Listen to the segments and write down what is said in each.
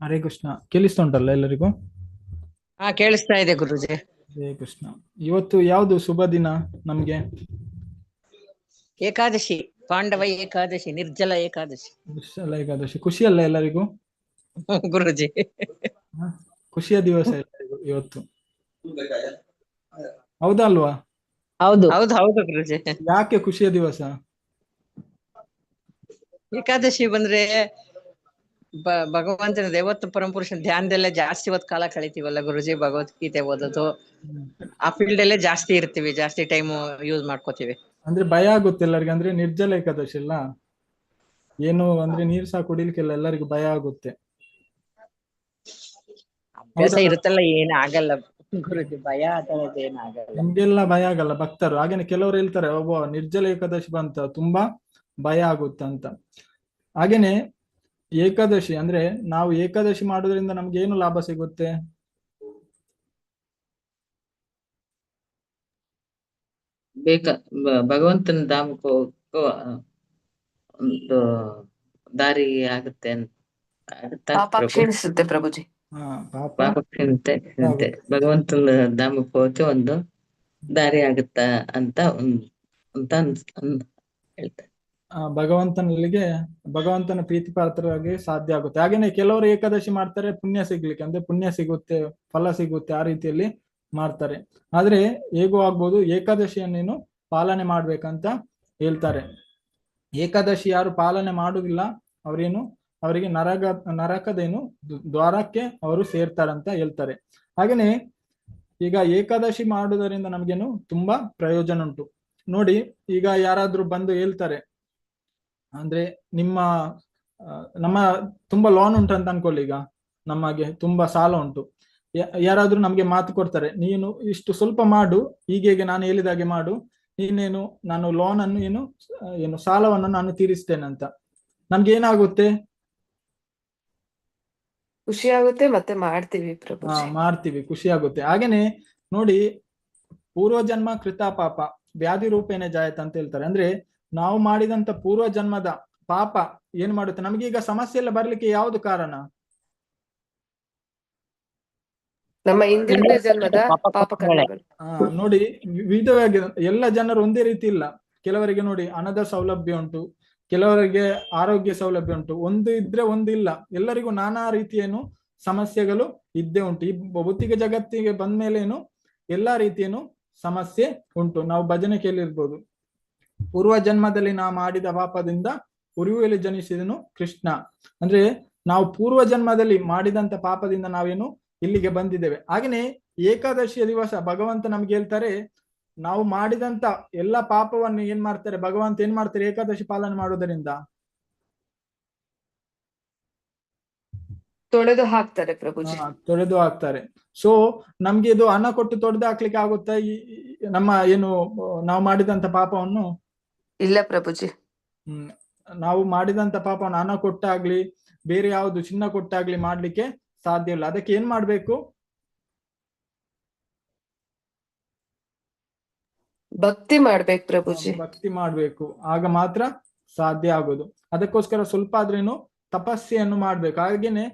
ಹರೇ ಕೃಷ್ಣ. ಕೇಳಿಸ್ತಾ ಉಂಟಲ್ಲ ಎಲ್ಲರಿಗೂ? ಹಾ, ಕೇಳಿಸ್ತಾ ಇದೆ ಗುರುಜಿ. ಹರೇ ಕೃಷ್ಣ. ಇವತ್ತು ಯಾವುದು ಶುಭ ದಿನ ನಮ್ಗೆ? ಏಕಾದಶಿ, ಪಾಂಡವ ಏಕಾದಶಿ, ನಿರ್ಜಲ ಏಕಾದಶಿ. ವಿಶಾಲ ಏಕಾದಶಿ. ಖುಷಿ ಅಲ್ಲ ಎಲ್ಲರಿಗೂ? ಗುರುಜಿ, ಹ? ಖುಷಿಯ ದಿವಸ ಎಲ್ಲರಿಗೂ ಇವತ್ತು, ಹೌದಾ ಅಲ್ವಾ? ಹೌದು. ಹೌದು ಹೌದು ಗುರುಜಿ. ಯಾಕೆ ಖುಷಿಯ ದಿವಸ? ಏಕಾದಶಿ ಬಂದ್ರೆ ಭಗವಂತನ ದೇವತ್ವ ಪರಮಪುರುಷನ ಧ್ಯಾನದಲ್ಲೇ ಜಾಸ್ತಿ ಹೊತ್ತು ಕಾಲ ಕಳಿತೀವಲ್ಲ ಗುರುಜಿ. ಭಗವದ್ಗೀತೆ ಓದೋದು ಆ ಫೀಲ್ಡ್ ಅಲ್ಲೇ ಜಾಸ್ತಿ ಇರ್ತೀವಿ, ಜಾಸ್ತಿ ಟೈಮ್ ಯೂಸ್ ಮಾಡ್ಕೋತೀವಿ. ಅಂದ್ರೆ ಭಯ ಆಗುತ್ತೆ ಎಲ್ಲರಿಗೆ, ಅಂದ್ರೆ ನಿರ್ಜಲ ಏಕಾದಶಿ ಅಲ್ಲ, ಏನು ಅಂದ್ರೆ ನೀರ್ ಸಹ ಕುಡಿಲಿಕ್ಕೆಲ್ಲ ಎಲ್ಲರಿಗೂ ಭಯ ಆಗುತ್ತೆ. ಅಭ್ಯಾಸ ಹೌದಲ್ಲ? ಇರುತ್ತಲ್ಲ, ಏನ್ ಆಗಲ್ಲ ಗುರುಜಿ, ಭಯ ಆತರದ್ದು ಏನ್ ಆಗಲ್ಲ. ನಿಮ್ಗೆಲ್ಲ ಭಯ ಆಗಲ್ಲ, ಭಕ್ತರು ಹಾಗೇನೆ ಕೆಲವರು ಹೇಳ್ತಾರೆ, ಒಬ್ಬ ನಿರ್ಜಲ ಏಕಾದಶಿ ಬಂತ ತುಂಬಾ ಭಯ ಆಗುತ್ತೆ ಅಂತ. ಹಾಗೇನೆ ಏಕಾದಶಿ ಅಂದ್ರೆ ನಾವು ಏಕಾದಶಿ ಮಾಡೋದ್ರಿಂದ ನಮ್ಗೆ ಏನು ಲಾಭ ಸಿಗುತ್ತೆ? ಭಗವಂತನ ಧಾಮಕ್ಕೆ ಹೋಗೋ ಒಂದು ದಾರಿ ಆಗುತ್ತೆ ಆಗುತ್ತಾ ಪಾಪ ಪ್ರಭು? ಕ್ಷೀಣಿಸುತ್ತೆ ಪ್ರಭುಜಿ. ಪಾಪ ಪಾಪ ಕ್ಷೀಣತೆ ಭಗವಂತನ ಧಾಮಕ್ಕೆ ಹೋಗಕ್ಕೆ ಒಂದು ದಾರಿ ಆಗುತ್ತಾ ಅಂತ ಹೇಳ್ತಾರೆ. ಭಗವಂತನಲ್ಲಿಗೆ ಭಗವಂತನ ಪ್ರೀತಿ ಪಾತ್ರರಾಗಿ ಸಾಧ್ಯ ಆಗುತ್ತೆ. ಹಾಗೇನೆ ಕೆಲವರು ಏಕಾದಶಿ ಮಾಡ್ತಾರೆ ಪುಣ್ಯ ಸಿಗ್ಲಿಕ್ಕೆ, ಅಂದ್ರೆ ಪುಣ್ಯ ಸಿಗುತ್ತೆ, ಫಲ ಸಿಗುತ್ತೆ, ಆ ರೀತಿಯಲ್ಲಿ ಮಾಡ್ತಾರೆ. ಆದ್ರೆ ಹೇಗೂ ಆಗ್ಬೋದು, ಏಕಾದಶಿಯನ್ನೇನು ಪಾಲನೆ ಮಾಡ್ಬೇಕಂತ ಹೇಳ್ತಾರೆ. ಏಕಾದಶಿ ಯಾರು ಪಾಲನೆ ಮಾಡುದಿಲ್ಲ ಅವರಿಗೆ ನರಕದೇನು ದ್ವಾರಕ್ಕೆ ಅವರು ಸೇರ್ತಾರಂತ ಹೇಳ್ತಾರೆ. ಹಾಗೇನೆ ಈಗ ಏಕಾದಶಿ ಮಾಡುವುದರಿಂದ ನಮ್ಗೇನು ತುಂಬಾ ಪ್ರಯೋಜನ ಉಂಟು. ನೋಡಿ, ಈಗ ಯಾರಾದ್ರೂ ಬಂದು ಹೇಳ್ತಾರೆ, ಅಂದ್ರೆ ನಮ್ಮ ತುಂಬಾ ಲೋನ್ ಉಂಟು ಅಂತ ಅನ್ಕೊಳ್ಳಿ. ಈಗ ನಮಗೆ ತುಂಬಾ ಸಾಲ ಉಂಟು, ಯಾರಾದ್ರೂ ನಮ್ಗೆ ಮಾತು ಕೊಡ್ತಾರೆ, ನೀನು ಇಷ್ಟು ಸ್ವಲ್ಪ ಮಾಡು, ಹೀಗೆ ನಾನು ಹೇಳಿದಾಗೆ ಮಾಡು, ನೀನೇನು ನಾನು ಲೋನ್ ಅನ್ನು ಏನು ಸಾಲವನ್ನು ನಾನು ತೀರಿಸ್ತೇನೆ ಅಂತ. ನಮ್ಗೆ ಏನಾಗುತ್ತೆ? ಖುಷಿ ಆಗುತ್ತೆ, ಮತ್ತೆ ಮಾಡ್ತೀವಿ ಪ್ರಭುಜಿ. ಮಾಡ್ತೀವಿ, ಖುಷಿ ಆಗುತ್ತೆ. ಹಾಗೇನೆ ನೋಡಿ, ಪೂರ್ವ ಜನ್ಮ ಕೃತ ಪಾಪ ವ್ಯಾಧಿ ರೂಪೇಣ ಜಾಯತ ಅಂತ ಹೇಳ್ತಾರೆ. ಅಂದ್ರೆ ನಾವು ಮಾಡಿದಂತ ಪೂರ್ವ ಜನ್ಮದ ಪಾಪ ಏನ್ ಮಾಡುತ್ತೆ ನಮ್ಗೆ? ಈಗ ಸಮಸ್ಯೆ ಎಲ್ಲ ಬರ್ಲಿಕ್ಕೆ ಯಾವ್ದು ಕಾರಣ? ನಮ್ಮ ಹಿಂದಿನ ಜನ್ಮದ ಪಾಪ ಕರ್ಮಗಳು. ನೋಡಿ, ವಿಧವಾಗಿ ಎಲ್ಲ ಜನರು ಒಂದೇ ರೀತಿ ಇಲ್ಲ. ಕೆಲವರಿಗೆ ನೋಡಿ ಹಣದ ಸೌಲಭ್ಯ ಉಂಟು, ಕೆಲವರಿಗೆ ಆರೋಗ್ಯ ಸೌಲಭ್ಯ ಉಂಟು, ಒಂದು ಇದ್ರೆ ಒಂದು ಇಲ್ಲ. ಎಲ್ಲರಿಗೂ ನಾನಾ ರೀತಿಯೇನು ಸಮಸ್ಯೆಗಳು ಇದ್ದೇ ಉಂಟು. ಈ ಭೌತಿಕ ಜಗತ್ತಿಗೆ ಬಂದ್ಮೇಲೆ ಎಲ್ಲಾ ರೀತಿಯೇನು ಸಮಸ್ಯೆ ಉಂಟು. ನಾವು ಭಜನೆ ಕೇಳಿರ್ಬೋದು, ಪೂರ್ವ ಜನ್ಮದಲ್ಲಿ ನಾವು ಮಾಡಿದ ಪಾಪದಿಂದ ಉರಿಯುವಲ್ಲಿ ಜನಿಸಿದನು ಕೃಷ್ಣ. ಅಂದ್ರೆ ನಾವು ಪೂರ್ವ ಜನ್ಮದಲ್ಲಿ ಮಾಡಿದಂತ ಪಾಪದಿಂದ ನಾವೇನು ಇಲ್ಲಿಗೆ ಬಂದಿದ್ದೇವೆ. ಹಾಗೇನೆ ಏಕಾದಶಿಯ ದಿವಸ ಭಗವಂತ ನಮ್ಗೆ ಹೇಳ್ತಾರೆ, ನಾವು ಮಾಡಿದಂತ ಎಲ್ಲ ಪಾಪವನ್ನು ಏನ್ ಮಾಡ್ತಾರೆ ಭಗವಂತ ಏನ್ ಮಾಡ್ತಾರೆ ಏಕಾದಶಿ ಪಾಲನೆ ಮಾಡೋದರಿಂದ? ತೊಳೆದು ಹಾಕ್ತಾರೆ ಪ್ರಭುಜಿ. ತೊಳೆದು ಹಾಕ್ತಾರೆ. ಸೊ ನಮ್ಗೆ ಇದು ಹಣ ಕೊಟ್ಟು ತೊಡೆದು ಹಾಕ್ಲಿಕ್ಕೆ ಆಗುತ್ತಾ ನಮ್ಮ ನಾವು ಮಾಡಿದಂತ ಪಾಪವನ್ನು? ಇಲ್ಲ ಪ್ರಭುಜಿ. ನಾವು ಮಾಡಿದಂತ ಪಾಪವನ್ನು ಹಣ ಕೊಟ್ಟಾಗ್ಲಿ ಬೇರೆ ಯಾವ್ದು ಚಿನ್ನ ಕೊಟ್ಟಾಗ್ಲಿ ಮಾಡ್ಲಿಕ್ಕೆ ಸಾಧ್ಯ ಇಲ್ಲ. ಅದಕ್ಕೆ ಏನ್ ಮಾಡ್ಬೇಕು? ಭಕ್ತಿ ಮಾಡ್ಬೇಕು ಪ್ರಭುಜಿ. ಭಕ್ತಿ ಮಾಡ್ಬೇಕು, ಆಗ ಮಾತ್ರ ಸಾಧ್ಯ ಆಗೋದು. ಅದಕ್ಕೋಸ್ಕರ ಸ್ವಲ್ಪ ಆದ್ರೇನು ತಪಸ್ಸೆಯನ್ನು ಮಾಡ್ಬೇಕು. ಹಾಗೇನೆ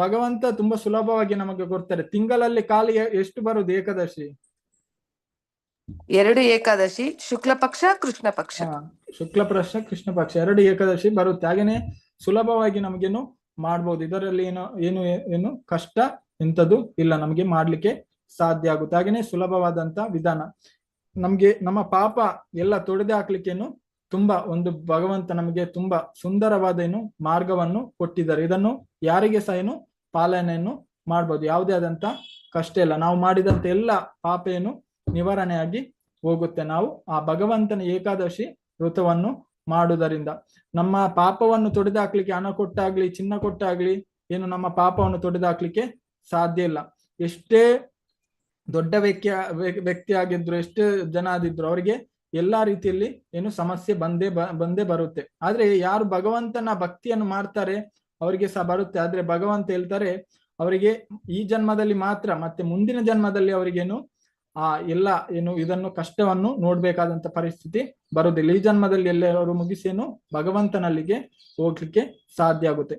ಭಗವಂತ ತುಂಬಾ ಸುಲಭವಾಗಿ ನಮಗೆ ಕೊಡ್ತಾರೆ. ತಿಂಗಳಲ್ಲಿ ಖಾಲಿ ಎಷ್ಟು ಬರುದು ಏಕಾದಶಿ? 2 ಏಕಾದಶಿ, ಶುಕ್ಲ ಪಕ್ಷ ಕೃಷ್ಣ ಪಕ್ಷ. ಶುಕ್ಲ ಪಕ್ಷ ಕೃಷ್ಣ ಪಕ್ಷ 2 ಏಕಾದಶಿ ಬರುತ್ತೆ. ಹಾಗೇನೆ ಸುಲಭವಾಗಿ ನಮಗೇನು ಮಾಡ್ಬೋದು. ಇದರಲ್ಲಿ ಏನು ಕಷ್ಟ ಎಂತದ್ದು ಇಲ್ಲ, ನಮ್ಗೆ ಮಾಡ್ಲಿಕ್ಕೆ ಸಾಧ್ಯ ಆಗುತ್ತೆ. ಹಾಗೇನೆ ಸುಲಭವಾದಂತ ವಿಧಾನ. ನಮ್ಗೆ ನಮ್ಮ ಪಾಪ ಎಲ್ಲ ತೊಡೆದು ಹಾಕ್ಲಿಕ್ಕೇನು ತುಂಬಾ ಭಗವಂತ ನಮಗೆ ತುಂಬಾ ಸುಂದರವಾದ ಮಾರ್ಗವನ್ನು ಕೊಟ್ಟಿದ್ದಾರೆ. ಇದನ್ನು ಯಾರಿಗೆ ಸಹ ಪಾಲನೆಯನ್ನು ಮಾಡ್ಬೋದು, ಯಾವುದೇ ಆದಂತ ಕಷ್ಟ ಇಲ್ಲ. ನಾವು ಮಾಡಿದಂತ ಎಲ್ಲ ಪಾಪ ನಿವಾರಣೆಯಾಗಿ ಹೋಗುತ್ತೆ. ನಾವು ಆ ಭಗವಂತನ ಏಕಾದಶಿ ವ್ರತವನ್ನು ಮಾಡುವುದರಿಂದ ನಮ್ಮ ಪಾಪವನ್ನು ತೊಡೆದು ಹಾಕ್ಲಿಕ್ಕೆ ಹಣ ಕೊಟ್ಟಾಗ್ಲಿ ಚಿನ್ನ ಕೊಟ್ಟಾಗ್ಲಿ ನಮ್ಮ ಪಾಪವನ್ನು ತೊಡೆದು ಹಾಕ್ಲಿಕ್ಕೆ ಸಾಧ್ಯ ಇಲ್ಲ. ಎಷ್ಟೇ ದೊಡ್ಡ ವ್ಯಕ್ತಿ ಆಗಿದ್ರು, ಎಷ್ಟೇ ಜನ ಆದಿದ್ರು, ಅವರಿಗೆ ಎಲ್ಲಾ ರೀತಿಯಲ್ಲಿ ಸಮಸ್ಯೆ ಬಂದೇ ಬರುತ್ತೆ. ಆದ್ರೆ ಯಾರು ಭಗವಂತನ ಭಕ್ತಿಯನ್ನು ಮಾಡ್ತಾರೆ ಅವರಿಗೆ ಸಹ ಬರುತ್ತೆ. ಆದ್ರೆ ಭಗವಂತ ಹೇಳ್ತಾರೆ, ಅವರಿಗೆ ಈ ಜನ್ಮದಲ್ಲಿ ಮಾತ್ರ, ಮತ್ತೆ ಮುಂದಿನ ಜನ್ಮದಲ್ಲಿ ಅವರಿಗೇನು ಎಲ್ಲ ಇದನ್ನು ಕಷ್ಟವನ್ನು ನೋಡ್ಬೇಕಾದಂತ ಪರಿಸ್ಥಿತಿ ಬರುವುದಿಲ್ಲ. ಈ ಜನ್ಮದಲ್ಲಿ ಎಲ್ಲರೂ ಮುಗಿಸೇನು ಭಗವಂತನಲ್ಲಿಗೆ ಹೋಗ್ಲಿಕ್ಕೆ ಸಾಧ್ಯ ಆಗುತ್ತೆ.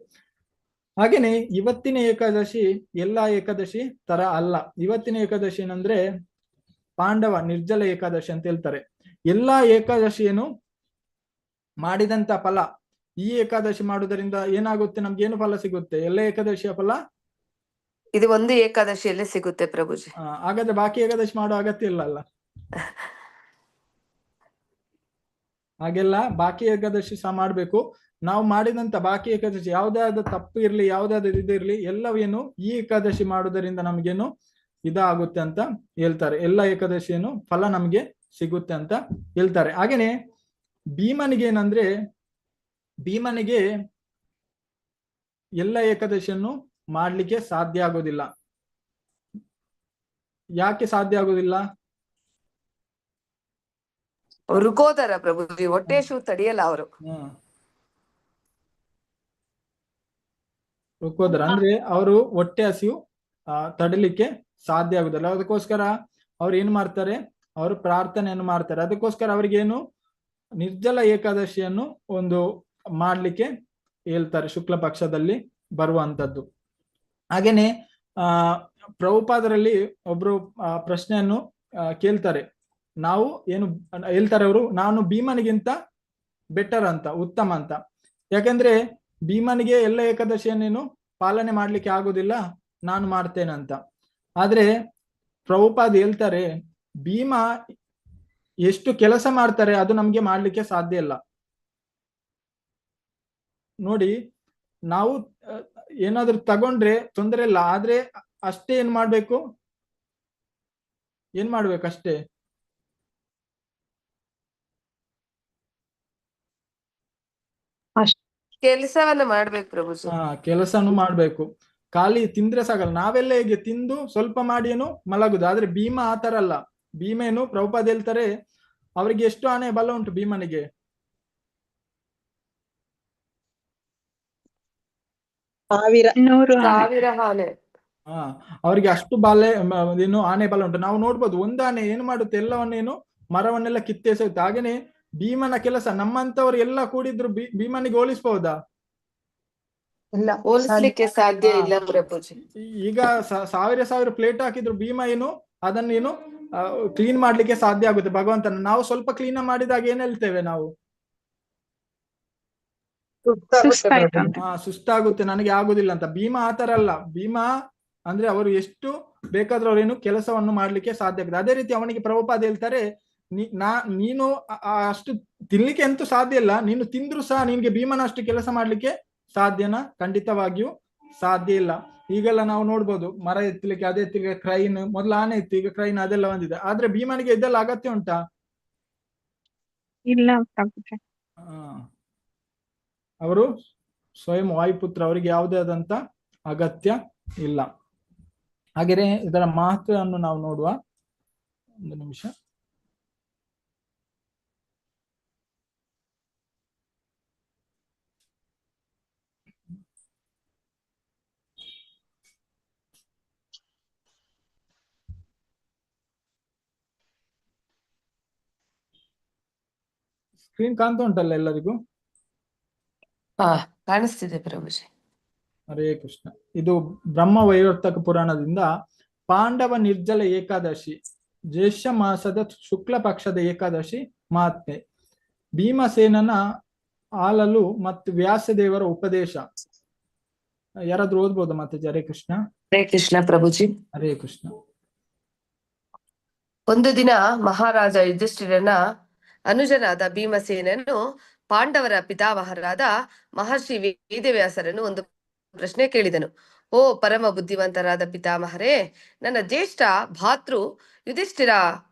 ಹಾಗೇನೆ ಇವತ್ತಿನ ಏಕಾದಶಿ ಎಲ್ಲಾ ಏಕಾದಶಿ ತರ ಅಲ್ಲ. ಇವತ್ತಿನ ಏಕಾದಶಿ ಏನಂದ್ರೆ ಪಾಂಡವ ನಿರ್ಜಲ ಏಕಾದಶಿ ಅಂತ ಹೇಳ್ತಾರೆ. ಎಲ್ಲಾ ಏಕಾದಶಿಯನ್ನು ಮಾಡಿದಂತ ಫಲ ಈ ಏಕಾದಶಿ ಮಾಡುವುದರಿಂದ ಏನಾಗುತ್ತೆ, ನಮ್ಗೆ ಏನು ಫಲ ಸಿಗುತ್ತೆ? ಎಲ್ಲ ಏಕಾದಶಿಯ ಫಲ ಇದು ಒಂದು ಏಕಾದಶಿಯಲ್ಲೇ ಸಿಗುತ್ತೆ ಪ್ರಭುಜಿ. ಹಾಗಾದ್ರೆ ಬಾಕಿ ಏಕಾದಶಿ ಮಾಡೋ ಅಗತ್ಯ ಇಲ್ಲ ಅಲ್ಲ. ಹಾಗೆಲ್ಲ ಬಾಕಿ ಏಕಾದಶಿ ಸಹ ಮಾಡ್ಬೇಕು. ನಾವು ಮಾಡಿದಂತ ಬಾಕಿ ಏಕಾದಶಿ ಯಾವ್ದಾದ್ರು ತಪ್ಪು ಇರ್ಲಿ, ಯಾವ್ದಾದ್ರು ಇದಿರ್ಲಿ, ಎಲ್ಲವೇನು ಈ ಏಕಾದಶಿ ಮಾಡುವುದರಿಂದ ನಮ್ಗೇನು ಇದಾಗುತ್ತೆ ಅಂತ ಹೇಳ್ತಾರೆ. ಎಲ್ಲ ಏಕಾದಶಿಯನ್ನು ಫಲ ನಮ್ಗೆ ಸಿಗುತ್ತೆ ಅಂತ ಹೇಳ್ತಾರೆ. ಹಾಗೇನೆ ಭೀಮನಿಗೆ ಏನಂದ್ರೆ, ಭೀಮನಿಗೆ ಎಲ್ಲ ಏಕಾದಶಿಯನ್ನು ಮಾಡ್ಲಿಕ್ಕೆ ಸಾಧ್ಯ ಆಗೋದಿಲ್ಲ. ಯಾಕೆ ಸಾಧ್ಯ ಆಗೋದಿಲ್ಲ? ರುಕೋದರ ಪ್ರಭುಜಿ, ಹೊಟ್ಟೆ ಶೂ ತಡೆಯಲ್ಲ ಅವರು. ರುಕೋದರ ಅಂದ್ರೆ ಅವರು ಹೊಟ್ಟೆ ಹಸಿವು ತಡಿಲಿಕ್ಕೆ ಸಾಧ್ಯ ಆಗುದಿಲ್ಲ. ಅದಕ್ಕೋಸ್ಕರ ಅವ್ರು ಏನ್ ಮಾಡ್ತಾರೆ, ಅವರು ಪ್ರಾರ್ಥನೆಯನ್ನು ಮಾಡ್ತಾರೆ. ಅದಕ್ಕೋಸ್ಕರ ಅವ್ರಿಗೇನು ನಿರ್ಜಲ ಏಕಾದಶಿಯನ್ನು ಒಂದು ಮಾಡ್ಲಿಕ್ಕೆ ಹೇಳ್ತಾರೆ, ಶುಕ್ಲ ಪಕ್ಷದಲ್ಲಿ ಬರುವಂತದ್ದು. ಹಾಗೇನೆ ಪ್ರಭುಪಾದರಲ್ಲಿ ಒಬ್ರು ಪ್ರಶ್ನೆಯನ್ನು ಕೇಳ್ತಾರೆ. ನಾವು ಏನು ಹೇಳ್ತಾರೆ ಅವರು, ನಾನು ಭೀಮನಿಗಿಂತ ಬೆಟರ್ ಅಂತ, ಉತ್ತಮ ಅಂತ. ಯಾಕಂದ್ರೆ ಭೀಮನಿಗೆ ಎಲ್ಲ ಏಕಾದಶಿಯನ್ನೇನು ಪಾಲನೆ ಮಾಡ್ಲಿಕ್ಕೆ ಆಗುದಿಲ್ಲ, ನಾನು ಮಾಡ್ತೇನೆ ಅಂತ. ಆದ್ರೆ ಪ್ರಭುಪಾದ ಹೇಳ್ತಾರೆ, ಭೀಮ ಎಷ್ಟು ಕೆಲಸ ಮಾಡ್ತಾರೆ ಅದು ನಮ್ಗೆ ಮಾಡ್ಲಿಕ್ಕೆ ಸಾಧ್ಯ ಇಲ್ಲ. ನೋಡಿ, ನಾವು ಏನಾದ್ರೂ ತಗೊಂಡ್ರೆ ತೊಂದರೆ ಇಲ್ಲ, ಆದ್ರೆ ಅಷ್ಟೇ ಏನ್ ಮಾಡ್ಬೇಕು ಅಷ್ಟೇ. ಕೆಲಸವನ್ನ ಮಾಡ್ಬೇಕು ಪ್ರಭುಜಿ. ಕೆಲಸನು ಮಾಡ್ಬೇಕು. ಖಾಲಿ ತಿಂದ್ರೆ ಸಾಗಲ್ಲ. ನಾವೆಲ್ಲ ಹೇಗೆ ತಿಂದು ಸ್ವಲ್ಪ ಮಾಡಿ ಏನು ಮಲಗುದು. ಆದ್ರೆ ಭೀಮ ಆತರ ಅಲ್ಲ. ಭೀಮ ಏನು, ಪ್ರಭುಪಾದ ಹೇಳ್ತಾರೆ, ಅವರಿಗೆ ಎಷ್ಟು ಆನೆ ಬಲ ಉಂಟು ಭೀಮನಿಗೆ? 1000 ಆನೆ. ಅವರಿಗೆ ಅಷ್ಟು ಬಾಲೆ ಏನು ಆನೆ ಬಲ ಉಂಟು. ನಾವು ನೋಡ್ಬೋದು, ಒಂದು ಆನೆ ಏನು ಮಾಡುತ್ತೆ, ಎಲ್ಲವನ್ನೇನು ಮರವನ್ನೆಲ್ಲ ಕಿತ್ತೆಸೆಯುತ್ತೆ. ಹಾಗೇನೆ ಭೀಮನ ಕೆಲಸ ನಮ್ಮಂತವ್ರು ಎಲ್ಲ ಕೂಡಿದ್ರು ಭೀಮನಿಗೆ ಹೋಲಿಸಬಹುದಾ? ಹೋಲಿಸ್ಲಿಕ್ಕೆ ಸಾಧ್ಯ ಇಲ್ಲ ಪ್ರಭುಜಿ. ಈಗ ಸಾವಿರ ಪ್ಲೇಟ್ ಹಾಕಿದ್ರು ಭೀಮ ಏನು ಅದನ್ನೇನು ಕ್ಲೀನ್ ಮಾಡ್ಲಿಕ್ಕೆ ಸಾಧ್ಯ ಆಗುತ್ತೆ ಭಗವಂತನ. ನಾವು ಸ್ವಲ್ಪ ಕ್ಲೀನ್ ಮಾಡಿದಾಗ ಏನ್ ಹೇಳ್ತೇವೆ ನಾವು? ಸುಸ್ತಾಗುತ್ತೆ, ನನಗೆ ಆಗುದಿಲ್ಲ ಅಂತ. ಭೀಮ ಆತರ ಅಲ್ಲ. ಭೀಮ ಅಂದ್ರೆ ಅವರು ಎಷ್ಟು ಬೇಕಾದ್ರೂ ಅವ್ರೇನು ಕೆಲಸವನ್ನು ಮಾಡ್ಲಿಕ್ಕೆ ಸಾಧ್ಯ ಆಗುತ್ತೆ. ಅದೇ ರೀತಿ ಅವನಿಗೆ ಪ್ರಭುಪಾದ ಹೇಳ್ತಾರೆ, ನೀನು ಅಷ್ಟು ತಿನ್ಲಿಕ್ಕೆ ಅಂತೂ ಸಾಧ್ಯ ಇಲ್ಲ, ನೀನು ತಿಂದ್ರು ಸಹ ನಿನ್ಗೆ ಭೀಮನ ಅಷ್ಟು ಕೆಲಸ ಮಾಡ್ಲಿಕ್ಕೆ ಸಾಧ್ಯನಾ? ಖಂಡಿತವಾಗಿಯೂ ಸಾಧ್ಯ ಇಲ್ಲ. ಈಗೆಲ್ಲ ನಾವು ನೋಡ್ಬೋದು, ಮರ ಎತ್ತಲಿಕ್ಕೆ, ಅದೇ ಎತ್ತಲಿಕ್ಕೆ ಕ್ರೈನ್, ಮೊದಲು ಆನೆ ಇತ್ತು, ಈಗ ಕ್ರೈನ್ ಅದೆಲ್ಲ ಬಂದಿದೆ. ಆದ್ರೆ ಭೀಮನಿಗೆ ಇದೆಲ್ಲ ಅಗತ್ಯ ಉಂಟಾ? ಇಲ್ಲ. ಅವರು ಸ್ವಯಂ ವಾಯುಪುತ್ರ, ಅವರಿಗೆ ಯಾವುದೇ ಆದಂತ ಅಗತ್ಯ ಇಲ್ಲ. ಹಾಗೆಯೇ ಇದರ ಮಹತ್ವವನ್ನು ನಾವು ನೋಡುವ. ಒಂದು ನಿಮಿಷ. ಸ್ಕ್ರೀನ್ ಕಾಣ್ತಾ ಉಂಟಲ್ಲ ಎಲ್ಲರಿಗೂ? ಕಾಣಿಸ್ತಿದೆ ಪ್ರಭುಜಿ. ಹರೇ ಕೃಷ್ಣ. ಇದು ಬ್ರಹ್ಮ ವೈವರ್ತಕ ಪುರಾಣದಿಂದ ಪಾಂಡವ ನಿರ್ಜಲ ಏಕಾದಶಿ, ಜ್ಯೇಷ್ಠ ಮಾಸದ ಶುಕ್ಲ ಪಕ್ಷದ ಏಕಾದಶಿ ಮಹಾತ್ಮೆ, ಭೀಮಸೇನನ ಆಲಲು ಮತ್ತು ವ್ಯಾಸದೇವರ ಉಪದೇಶ. ಯಾರಾದ್ರೂ ಓದ್ಬೋದು ಮತ್ತೆ? ಹರೇ ಕೃಷ್ಣ. ಹರೇ ಕೃಷ್ಣ ಪ್ರಭುಜಿ. ಹರೇ ಕೃಷ್ಣ. ಒಂದು ದಿನ ಮಹಾರಾಜ ಯುಧಿಷ್ಠಿರನ ಅನುಜನಾದ ಭೀಮಸೇನನು ಪಾಂಡವರ ಪಿತಾಮಹರಾದ ಮಹರ್ಷಿ ವೇದವ್ಯಾಸರನ್ನು ಒಂದು ಪ್ರಶ್ನೆ ಕೇಳಿದನು. ಓ ಪರಮ ಬುದ್ಧಿವಂತರಾದ ಪಿತಾಮಹರೇ, ನನ್ನ ಜ್ಯೇಷ್ಠ ಭಾತೃ ಯುಧಿಷ್ಠಿರ,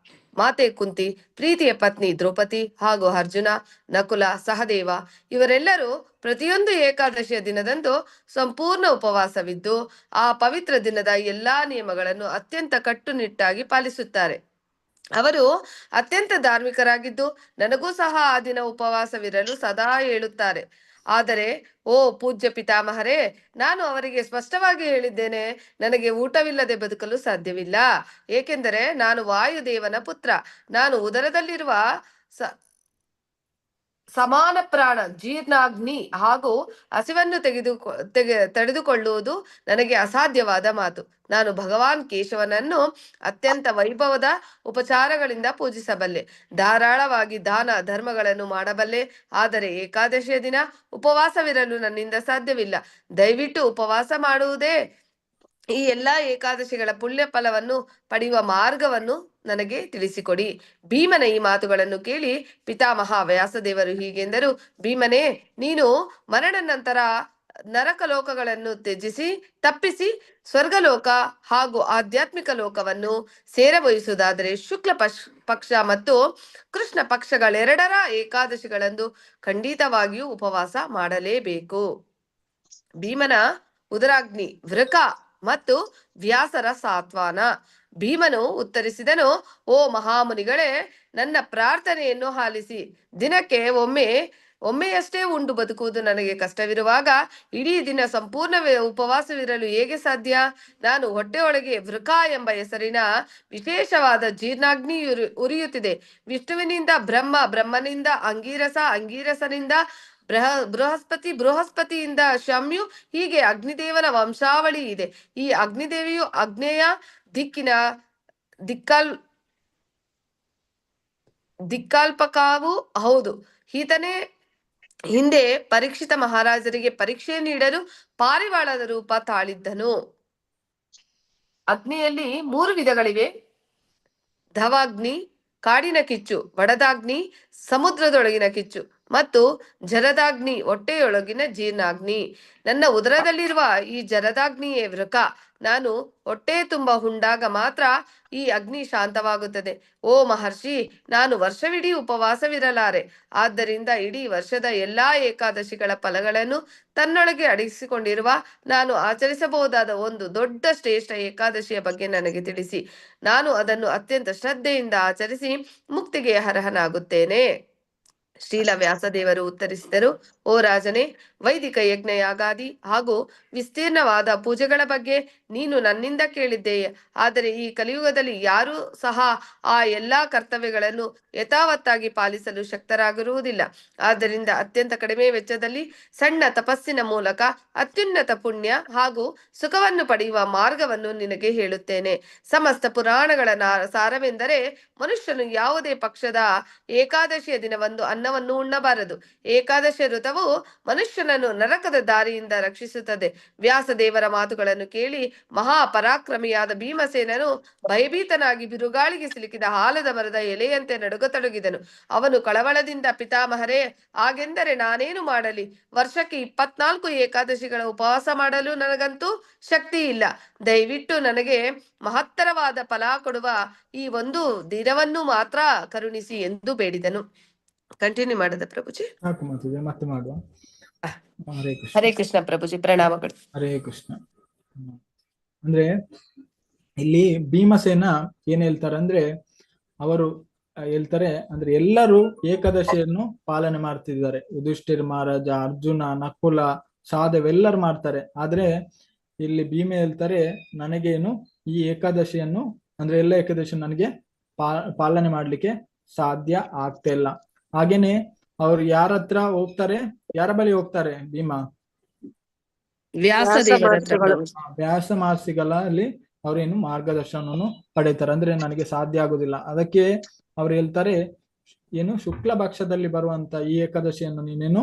ಮಾತೆ ಕುಂತಿ, ಪ್ರೀತಿಯ ಪತ್ನಿ ದ್ರೌಪದಿ ಹಾಗೂ ಅರ್ಜುನ, ನಕುಲ, ಸಹದೇವ ಇವರೆಲ್ಲರೂ ಪ್ರತಿಯೊಂದು ಏಕಾದಶಿಯ ದಿನದಂದು ಸಂಪೂರ್ಣ ಉಪವಾಸವಿದ್ದು ಆ ಪವಿತ್ರ ದಿನದ ಎಲ್ಲಾ ನಿಯಮಗಳನ್ನು ಅತ್ಯಂತ ಕಟ್ಟುನಿಟ್ಟಾಗಿ ಪಾಲಿಸುತ್ತಾರೆ. ಅವರು ಅತ್ಯಂತ ಧಾರ್ಮಿಕರಾಗಿದ್ದು ನನಗೂ ಸಹ ಆ ದಿನ ಉಪವಾಸವಿರಲು ಸದಾ ಹೇಳುತ್ತಾರೆ. ಆದರೆ ಓ ಪೂಜ್ಯ ಪಿತಾಮಹರೇ, ನಾನು ಅವರಿಗೆ ಸ್ಪಷ್ಟವಾಗಿ ಹೇಳಿದ್ದೇನೆ, ನನಗೆ ಊಟವಿಲ್ಲದೆ ಬದುಕಲು ಸಾಧ್ಯವಿಲ್ಲ. ಏಕೆಂದರೆ ನಾನು ವಾಯುದೇವನ ಪುತ್ರ. ನಾನು ಉದರದಲ್ಲಿರುವ ಸಮಾನ ಪ್ರಾಣ ಜೀರ್ಣಾಗ್ನಿ ಹಾಗೂ ಹಸಿವನ್ನು ತಡೆದುಕೊಳ್ಳುವುದು ನನಗೆ ಅಸಾಧ್ಯವಾದ ಮಾತು. ನಾನು ಭಗವಾನ್ ಕೇಶವನನ್ನು ಅತ್ಯಂತ ವೈಭವದ ಉಪಚಾರಗಳಿಂದ ಪೂಜಿಸಬಲ್ಲೆ, ಧಾರಾಳವಾಗಿ ದಾನ ಧರ್ಮಗಳನ್ನು ಮಾಡಬಲ್ಲೆ. ಆದರೆ ಏಕಾದಶಿಯ ದಿನ ಉಪವಾಸವಿರಲು ನನ್ನಿಂದ ಸಾಧ್ಯವಿಲ್ಲ. ದಯವಿಟ್ಟು ಉಪವಾಸ ಮಾಡುವುದೇ ಈ ಎಲ್ಲಾ ಏಕಾದಶಿಗಳ ಪುಣ್ಯ ಫಲವನ್ನು ಪಡೆಯುವ ಮಾರ್ಗವನ್ನು ನನಗೆ ತಿಳಿಸಿಕೊಡಿ. ಭೀಮನ ಈ ಮಾತುಗಳನ್ನು ಕೇಳಿ ಪಿತಾಮಹ ವ್ಯಾಸದೇವರು ಹೀಗೆಂದರು. ಭೀಮನೇ, ನೀನು ಮರಣ ನಂತರ ನರಕ ಲೋಕಗಳನ್ನು ತ್ಯಜಿಸಿ ತಪ್ಪಿಸಿ ಸ್ವರ್ಗಲೋಕ ಹಾಗೂ ಆಧ್ಯಾತ್ಮಿಕ ಲೋಕವನ್ನು ಸೇರಬಯಸುವುದಾದರೆ ಶುಕ್ಲ ಪಕ್ಷ ಮತ್ತು ಕೃಷ್ಣ ಪಕ್ಷಗಳೆರಡರ ಏಕಾದಶಿಗಳಂದು ಖಂಡಿತವಾಗಿಯೂ ಉಪವಾಸ ಮಾಡಲೇಬೇಕು. ಭೀಮನ ಉದರಾಗ್ನಿ ವೃಕ ಮತ್ತು ವ್ಯಾಸರ ಸಾತ್ವಾನ. ಭೀಮನು ಉತ್ತರಿಸಿದನು, ಓ ಮಹಾಮುನಿಗಳೇ, ನನ್ನ ಪ್ರಾರ್ಥನೆಯನ್ನು ಆಲಿಸಿ. ದಿನಕ್ಕೆ ಒಮ್ಮೆಯಷ್ಟೇ ಉಂಡು ಬದುಕುವುದು ನನಗೆ ಕಷ್ಟವಿರುವಾಗ ಇಡೀ ದಿನ ಸಂಪೂರ್ಣ ಉಪವಾಸವಿರಲು ಹೇಗೆ ಸಾಧ್ಯ? ನಾನು ಹೊಟ್ಟೆಯೊಳಗೆ ವೃಕ ಎಂಬ ಹೆಸರಿನ ವಿಶೇಷವಾದ ಜೀರ್ಣಾಗ್ನಿ ಉರಿಯುತ್ತಿದೆ. ವಿಷ್ಣುವಿನಿಂದ ಬ್ರಹ್ಮ, ಬ್ರಹ್ಮನಿಂದ ಅಂಗೀರಸ, ಅಂಗೀರಸನಿಂದ ಬೃಹಸ್ಪತಿಯಿಂದ ಶಮ್ಯು, ಹೀಗೆ ಅಗ್ನಿದೇವನ ವಂಶಾವಳಿ ಇದೆ. ಈ ಅಗ್ನಿದೇವಿಯು ಆಗ್ನೇಯ ದಿಕ್ಕಿನ ದಿಕ್ಕಾಲ್ಪಕಾವೂ ಹೌದು. ಈತನೇ ಹಿಂದೆ ಪರೀಕ್ಷಿತ ಮಹಾರಾಜರಿಗೆ ಪರೀಕ್ಷೆ ನೀಡಲು ಪಾರಿವಾಳದ ರೂಪ ತಾಳಿದ್ದನು. ಅಗ್ನಿಯಲ್ಲಿ 3 ವಿಧಗಳಿವೆ: ಧವಾಗ್ನಿ, ಕಾಡಿನ ಕಿಚ್ಚು, ವಡದಾಗ್ನಿ, ಸಮುದ್ರದೊಳಗಿನ ಕಿಚ್ಚು ಮತ್ತು ಜರದಾಗ್ನಿ, ಹೊಟ್ಟೆಯೊಳಗಿನ ಜೀರ್ಣಾಗ್ನಿ. ನನ್ನ ಉದರದಲ್ಲಿರುವ ಈ ಜರದಾಗ್ನಿಯೇ ವೃಕ. ನಾನು ಹೊಟ್ಟೆ ತುಂಬ ಉಂಡಾಗ ಮಾತ್ರ ಈ ಅಗ್ನಿ ಶಾಂತವಾಗುತ್ತದೆ. ಓ ಮಹರ್ಷಿ, ನಾನು ವರ್ಷವಿಡೀ ಉಪವಾಸವಿರಲಾರೆ. ಆದ್ದರಿಂದ ಇಡೀ ವರ್ಷದ ಎಲ್ಲಾ ಏಕಾದಶಿಗಳ ಫಲಗಳನ್ನು ತನ್ನೊಳಗೆ ಅಡಗಿಸಿಕೊಂಡಿರುವ ನಾನು ಆಚರಿಸಬಹುದಾದ ಒಂದು ದೊಡ್ಡ ಶ್ರೇಷ್ಠ ಏಕಾದಶಿಯ ಬಗ್ಗೆ ನನಗೆ ತಿಳಿಸಿ. ನಾನು ಅದನ್ನು ಅತ್ಯಂತ ಶ್ರದ್ಧೆಯಿಂದ ಆಚರಿಸಿ ಮುಕ್ತಿಗೆ ಅರ್ಹನಾಗುತ್ತೇನೆ. ಶ್ರೀಲ ವ್ಯಾಸದೇವರು ಉತ್ತರಿಸಿದರು, ಓ ರಾಜನೇ, ವೈದಿಕ ಯಜ್ಞ ಯಾಗಾದಿ ಹಾಗೂ ವಿಸ್ತೀರ್ಣವಾದ ಪೂಜೆಗಳ ಬಗ್ಗೆ ನೀನು ನನ್ನಿಂದ ಕೇಳಿದ್ದೀಯ. ಆದರೆ ಈ ಕಲಿಯುಗದಲ್ಲಿ ಯಾರೂ ಸಹ ಆ ಎಲ್ಲಾ ಕರ್ತವ್ಯಗಳನ್ನು ಯಥಾವತ್ತಾಗಿ ಪಾಲಿಸಲು ಶಕ್ತರಾಗಿರುವುದಿಲ್ಲ. ಆದ್ದರಿಂದ ಅತ್ಯಂತ ಕಡಿಮೆ ವೆಚ್ಚದಲ್ಲಿ ಸಣ್ಣ ತಪಸ್ಸಿನ ಮೂಲಕ ಅತ್ಯುನ್ನತ ಪುಣ್ಯ ಹಾಗೂ ಸುಖವನ್ನು ಪಡೆಯುವ ಮಾರ್ಗವನ್ನು ನಿನಗೆ ಹೇಳುತ್ತೇನೆ. ಸಮಸ್ತ ಪುರಾಣಗಳ ಸಾರವೆಂದರೆ ಮನುಷ್ಯನು ಯಾವುದೇ ಪಕ್ಷದ ಏಕಾದಶಿಯ ದಿನವಂದು ಅನ್ನವನ್ನು ಉಣ್ಣಬಾರದು. ಏಕಾದಶಿ ವ್ರತವು ಮನುಷ್ಯನನ್ನು ನರಕದ ದಾರಿಯಿಂದ ರಕ್ಷಿಸುತ್ತದೆ. ವ್ಯಾಸದೇವರ ಮಾತುಗಳನ್ನು ಕೇಳಿ ಮಹಾಪರಾಕ್ರಮಿಯಾದ ಭೀಮಸೇನನು ಭಯಭೀತನಾಗಿ ಬಿರುಗಾಳಿಗೆ ಸಿಲುಕಿದ ಆಲದ ಮರದ ಎಲೆಯಂತೆ ನಡುಗತೊಡಗಿದನು. ಅವನು ಕಳವಳದಿಂದ, ಪಿತಾಮಹರೇ, ಹಾಗೆಂದರೆ ನಾನೇನು ಮಾಡಲಿ? ವರ್ಷಕ್ಕೆ 24 ಏಕಾದಶಿಗಳ ಉಪವಾಸ ಮಾಡಲು ನನಗಂತೂ ಶಕ್ತಿ ಇಲ್ಲ. ದಯವಿಟ್ಟು ನನಗೆ ಮಹತ್ತರವಾದ ಫಲ ಕೊಡುವ ಈ ಒಂದು ದಿನವನ್ನು ಮಾತ್ರ ಕರುಣಿಸಿ ಎಂದು ಬೇಡಿದನು. ಕಂಟಿನ್ಯೂ ಮಾಡದ ಪ್ರಭುಜಿ. ಮತ್ತೆ ಮಾಡುವ. ಹರೇ ಕೃಷ್ಣ. ಹರೇ ಕೃಷ್ಣ ಪ್ರಭುಜಿ, ಪ್ರಣಾಮಗಳು. ಹರೇ ಕೃಷ್ಣ. ಅಂದ್ರೆ ಇಲ್ಲಿ ಭೀಮಸೇನ ಏನ್ ಹೇಳ್ತಾರೆ ಅಂದ್ರೆ, ಅವರು ಹೇಳ್ತಾರೆ ಅಂದ್ರೆ ಎಲ್ಲರೂ ಏಕಾದಶಿಯನ್ನು ಪಾಲನೆ ಮಾಡ್ತಿದ್ದಾರೆ. ಯುಧಿಷ್ಠಿರ್ ಮಹಾರಾಜ, ಅರ್ಜುನ, ನಕುಲ, ಸಹದೇವ ಎಲ್ಲರೂ ಮಾಡ್ತಾರೆ. ಆದ್ರೆ ಇಲ್ಲಿ ಭೀಮ ಹೇಳ್ತಾರೆ, ನನಗೇನು ಈ ಏಕಾದಶಿಯನ್ನು ಅಂದ್ರೆ ಎಲ್ಲ ಏಕಾದಶಿ ನನಗೆ ಪಾಲನೆ ಮಾಡ್ಲಿಕ್ಕೆ ಸಾಧ್ಯ ಆಗ್ತಾ ಇಲ್ಲ. ಹಾಗೇನೆ ಅವ್ರು ಯಾರ ಹತ್ರ ಹೋಗ್ತಾರೆ? ಯಾರ ಬಳಿ ಹೋಗ್ತಾರೆ ಭೀಮ? ವ್ಯಾಸ ಮಹರ್ಷಿಗಳಲ್ಲಿ ಅವ್ರೇನು ಮಾರ್ಗದರ್ಶನವನ್ನು ಪಡೀತಾರೆ. ಅಂದ್ರೆ ನನಗೆ ಸಾಧ್ಯ ಆಗುದಿಲ್ಲ. ಅದಕ್ಕೆ ಅವ್ರು ಹೇಳ್ತಾರೆ, ಏನು ಶುಕ್ಲ ಪಕ್ಷದಲ್ಲಿ ಬರುವಂತ ಈ ಏಕಾದಶಿಯನ್ನು ನೀನೇನು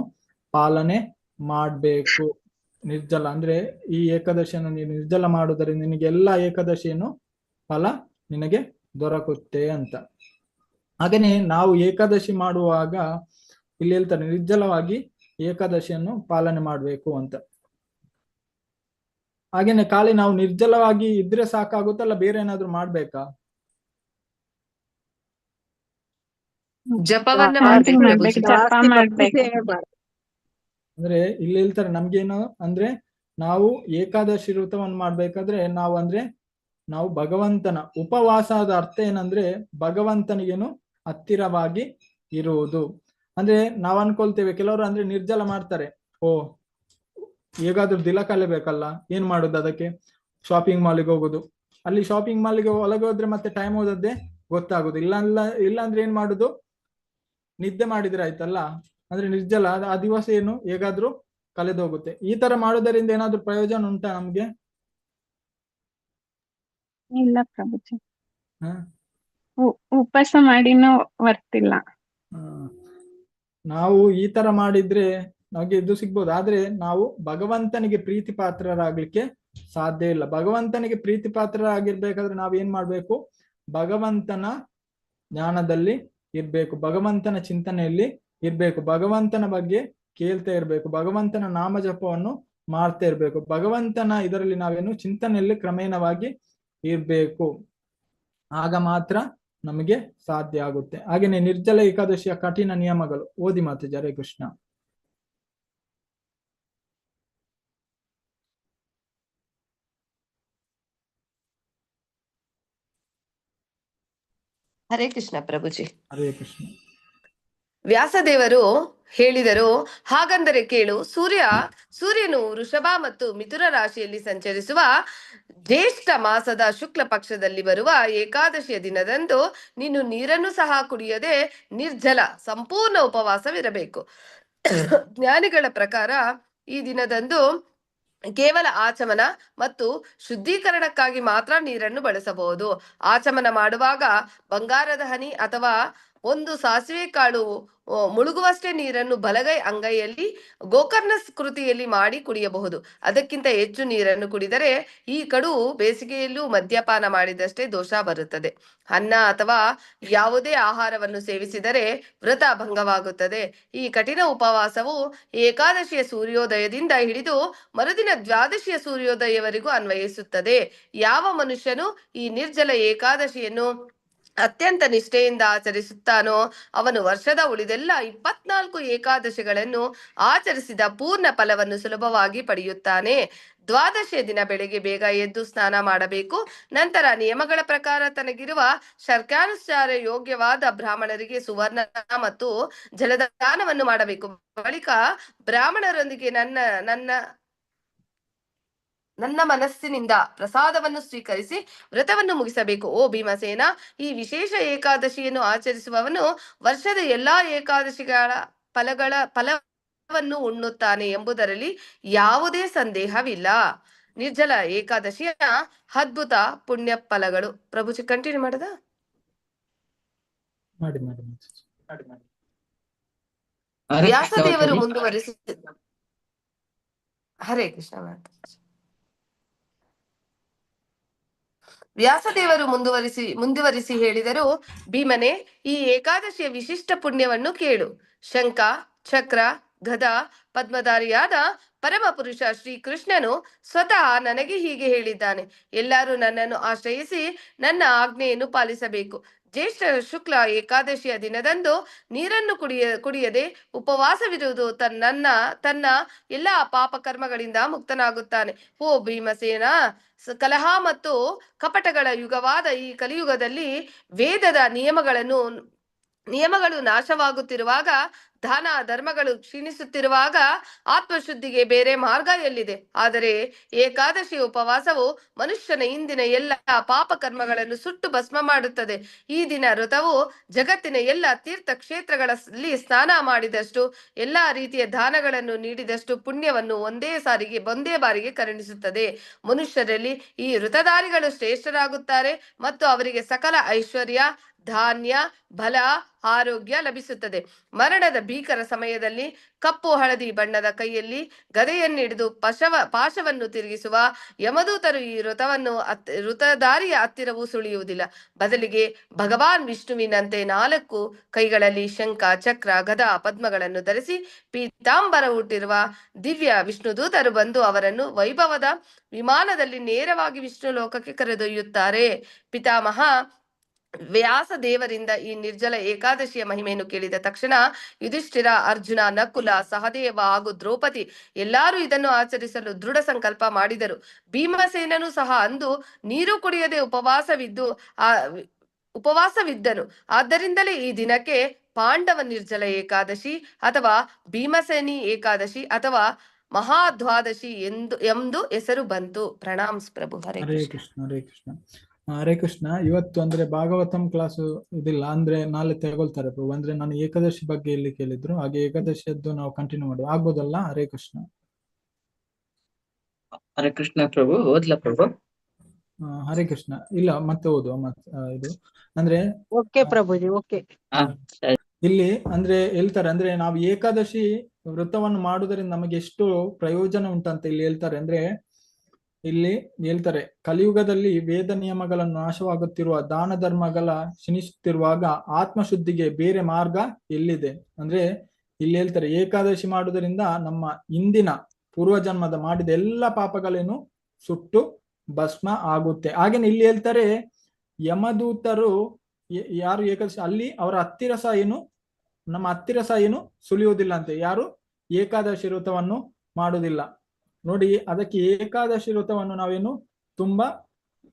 ಪಾಲನೆ ಮಾಡ್ಬೇಕು. ನಿರ್ಜಲ ಅಂದ್ರೆ ಈ ಏಕಾದಶಿಯನ್ನು ನೀನು ನಿರ್ಜಲ ಮಾಡುವುದರಿಂದ ನಿನಗೆ ಎಲ್ಲಾ ಏಕಾದಶಿಯನ್ನು ಫಲ ನಿನಗೆ ದೊರಕುತ್ತೆ ಅಂತ. ಹಾಗೇನೆ ನಾವು ಏಕಾದಶಿ ಮಾಡುವಾಗ ಇಲ್ಲಿ ಹೇಳ್ತಾರೆ, ನಿರ್ಜಲವಾಗಿ ಏಕಾದಶಿಯನ್ನು ಪಾಲನೆ ಮಾಡ್ಬೇಕು ಅಂತ. ಹಾಗೇನೆ ಖಾಲಿ ನಾವು ನಿರ್ಜಲವಾಗಿ ಇದ್ರೆ ಸಾಕಾಗುತ್ತಲ್ಲ, ಬೇರೆ ಏನಾದ್ರು ಮಾಡ್ಬೇಕಾ? ಜಪವನ್ನ ಅಂದ್ರೆ ಇಲ್ಲಿ ಹೇಳ್ತಾರೆ, ನಮ್ಗೇನು ಅಂದ್ರೆ ನಾವು ಏಕಾದಶಿ ವ್ರತವನ್ನು ಮಾಡ್ಬೇಕಾದ್ರೆ ನಾವು ಭಗವಂತನ ಉಪವಾಸದ ಅರ್ಥ ಏನಂದ್ರೆ ಭಗವಂತನಿಗೇನು ಹತ್ತಿರವಾಗಿ ಇರುವುದು. ಅಂದ್ರೆ ನಾವ್ ಅನ್ಕೊಳ್ತೇವೆ, ಕೆಲವರು ಅಂದ್ರೆ ನಿರ್ಜಲ ಮಾಡ್ತಾರೆ, ಓ ಹೇಗಾದ್ರೂ ದಿನ ಕಲಿಬೇಕಲ್ಲ, ಏನ್ ಮಾಡುದು ಅದಕ್ಕೆ? ಶಾಪಿಂಗ್ ಮಾಲಿಗೆ ಹೋಗುದು. ಅಲ್ಲಿ ಶಾಪಿಂಗ್ ಮಾಲಿಗೆ ಒಳಗೆ ಹೋದ್ರೆ ಮತ್ತೆ ಟೈಮ್ ಹೋದದ್ದೇ ಗೊತ್ತಾಗುದು ಇಲ್ಲ. ಇಲ್ಲ ಅಂದ್ರೆ ಏನ್ ಮಾಡುದು? ನಿದ್ದೆ ಮಾಡಿದ್ರೆ ಆಯ್ತಲ್ಲ. ಅಂದ್ರೆ ನಿರ್ಜಲ ಆ ದಿವಸ ಏನು ಹೇಗಾದ್ರೂ ಕಳೆದೋಗುತ್ತೆ. ಈ ತರ ಮಾಡೋದರಿಂದ ಏನಾದ್ರೂ ಪ್ರಯೋಜನ ಉಂಟಾ ನಮ್ಗೆ? ಇಲ್ಲ ಪ್ರಭುಜಿ, ಹ ಉಪವಾಸ ಮಾಡಿನೂ ವರ್ತಿಲ್ಲ. ನಾವು ಈ ತರ ಮಾಡಿದ್ರೆ ನಮಗೆ ಇದು ಸಿಗ್ಬೋದು, ಆದ್ರೆ ನಾವು ಭಗವಂತನಿಗೆ ಪ್ರೀತಿ ಪಾತ್ರರಾಗ್ಲಿಕ್ಕೆ ಸಾಧ್ಯ ಇಲ್ಲ. ಭಗವಂತನಿಗೆ ಪ್ರೀತಿ ಪಾತ್ರರಾಗಿರ್ಬೇಕಾದ್ರೆ ನಾವ್ ಏನ್ ಮಾಡ್ಬೇಕು? ಭಗವಂತನ ಜ್ಞಾನದಲ್ಲಿ ಇರ್ಬೇಕು, ಭಗವಂತನ ಚಿಂತನೆಯಲ್ಲಿ ಇರ್ಬೇಕು, ಭಗವಂತನ ಬಗ್ಗೆ ಕೇಳ್ತಾ ಇರ್ಬೇಕು, ಭಗವಂತನ ನಾಮ ಜಪವನ್ನು ಮಾಡ್ತಾ ಇರ್ಬೇಕು, ಭಗವಂತನ ಇದರಲ್ಲಿ ನಾವೇನು ಚಿಂತನೆಯಲ್ಲಿ ಕ್ರಮೇಣವಾಗಿ ಇರ್ಬೇಕು. ಆಗ ಮಾತ್ರ ನಮಗೆ ಸಾಧ್ಯ ಆಗುತ್ತೆ. ಹಾಗೇನೆ ನಿರ್ಜಲ ಏಕಾದಶಿಯ ಕಠಿಣ ನಿಯಮಗಳು ಓದಿ ಮಾತೆ. ಹರೇ ಕೃಷ್ಣ. ಹರೇ ಕೃಷ್ಣ ಪ್ರಭುಜಿ. ಹರೇ ಕೃಷ್ಣ. ವ್ಯಾಸದೇವರು ಹೇಳಿದರು, ಹಾಗಂದರೆ ಕೇಳು, ಸೂರ್ಯನು ವೃಷಭ ಮತ್ತು ಮಿಥುನ ರಾಶಿಯಲ್ಲಿ ಸಂಚರಿಸುವ ಜ್ಯೇಷ್ಠ ಮಾಸದ ಶುಕ್ಲ ಪಕ್ಷದಲ್ಲಿ ಬರುವ ಏಕಾದಶಿಯ ದಿನದಂದು ನೀನು ನೀರನ್ನು ಸಹ ಕುಡಿಯದೆ ನಿರ್ಜಲ ಸಂಪೂರ್ಣ ಉಪವಾಸವಿರಬೇಕು. ಜ್ಞಾನಿಗಳ ಪ್ರಕಾರ ಈ ದಿನದಂದು ಕೇವಲ ಆಚಮನ ಮತ್ತು ಶುದ್ಧೀಕರಣಕ್ಕಾಗಿ ಮಾತ್ರ ನೀರನ್ನು ಬಳಸಬಹುದು. ಆಚಮನ ಮಾಡುವಾಗ ಬಂಗಾರದ ಹನಿ ಅಥವಾ ಒಂದು ಸಾಸಿವೆ ಕಾಳು ಮುಳುಗುವಷ್ಟೇ ನೀರನ್ನು ಬಲಗೈ ಅಂಗೈಯಲ್ಲಿ ಗೋಕರ್ಣ ಕೃತಿಯಲ್ಲಿ ಮಾಡಿ ಕುಡಿಯಬಹುದು. ಅದಕ್ಕಿಂತ ಹೆಚ್ಚು ನೀರನ್ನು ಕುಡಿದರೆ ಈ ಕಡು ಬೇಸಿಗೆಯಲ್ಲೂ ಮದ್ಯಪಾನ ಮಾಡಿದಷ್ಟೇ ದೋಷ ಬರುತ್ತದೆ. ಅನ್ನ ಅಥವಾ ಯಾವುದೇ ಆಹಾರವನ್ನು ಸೇವಿಸಿದರೆ ವ್ರತ ಭಂಗವಾಗುತ್ತದೆ. ಈ ಕಠಿಣ ಉಪವಾಸವು ಏಕಾದಶಿಯ ಸೂರ್ಯೋದಯದಿಂದ ಹಿಡಿದು ಮರುದಿನ ದ್ವಾದಶಿಯ ಸೂರ್ಯೋದಯವರೆಗೂ ಅನ್ವಯಿಸುತ್ತದೆ. ಯಾವ ಮನುಷ್ಯನು ಈ ನಿರ್ಜಲ ಏಕಾದಶಿಯನ್ನು ಅತ್ಯಂತ ನಿಷ್ಠೆಯಿಂದ ಆಚರಿಸುತ್ತಾನೋ ಅವನು ವರ್ಷದ ಉಳಿದೆಲ್ಲ 24 ಏಕಾದಶಿಗಳನ್ನು ಆಚರಿಸಿದ ಪೂರ್ಣ ಫಲವನ್ನು ಸುಲಭವಾಗಿ ಪಡೆಯುತ್ತಾನೆ. ದ್ವಾದಶಿಯ ದಿನ ಬೆಳಿಗ್ಗೆ ಬೇಗ ಎದ್ದು ಸ್ನಾನ ಮಾಡಬೇಕು. ನಂತರ ನಿಯಮಗಳ ಪ್ರಕಾರ ತನಗಿರುವ ಶರ್ಕಾನುಸಾರ ಯೋಗ್ಯವಾದ ಬ್ರಾಹ್ಮಣರಿಗೆ ಸುವರ್ಣ ಮತ್ತು ಜಲದಾನವನ್ನು ಮಾಡಬೇಕು. ಬಳಿಕ ಬ್ರಾಹ್ಮಣರೊಂದಿಗೆ ನನ್ನ ಮನಸ್ಸಿನಿಂದ ಪ್ರಸಾದವನ್ನು ಸ್ವೀಕರಿಸಿ ವ್ರತವನ್ನು ಮುಗಿಸಬೇಕು. ಓ ಭೀಮಸೇನ, ಈ ವಿಶೇಷ ಏಕಾದಶಿಯನ್ನು ಆಚರಿಸುವವನು ವರ್ಷದ ಎಲ್ಲಾ ಏಕಾದಶಿಗಳ ಫಲವನ್ನು ಉಣ್ಣುತ್ತಾನೆ ಎಂಬುದರಲ್ಲಿ ಯಾವುದೇ ಸಂದೇಹವಿಲ್ಲ. ನಿರ್ಜಲ ಏಕಾದಶಿಯ ಅದ್ಭುತ ಪುಣ್ಯ ಫಲಗಳು. ಪ್ರಭುಜಿ ಕಂಟಿನ್ಯೂ ಮಾಡದ? ಮಾಡಿ. ವ್ಯಾಸದೇವರು ಮುಂದುವರಿಸಿ ಹರೇ ಕೃಷ್ಣ. ವ್ಯಾಸದೇವರು ಮುಂದುವರಿಸಿ ಹೇಳಿದರು, ಭೀಮನೆ, ಈ ಏಕಾದಶಿಯ ವಿಶಿಷ್ಟ ಪುಣ್ಯವನ್ನು ಕೇಳು. ಶಂಖ, ಚಕ್ರ, ಗದ, ಪದ್ಮಧಾರಿಯಾದ ಪರಮ ಪುರುಷ ಶ್ರೀಕೃಷ್ಣನು ಸ್ವತಃ ನನಗೆ ಹೀಗೆ ಹೇಳಿದ್ದಾನೆ. ಎಲ್ಲರೂ ನನ್ನನ್ನು ಆಶ್ರಯಿಸಿ ನನ್ನ ಆಜ್ಞೆಯನ್ನು ಪಾಲಿಸಬೇಕು. ಜ್ಯೇಷ್ಠ ಶುಕ್ಲ ಏಕಾದಶಿಯ ದಿನದಂದು ನೀರನ್ನು ಕುಡಿಯದೆ ಉಪವಾಸವಿರುವುದು ತನ್ನ ಎಲ್ಲಾ ಪಾಪ ಕರ್ಮಗಳಿಂದ ಮುಕ್ತನಾಗುತ್ತಾನೆ. ಓ ಭೀಮಸೇನ, ಕಲಹ ಮತ್ತು ಕಪಟಗಳ ಯುಗವಾದ ಈ ಕಲಿಯುಗದಲ್ಲಿ ವೇದದ ನಿಯಮಗಳು ನಾಶವಾಗುತ್ತಿರುವಾಗ, ದಾನ ಧರ್ಮಗಳು ಕ್ಷೀಣಿಸುತ್ತಿರುವಾಗ ಆತ್ಮಶುದ್ಧಿಗೆ ಬೇರೆ ಮಾರ್ಗ ಎಲ್ಲಿದೆ? ಆದರೆ ಏಕಾದಶಿ ಉಪವಾಸವು ಮನುಷ್ಯನ ಇಂದಿನ ಎಲ್ಲ ಪಾಪ ಕರ್ಮಗಳನ್ನು ಸುಟ್ಟು ಭಸ್ಮ ಮಾಡುತ್ತದೆ. ಈ ದಿನ ವ್ರತವು ಜಗತ್ತಿನ ಎಲ್ಲ ತೀರ್ಥ ಕ್ಷೇತ್ರಗಳಲ್ಲಿ ಸ್ನಾನ ಮಾಡಿದಷ್ಟು, ಎಲ್ಲಾ ರೀತಿಯ ದಾನಗಳನ್ನು ನೀಡಿದಷ್ಟು ಪುಣ್ಯವನ್ನು ಒಂದೇ ಬಾರಿಗೆ ಕರುಣಿಸುತ್ತದೆ. ಮನುಷ್ಯರಲ್ಲಿ ಈ ವ್ರತಧಾರಿಗಳು ಶ್ರೇಷ್ಠರಾಗುತ್ತಾರೆ ಮತ್ತು ಅವರಿಗೆ ಸಕಲ ಐಶ್ವರ್ಯ, ಧಾನ್ಯ, ಬಲ, ಆರೋಗ್ಯ ಲಭಿಸುತ್ತದೆ. ಮರಣದ ಭೀಕರ ಸಮಯದಲ್ಲಿ ಕಪ್ಪು ಹಳದಿ ಬಣ್ಣದ ಕೈಯಲ್ಲಿ ಗದೆಯನ್ನಿಡಿದು ಪಾಶವನ್ನು ತಿರುಗಿಸುವ ಯಮದೂತರು ಈ ವೃತಧಾರಿಯ ಹತ್ತಿರವೂ ಸುಳಿಯುವುದಿಲ್ಲ. ಬದಲಿಗೆ ಭಗವಾನ್ ವಿಷ್ಣುವಿನಂತೆ 4 ಕೈಗಳಲ್ಲಿ ಶಂಖ, ಚಕ್ರ, ಗದಾ, ಪದ್ಮಗಳನ್ನು ಧರಿಸಿ ಪೀತಾಂಬರ ಹುಟ್ಟಿರುವ ದಿವ್ಯ ವಿಷ್ಣುದೂತರು ಬಂದು ಅವರನ್ನು ವೈಭವದ ವಿಮಾನದಲ್ಲಿ ನೇರವಾಗಿ ವಿಷ್ಣು ಲೋಕಕ್ಕೆ ಕರೆದೊಯ್ಯುತ್ತಾರೆ. ಪಿತಾಮಹ ವ್ಯಾಸ ದೇವರಿಂದ ಈ ನಿರ್ಜಲ ಏಕಾದಶಿಯ ಮಹಿಮೆಯನ್ನು ಕೇಳಿದ ತಕ್ಷಣ ಯುಧಿಷ್ಠಿರ, ಅರ್ಜುನ, ನಕುಲ, ಸಹದೇವ ಹಾಗೂ ದ್ರೌಪದಿ ಎಲ್ಲರೂ ಇದನ್ನು ಆಚರಿಸಲು ದೃಢ ಸಂಕಲ್ಪ ಮಾಡಿದರು. ಭೀಮಸೇನನು ಸಹ ಅಂದು ನೀರು ಕುಡಿಯದೆ ಉಪವಾಸವಿದ್ದನು. ಆದ್ದರಿಂದಲೇ ಈ ದಿನಕ್ಕೆ ಪಾಂಡವ ನಿರ್ಜಲ ಏಕಾದಶಿ ಅಥವಾ ಭೀಮಸೇನಿ ಏಕಾದಶಿ ಅಥವಾ ಮಹಾದ್ವಾದಶಿ ಎಂದು ಹೆಸರು ಬಂತು. ಪ್ರಣಾಮ್ಸ್ ಪ್ರಭು. ಹರೇ ಕೃಷ್ಣ. ಹರೇ ಕೃಷ್ಣ. ಹರೇ ಕೃಷ್ಣ. ಇವತ್ತು ಅಂದ್ರೆ ಭಾಗವತಂ ಕ್ಲಾಸ್ ಇದಿಲ್ಲ, ಅಂದ್ರೆ ನಾಳೆ ತಗೊಳ್ತಾರೆ ಪ್ರಭು. ಅಂದ್ರೆ ನಾನು ಏಕಾದಶಿ ಬಗ್ಗೆ ಇಲ್ಲಿ ಕೇಳಿದ್ರು, ಹಾಗೆ ಏಕಾದಶಿಯದ್ದು ನಾವು ಕಂಟಿನ್ಯೂ ಮಾಡುವ, ಆಗ್ಬೋದಲ್ಲ? ಹರೇ ಕೃಷ್ಣ. ಹರೇ ಕೃಷ್ಣ ಪ್ರಭು. ಓದ್ಲಾ ಪ್ರಭು? ಹರೇ ಕೃಷ್ಣ. ಇಲ್ಲ, ಮತ್ತೆ ಓದುವ ಇದು ಅಂದ್ರೆ ಓಕೆ ಪ್ರಭುಜಿ, ಓಕೆ. ಹಾ ಸರಿ. ಇಲ್ಲಿ ಅಂದ್ರೆ ಹೇಳ್ತಾರೆ, ಅಂದ್ರೆ ನಾವು ಏಕಾದಶಿ ವ್ರತವನ್ನು ಮಾಡುವುದರಿಂದ ನಮಗೆ ಎಷ್ಟು ಪ್ರಯೋಜನ ಉಂಟಂತ ಇಲ್ಲಿ ಹೇಳ್ತಾರೆ. ಅಂದ್ರೆ ಇಲ್ಲಿ ಹೇಳ್ತಾರೆ, ಕಲಿಯುಗದಲ್ಲಿ ವೇದ ನಿಯಮಗಳನ್ನು ನಾಶವಾಗುತ್ತಿರುವ, ದಾನ ಧರ್ಮಗಳ ಕ್ಷೀಣಿಸುತ್ತಿರುವಾಗ ಆತ್ಮಶುದ್ಧಿಗೆ ಬೇರೆ ಮಾರ್ಗ ಎಲ್ಲಿದೆ? ಅಂದ್ರೆ ಇಲ್ಲಿ ಹೇಳ್ತಾರೆ, ಏಕಾದಶಿ ಮಾಡುವುದರಿಂದ ನಮ್ಮ ಇಂದಿನ ಪೂರ್ವಜನ್ಮದ ಮಾಡಿದ ಎಲ್ಲ ಪಾಪಗಳೇನು ಸುಟ್ಟು ಭಸ್ಮ ಆಗುತ್ತೆ. ಹಾಗೇನೆ ಇಲ್ಲಿ ಹೇಳ್ತಾರೆ, ಯಮದೂತರು ಯಾರು ಏಕಾದಶಿ ಅಲ್ಲಿ ಅವರ ಹತ್ತಿರ ಸಹ ಏನು, ನಮ್ಮ ಹತ್ತಿರ ಸಹ ಏನು ಸುಳಿಯುವುದಿಲ್ಲ ಅಂತೆ, ಯಾರು ಏಕಾದಶಿ ವ್ರತವನ್ನು ಮಾಡುವುದಿಲ್ಲ. ನೋಡಿ, ಅದಕ್ಕೆ ಏಕಾದಶಿ ವ್ರತವನ್ನು ನಾವೇನು ತುಂಬಾ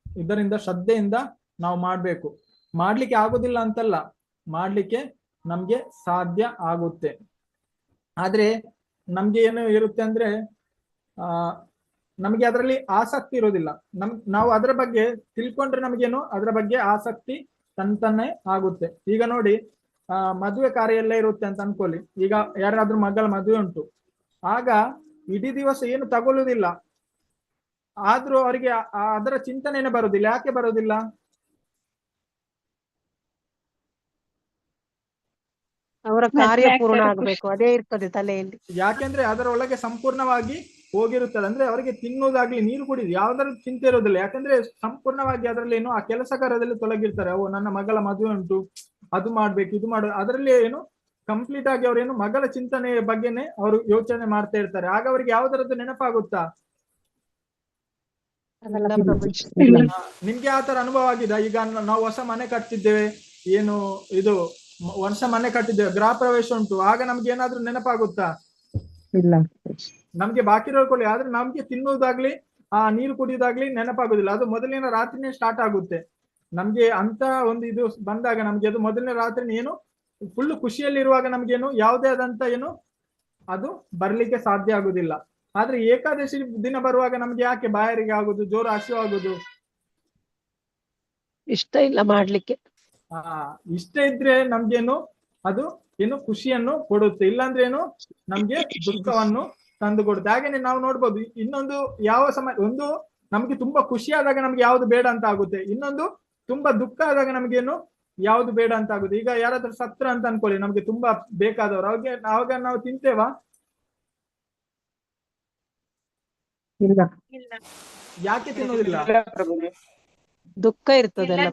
ಇದರಿಂದ ಶ್ರದ್ಧೆಯಿಂದ ನಾವು ಮಾಡ್ಬೇಕು. ಮಾಡ್ಲಿಕ್ಕೆ ಆಗುದಿಲ್ಲ ಅಂತಲ್ಲ, ಮಾಡ್ಲಿಕ್ಕೆ ನಮ್ಗೆ ಸಾಧ್ಯ ಆಗುತ್ತೆ. ಆದ್ರೆ ನಮ್ಗೆ ಏನು ಇರುತ್ತೆ ಅಂದ್ರೆ ನಮ್ಗೆ ಅದರಲ್ಲಿ ಆಸಕ್ತಿ ಇರೋದಿಲ್ಲ. ನಾವು ಅದರ ಬಗ್ಗೆ ತಿಳ್ಕೊಂಡ್ರೆ ನಮಗೇನು ಅದರ ಬಗ್ಗೆ ಆಸಕ್ತಿ ತಂತಾನೆ ಆಗುತ್ತೆ. ಈಗ ನೋಡಿ, ಮದುವೆ ಕಾರ್ಯ ಎಲ್ಲ ಇರುತ್ತೆ ಅಂತ ಅನ್ಕೊಳ್ಳಿ. ಈಗ ಯಾರಾದ್ರೂ ಮಗಳ ಮದುವೆ ಉಂಟು, ಆಗ ಇಡೀ ದಿವಸ ಏನು ತಗೊಳ್ಳುವುದಿಲ್ಲ, ಆದ್ರೂ ಅವರಿಗೆ ಅದರ ಚಿಂತನೆನೇ ಬರುದಿಲ್ಲ. ಯಾಕೆ ಬರುದಿಲ್ಲ? ಅವರ ಕಾರ್ಯ ಪೂರ್ಣ ಆಗ್ಬೇಕು, ಅದೇ ಇರ್ತದೆ ತಲೆಯಲ್ಲಿ. ಯಾಕೆಂದ್ರೆ ಅದರ ಒಳಗೆ ಸಂಪೂರ್ಣವಾಗಿ ಹೋಗಿರುತ್ತದೆ. ಅಂದ್ರೆ ಅವರಿಗೆ ತಿನ್ನುವುದಾಗ್ಲಿ ನೀರು ಕುಡಿದು ಯಾವ್ದಾರ ಚಿಂತೆ ಇರೋದಿಲ್ಲ. ಯಾಕಂದ್ರೆ ಸಂಪೂರ್ಣವಾಗಿ ಅದರಲ್ಲಿ ಏನು ಆ ಕೆಲಸ ಕಾರ್ಯದಲ್ಲಿ ತೊಲಗಿರ್ತಾರೆ. ಓ, ನನ್ನ ಮಗಳ ಮದುವೆ ಉಂಟು, ಅದು ಮಾಡ್ಬೇಕು, ಇದು ಮಾಡ, ಅದರಲ್ಲಿ ಏನು ಕಂಪ್ಲೀಟ್ ಆಗಿ ಅವರೇನು ಮಗಳ ಚಿಂತನೆಯ ಬಗ್ಗೆನೆ ಅವರು ಯೋಚನೆ ಮಾಡ್ತಾ ಇರ್ತಾರೆ. ಆಗ ಅವರಿಗೆ ಯಾವ್ದರದ್ದು ನೆನಪಾಗುತ್ತಾ? ನಿಮ್ಗೆ ಆ ತರ ಅನುಭವ ಆಗಿದೆ? ಈಗ ನಾವು ಹೊಸ ಮನೆ ಕಟ್ತಿದ್ದೇವೆ, ಏನು ಇದು ವರ್ಷ ಮನೆ ಕಟ್ಟಿದ್ದೇವೆ, ಗೃಹ ಪ್ರವೇಶ ಉಂಟು, ಆಗ ನಮ್ಗೆ ಏನಾದ್ರೂ ನೆನಪಾಗುತ್ತಾ? ಇಲ್ಲ. ನಮ್ಗೆ ಬಾಕಿ ಇರೋಕೊಳ್ಳಿ, ಆದ್ರೆ ನಮ್ಗೆ ತಿನ್ನುವುದಾಗ್ಲಿ ನೀರು ಕುಡಿಯೋದಾಗ್ಲಿ ನೆನಪಾಗುದಿಲ್ಲ. ಅದು ಮೊದಲಿನ ರಾತ್ರಿನೇ ಸ್ಟಾರ್ಟ್ ಆಗುತ್ತೆ. ನಮ್ಗೆ ಅಂತ ಒಂದು ಇದು ಬಂದಾಗ ನಮ್ಗೆ ಅದು ಮೊದಲನೇ ರಾತ್ರಿ ಏನು ಫುಲ್ ಖುಷಿಯಲ್ಲಿರುವಾಗ ನಮ್ಗೇನು ಯಾವುದೇ ಆದಂತ ಏನು ಅದು ಬರ್ಲಿಕ್ಕೆ ಸಾಧ್ಯ ಆಗುದಿಲ್ಲ. ಆದ್ರೆ ಏಕಾದಶಿ ದಿನ ಬರುವಾಗ ನಮ್ಗೆ ಯಾಕೆ ಬಾಯಾರಿಗೆ ಆಗುದು, ಜೋರು ಹಸಿವು ಆಗುದು? ಇಷ್ಟ ಇಲ್ಲ ಮಾಡ್ಲಿಕ್ಕೆ. ಇಷ್ಟ ಇದ್ರೆ ನಮ್ಗೇನು ಅದು ಏನು ಖುಷಿಯನ್ನು ಕೊಡುತ್ತೆ, ಇಲ್ಲಾಂದ್ರೆ ಏನು ನಮ್ಗೆ ದುಃಖವನ್ನು ತಂದು ಕೊಡುತ್ತೆ. ಹಾಗೇನೆ ನಾವು ನೋಡ್ಬೋದು, ಇನ್ನೊಂದು ಯಾವ ಸಮಯ, ಒಂದು ನಮ್ಗೆ ತುಂಬಾ ಖುಷಿ ಆದಾಗ ನಮ್ಗೆ ಯಾವ್ದು ಬೇಡ ಅಂತ ಆಗುತ್ತೆ, ಇನ್ನೊಂದು ತುಂಬಾ ದುಃಖ ಆದಾಗ ನಮ್ಗೇನು ಯಾವ್ದು ಬೇಡ ಅಂತ ಆಗುತ್ತೆ. ಈಗ ಯಾರಾದ್ರೂ ಸತ್ರ ಅಂತ ಅನ್ಕೊಳ್ಳಿ, ನಮ್ಗೆ ತುಂಬಾ ಬೇಕಾದವರು, ಅವಾಗ ನಾವು ತಿಂತೇವಾ? ಇಲ್ಲ. ಯಾಕೆ ತಿನ್ನೋದಿಲ್ಲ? ದುಃಖ ಇರ್ತದಲ್ಲ,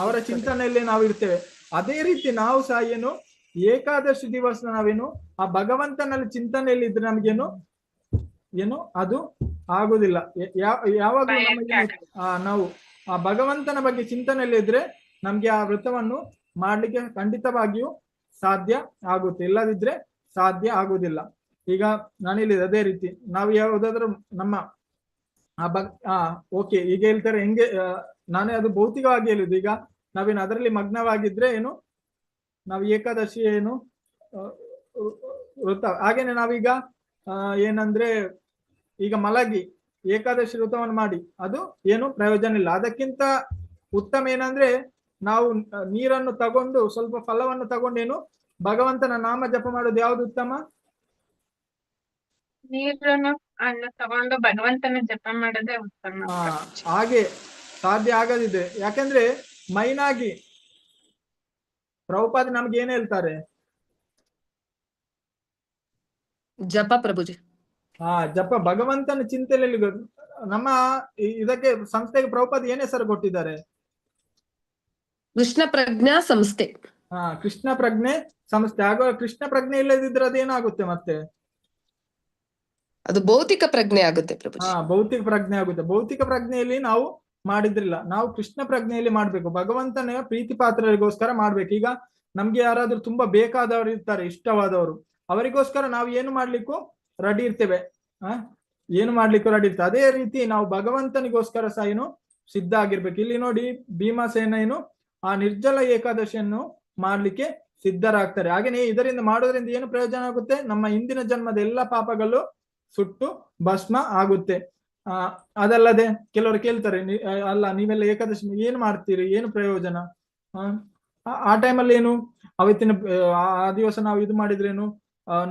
ಅವರ ಚಿಂತನೆಯಲ್ಲಿ ನಾವು ಇರ್ತೇವೆ. ಅದೇ ರೀತಿ ನಾವು ಸಹ ಏನು ಏಕಾದಶಿ ದಿವಸ ನಾವೇನು ಆ ಭಗವಂತನಲ್ಲಿ ಚಿಂತನೆಯಲ್ಲಿ ಇದ್ರೆ ನಮ್ಗೇನು ಏನು ಅದು ಆಗುದಿಲ್ಲ. ಯಾವಾಗಲೂ ನಾವು ಆ ಭಗವಂತನ ಬಗ್ಗೆ ಚಿಂತನೆಯಲ್ಲಿ ಇದ್ರೆ ನಮ್ಗೆ ಆ ವ್ರತವನ್ನು ಮಾಡ್ಲಿಕ್ಕೆ ಖಂಡಿತವಾಗಿಯೂ ಸಾಧ್ಯ ಆಗುತ್ತೆ, ಇಲ್ಲದಿದ್ರೆ ಸಾಧ್ಯ ಆಗುದಿಲ್ಲ. ಈಗ ನಾನು ಹೇಳಿದೆ ಅದೇ ರೀತಿ ನಾವು ಯಾವುದಾದ್ರೂ ನಮ್ಮ ಓಕೆ, ಈಗ ಹೇಳ್ತಾರೆ ಹೆಂಗೆ, ನಾನೇ ಅದು ಭೌತಿಕವಾಗಿ ಹೇಳಿದ್ದು. ಈಗ ನಾವೇನು ಅದರಲ್ಲಿ ಮಗ್ನವಾಗಿದ್ರೆ ಏನು ನಾವು ಏಕಾದಶಿ ಏನು ವ್ರತ, ಹಾಗೇನೆ ನಾವೀಗ ಏನಂದ್ರೆ ಈಗ ಮಲಗಿ ಏಕಾದಶಿ ವ್ರತವನ್ನು ಮಾಡಿ ಅದು ಏನು ಪ್ರಯೋಜನ ಇಲ್ಲ. ಅದಕ್ಕಿಂತ ಉತ್ತಮ ಏನಂದ್ರೆ ನಾವು ನೀರನ್ನು ತಗೊಂಡು ಸ್ವಲ್ಪ ಫಲವನ್ನು ತಗೊಂಡೇನು ಭಗವಂತನ ನಾಮ ಜಪ ಮಾಡೋದು ಯಾವ್ದು ಉತ್ತಮ? ನೀರನ್ನು ತಗೊಂಡು ಭಗವಂತನ ಜಪ ಮಾಡೋದೇ ಉತ್ತಮ. ಹಾಗೆ ಸಾಧ್ಯ ಆಗದಿದೆ. ಯಾಕಂದ್ರೆ ಮೈನಾಗಿ ಪ್ರಭುಪಾದ ನಮ್ಗೆ ಏನ್ ಹೇಳ್ತಾರೆ? ಜಪ ಪ್ರಭುಜಿ. ಜಪ, ಭಗವಂತನ ಚಿಂತೆಯಲ್ಲಿ. ನಮ್ಮ ಇದಕ್ಕೆ ಸಂಸ್ಥೆಗೆ ಪ್ರಭುಪಾದ ಏನ್ ಹೆಸರು ಕೊಟ್ಟಿದ್ದಾರೆ? ಕೃಷ್ಣ ಪ್ರಜ್ಞಾ ಸಂಸ್ಥೆ. ಕೃಷ್ಣ ಪ್ರಜ್ಞೆ ಸಂಸ್ಥೆ. ಆಗ ಕೃಷ್ಣ ಪ್ರಜ್ಞೆ ಇಲ್ಲದಿದ್ರೆ ಅದೇನಾಗುತ್ತೆ ಮತ್ತೆ? ಅದು ಭೌತಿಕ ಪ್ರಜ್ಞೆ ಆಗುತ್ತೆ ಪ್ರಭುಜಿ. ಭೌತಿಕ ಪ್ರಜ್ಞೆ ಆಗುತ್ತೆ. ಭೌತಿಕ ಪ್ರಜ್ಞೆಯಲ್ಲಿ ನಾವು ಮಾಡಿದ್ರಿಲ್ಲ, ನಾವು ಕೃಷ್ಣ ಪ್ರಜ್ಞೆಯಲ್ಲಿ ಮಾಡ್ಬೇಕು, ಭಗವಂತನ ಪ್ರೀತಿ ಪಾತ್ರರಿಗೋಸ್ಕರ ಮಾಡ್ಬೇಕು. ಈಗ ನಮ್ಗೆ ಯಾರಾದ್ರೂ ತುಂಬಾ ಬೇಕಾದವರು ಇರ್ತಾರೆ, ಇಷ್ಟವಾದವರು, ಅವರಿಗೋಸ್ಕರ ನಾವು ಏನು ಮಾಡ್ಲಿಕ್ಕೂ ರೆಡಿ ಇರ್ತೇವೆ. ಏನು ಮಾಡ್ಲಿಕ್ಕೂ ರೆಡಿ ಇರ್ತೇವೆ. ಅದೇ ರೀತಿ ನಾವು ಭಗವಂತನಿಗೋಸ್ಕರ ಸಹ ಏನು ಸಿದ್ಧ ಆಗಿರ್ಬೇಕು. ಇಲ್ಲಿ ನೋಡಿ, ಭೀಮಸೇನ ಏನು ಆ ನಿರ್ಜಲ ಏಕಾದಶಿಯನ್ನು ಮಾಡ್ಲಿಕ್ಕೆ ಸಿದ್ಧರಾಗ್ತಾರೆ. ಹಾಗೇನೆ ಇದರಿಂದ ಮಾಡೋದ್ರಿಂದ ಏನು ಪ್ರಯೋಜನ ಆಗುತ್ತೆ? ನಮ್ಮ ಹಿಂದಿನ ಜನ್ಮದ ಎಲ್ಲ ಪಾಪಗಳು ಸುಟ್ಟು ಭಸ್ಮ ಆಗುತ್ತೆ. ಅದಲ್ಲದೆ ಕೆಲವರು ಕೇಳ್ತಾರೆ, ಅಲ್ಲ ನೀವೆಲ್ಲ ಏಕಾದಶಿ ಏನ್ ಮಾಡ್ತೀರಿ, ಏನು ಪ್ರಯೋಜನ? ಆ ಟೈಮಲ್ಲಿ ಏನು ಅವತ್ತಿನ ಆ ದಿವಸ ನಾವು ಇದು ಮಾಡಿದ್ರೇನು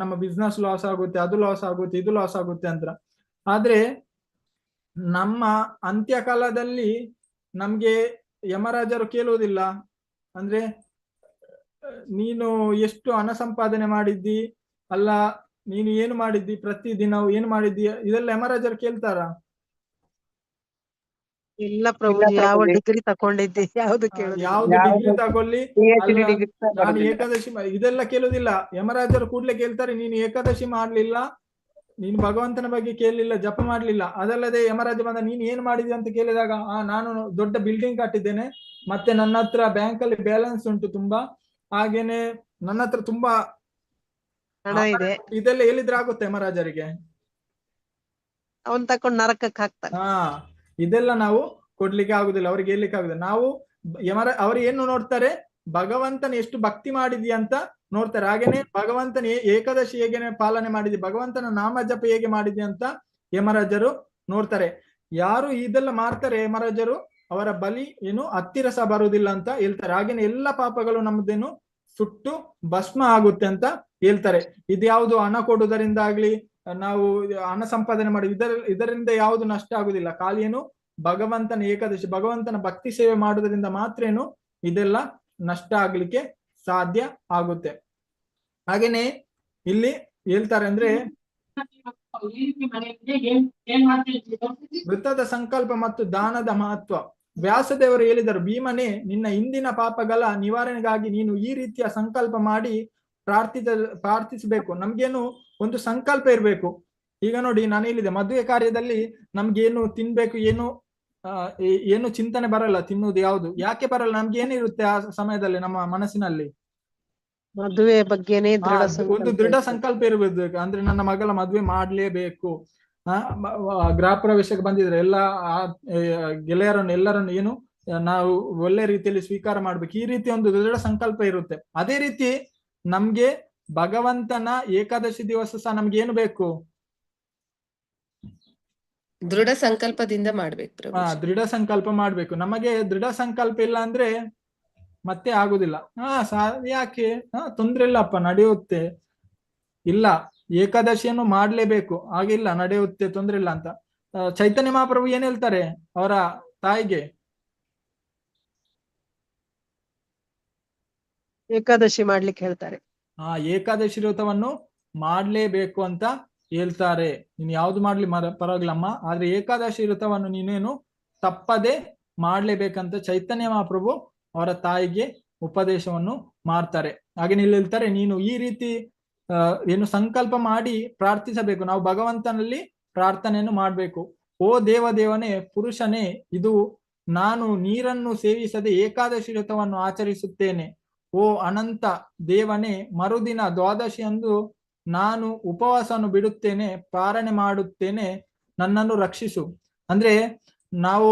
ನಮ್ಮ ಬಿಸ್ನೆಸ್ ಲಾಸ್ ಆಗುತ್ತೆ, ಅದು ಲಾಸ್ ಆಗುತ್ತೆ, ಇದು ಲಾಸ್ ಆಗುತ್ತೆ ಅಂತ. ಆದ್ರೆ ನಮ್ಮ ಅಂತ್ಯಕಾಲದಲ್ಲಿ ನಮ್ಗೆ ಯಮರಾಜರು ಕೇಳುವುದಿಲ್ಲ. ಅಂದ್ರೆ ನೀನು ಎಷ್ಟು ಹಣ ಸಂಪಾದನೆ ಮಾಡಿದ್ದಿ, ಅಲ್ಲ ನೀನು ಏನು ಮಾಡಿದ್ದಿ, ಪ್ರತಿ ದಿನ ಏನು ಮಾಡಿದ್ದಿ, ಇದೆಲ್ಲ ಯಮರಾಜರು ಕೇಳ್ತಾರ? ಇಲ್ಲ ಪ್ರಭುಜಿ, ಯಾವ ಡಿಗ್ರಿ ತಕೊಂಡಿದ್ದೆ ಯಾವ್ದು ಕೇಳುದಿಲ್ಲ. ಯಾವ್ದು ಡಿಗ್ರಿ ತಗೊಳ್ಳಿ, ನಾನು ಏಕಾದಶಿ ಇದೆಲ್ಲ ಕೇಳುದಿಲ್ಲ. ಯಮರಾಜರು ಕೂಡ್ಲೆ ಕೇಳ್ತಾರೆ, ನೀನು ಏಕಾದಶಿ ಮಾಡ್ಲಿಲ್ಲ, ನೀನು ಭಗವಂತನ ಬಗ್ಗೆ ಕೇಳಲಿಲ್ಲ, ಜಪ ಮಾಡ್ಲಿಲ್ಲ. ಅದಲ್ಲದೆ ಯಮರಾಜ ಬಂದ ನೀನ್ ಏನ್ ಮಾಡಿದ್ಯ ಅಂತ ಕೇಳಿದಾಗ, ನಾನು ದೊಡ್ಡ ಬಿಲ್ಡಿಂಗ್ ಕಟ್ಟಿದ್ದೇನೆ, ಮತ್ತೆ ನನ್ನ ಹತ್ರ ಬ್ಯಾಂಕ್ ಅಲ್ಲಿ ಬ್ಯಾಲೆನ್ಸ್ ಉಂಟು ತುಂಬಾ, ಹಾಗೇನೆ ನನ್ನ ಹತ್ರ ತುಂಬಾ ಹಣ ಇದೆ, ಇದೆಲ್ಲ ಹೇಳಿದ್ರೆ ಆಗುತ್ತೆ ಯಮರಾಜರಿಗೆ? ಅವನ್ ತಕೊಂಡ್ ನರಕಕ್ಕೆ ಹಾಕ್ತಾನೆ. ಇದೆಲ್ಲ ನಾವು ಕೊಡ್ಲಿಕ್ಕೆ ಆಗುದಿಲ್ಲ, ಅವ್ರಿಗೆ ಹೇಳ್ಲಿಕ್ಕೆ ಆಗುದಿಲ್ಲ. ನಾವು ಅವರು ಏನು ನೋಡ್ತಾರೆ, ಭಗವಂತನ ಎಷ್ಟು ಭಕ್ತಿ ಮಾಡಿದ್ಯಾ ಅಂತ ನೋಡ್ತಾರೆ. ಹಾಗೇನೆ ಭಗವಂತನ ಏಕಾದಶಿ ಹೇಗೆ ಪಾಲನೆ ಮಾಡಿದ್ಯ, ಭಗವಂತನ ನಾಮ ಜಪ ಹೇಗೆ ಮಾಡಿದ್ಯಾ ಅಂತ ಯಮರಾಜರು ನೋಡ್ತಾರೆ. ಯಾರು ಇದೆಲ್ಲ ಮಾಡ್ತಾರೆ ಯಮರಾಜರು, ಅವರ ಬಲಿ ಏನು ಹತ್ತಿರ ಸಹ ಬರುವುದಿಲ್ಲ ಅಂತ ಹೇಳ್ತಾರೆ. ಹಾಗೇನೆ ಎಲ್ಲ ಪಾಪಗಳು ನಮ್ದೇನು ಸುಟ್ಟು ಭಸ್ಮ ಆಗುತ್ತೆ ಅಂತ ಹೇಳ್ತಾರೆ. ಇದ್ಯಾವುದು ಹಣ ಕೊಡುವುದರಿಂದ ಆಗ್ಲಿ, ನಾವು ಹಣ ಸಂಪಾದನೆ ಮಾಡಿ ಇದರಿಂದ ಯಾವುದು ನಷ್ಟ ಆಗುದಿಲ್ಲ. ಖಾಲಿ ಏನು ಭಗವಂತನ ಏಕಾದಶಿ, ಭಗವಂತನ ಭಕ್ತಿ ಸೇವೆ ಮಾಡುವುದರಿಂದ ಮಾತ್ರ ಏನು ಇದೆಲ್ಲ ನಷ್ಟ ಆಗ್ಲಿಕ್ಕೆ ಸಾಧ್ಯ ಆಗುತ್ತೆ. ಹಾಗೇನೆ ಇಲ್ಲಿ ಹೇಳ್ತಾರೆ ಅಂದ್ರೆ, ವೃತ್ತದ ಸಂಕಲ್ಪ ಮತ್ತು ದಾನದ ಮಹತ್ವ. ವ್ಯಾಸದೇವರು ಹೇಳಿದರು, ಭೀಮನೇ, ನಿನ್ನ ಹಿಂದಿನ ಪಾಪಗಳ ನಿವಾರಣೆಗಾಗಿ ನೀನು ಈ ರೀತಿಯ ಸಂಕಲ್ಪ ಮಾಡಿ ಪ್ರಾರ್ಥಿಸಬೇಕು. ನಮ್ಗೇನು ಒಂದು ಸಂಕಲ್ಪ ಇರ್ಬೇಕು. ಈಗ ನೋಡಿ, ನಾನು ಹೇಳಿದೆ ಮದುವೆ ಕಾರ್ಯದಲ್ಲಿ ನಮ್ಗೇನು ತಿನ್ಬೇಕು ಏನು ಚಿಂತನೆ ಬರಲ್ಲ, ತಿನ್ನುವುದು ಯಾವುದು, ಯಾಕೆ ಬರಲ್ಲ? ನಮ್ಗೆ ಏನಿರುತ್ತೆ ಆ ಸಮಯದಲ್ಲಿ ನಮ್ಮ ಮನಸ್ಸಿನಲ್ಲಿ? ಮದುವೆ ಬಗ್ಗೆನೇ ಒಂದು ದೃಢ ಸಂಕಲ್ಪ ಇರಬೇಕು. ಅಂದ್ರೆ ನನ್ನ ಮಗಳ ಮದುವೆ ಮಾಡ್ಲೇಬೇಕು. ಗೃಹ ಪ್ರವೇಶಕ್ಕೆ ಬಂದಿದ್ರೆ ಎಲ್ಲ ಎಲ್ಲರನ್ನು ಏನು ನಾವು ಒಳ್ಳೆ ರೀತಿಯಲ್ಲಿ ಸ್ವೀಕಾರ ಮಾಡ್ಬೇಕು, ಈ ರೀತಿ ಒಂದು ದೃಢ ಸಂಕಲ್ಪ ಇರುತ್ತೆ. ಅದೇ ರೀತಿ ನಮ್ಗೆ ಭಗವಂತನ ಏಕಾದಶಿ ದಿವಸ ಸಹ ನಮ್ಗೆ ಏನು ಬೇಕು? ದೃಢ ಸಂಕಲ್ಪದಿಂದ ಮಾಡ್ಬೇಕು. ದೃಢ ಸಂಕಲ್ಪ ಮಾಡ್ಬೇಕು. ನಮಗೆ ದೃಢ ಸಂಕಲ್ಪ ಇಲ್ಲ ಅಂದ್ರೆ ಮತ್ತೆ ಆಗುದಿಲ್ಲ. ಯಾಕೆ ತೊಂದ್ರೆ ಇಲ್ಲಪ್ಪ, ನಡೆಯುತ್ತೆ, ಇಲ್ಲ ಏಕಾದಶಿಯನ್ನು ಮಾಡ್ಲೇಬೇಕು, ಹಾಗಿಲ್ಲ ನಡೆಯುತ್ತೆ, ತೊಂದ್ರೆ ಇಲ್ಲ ಅಂತ ಚೈತನ್ಯ ಮಹಾಪ್ರಭು ಏನ್ ಹೇಳ್ತಾರೆ ಅವರ ತಾಯಿಗೆ? ಏಕಾದಶಿ ಮಾಡ್ಲಿಕ್ಕೆ ಹೇಳ್ತಾರೆ. ಏಕಾದಶಿ ವ್ರತವನ್ನು ಮಾಡ್ಲೇಬೇಕು ಅಂತ ಹೇಳ್ತಾರೆ. ನೀನ್ ಯಾವ್ದು ಮಾಡ್ಲಿ ಪರವಾಗಿಲ್ಲಮ್ಮ, ಆದ್ರೆ ಏಕಾದಶಿ ವ್ರತವನ್ನು ನೀನೇನು ತಪ್ಪದೆ ಮಾಡ್ಲೇಬೇಕಂತ ಚೈತನ್ಯ ಮಹಾಪ್ರಭು ಅವರ ತಾಯಿಗೆ ಉಪದೇಶವನ್ನು ಮಾಡ್ತಾರೆ. ಹಾಗೆ ಇಲ್ಲಿ ಹೇಳ್ತಾರೆ, ನೀನು ಈ ರೀತಿ ಏನು ಸಂಕಲ್ಪ ಮಾಡಿ ಪ್ರಾರ್ಥಿಸಬೇಕು. ನಾವು ಭಗವಂತನಲ್ಲಿ ಪ್ರಾರ್ಥನೆಯನ್ನು ಮಾಡ್ಬೇಕು. ಓ ದೇವನೇ, ಪುರುಷನೇ, ಇದು ನಾನು ನೀರನ್ನು ಸೇವಿಸದೆ ಏಕಾದಶಿ ವ್ರತವನ್ನು ಆಚರಿಸುತ್ತೇನೆ. ಓ ಅನಂತ ದೇವನೇ, ಮರುದಿನ ದ್ವಾದಶಿ ಅಂದು ನಾನು ಉಪವಾಸವನ್ನು ಬಿಡುತ್ತೇನೆ, ಪಾರಣೆ ಮಾಡುತ್ತೇನೆ, ನನ್ನನ್ನು ರಕ್ಷಿಸು. ಅಂದ್ರೆ ನಾವು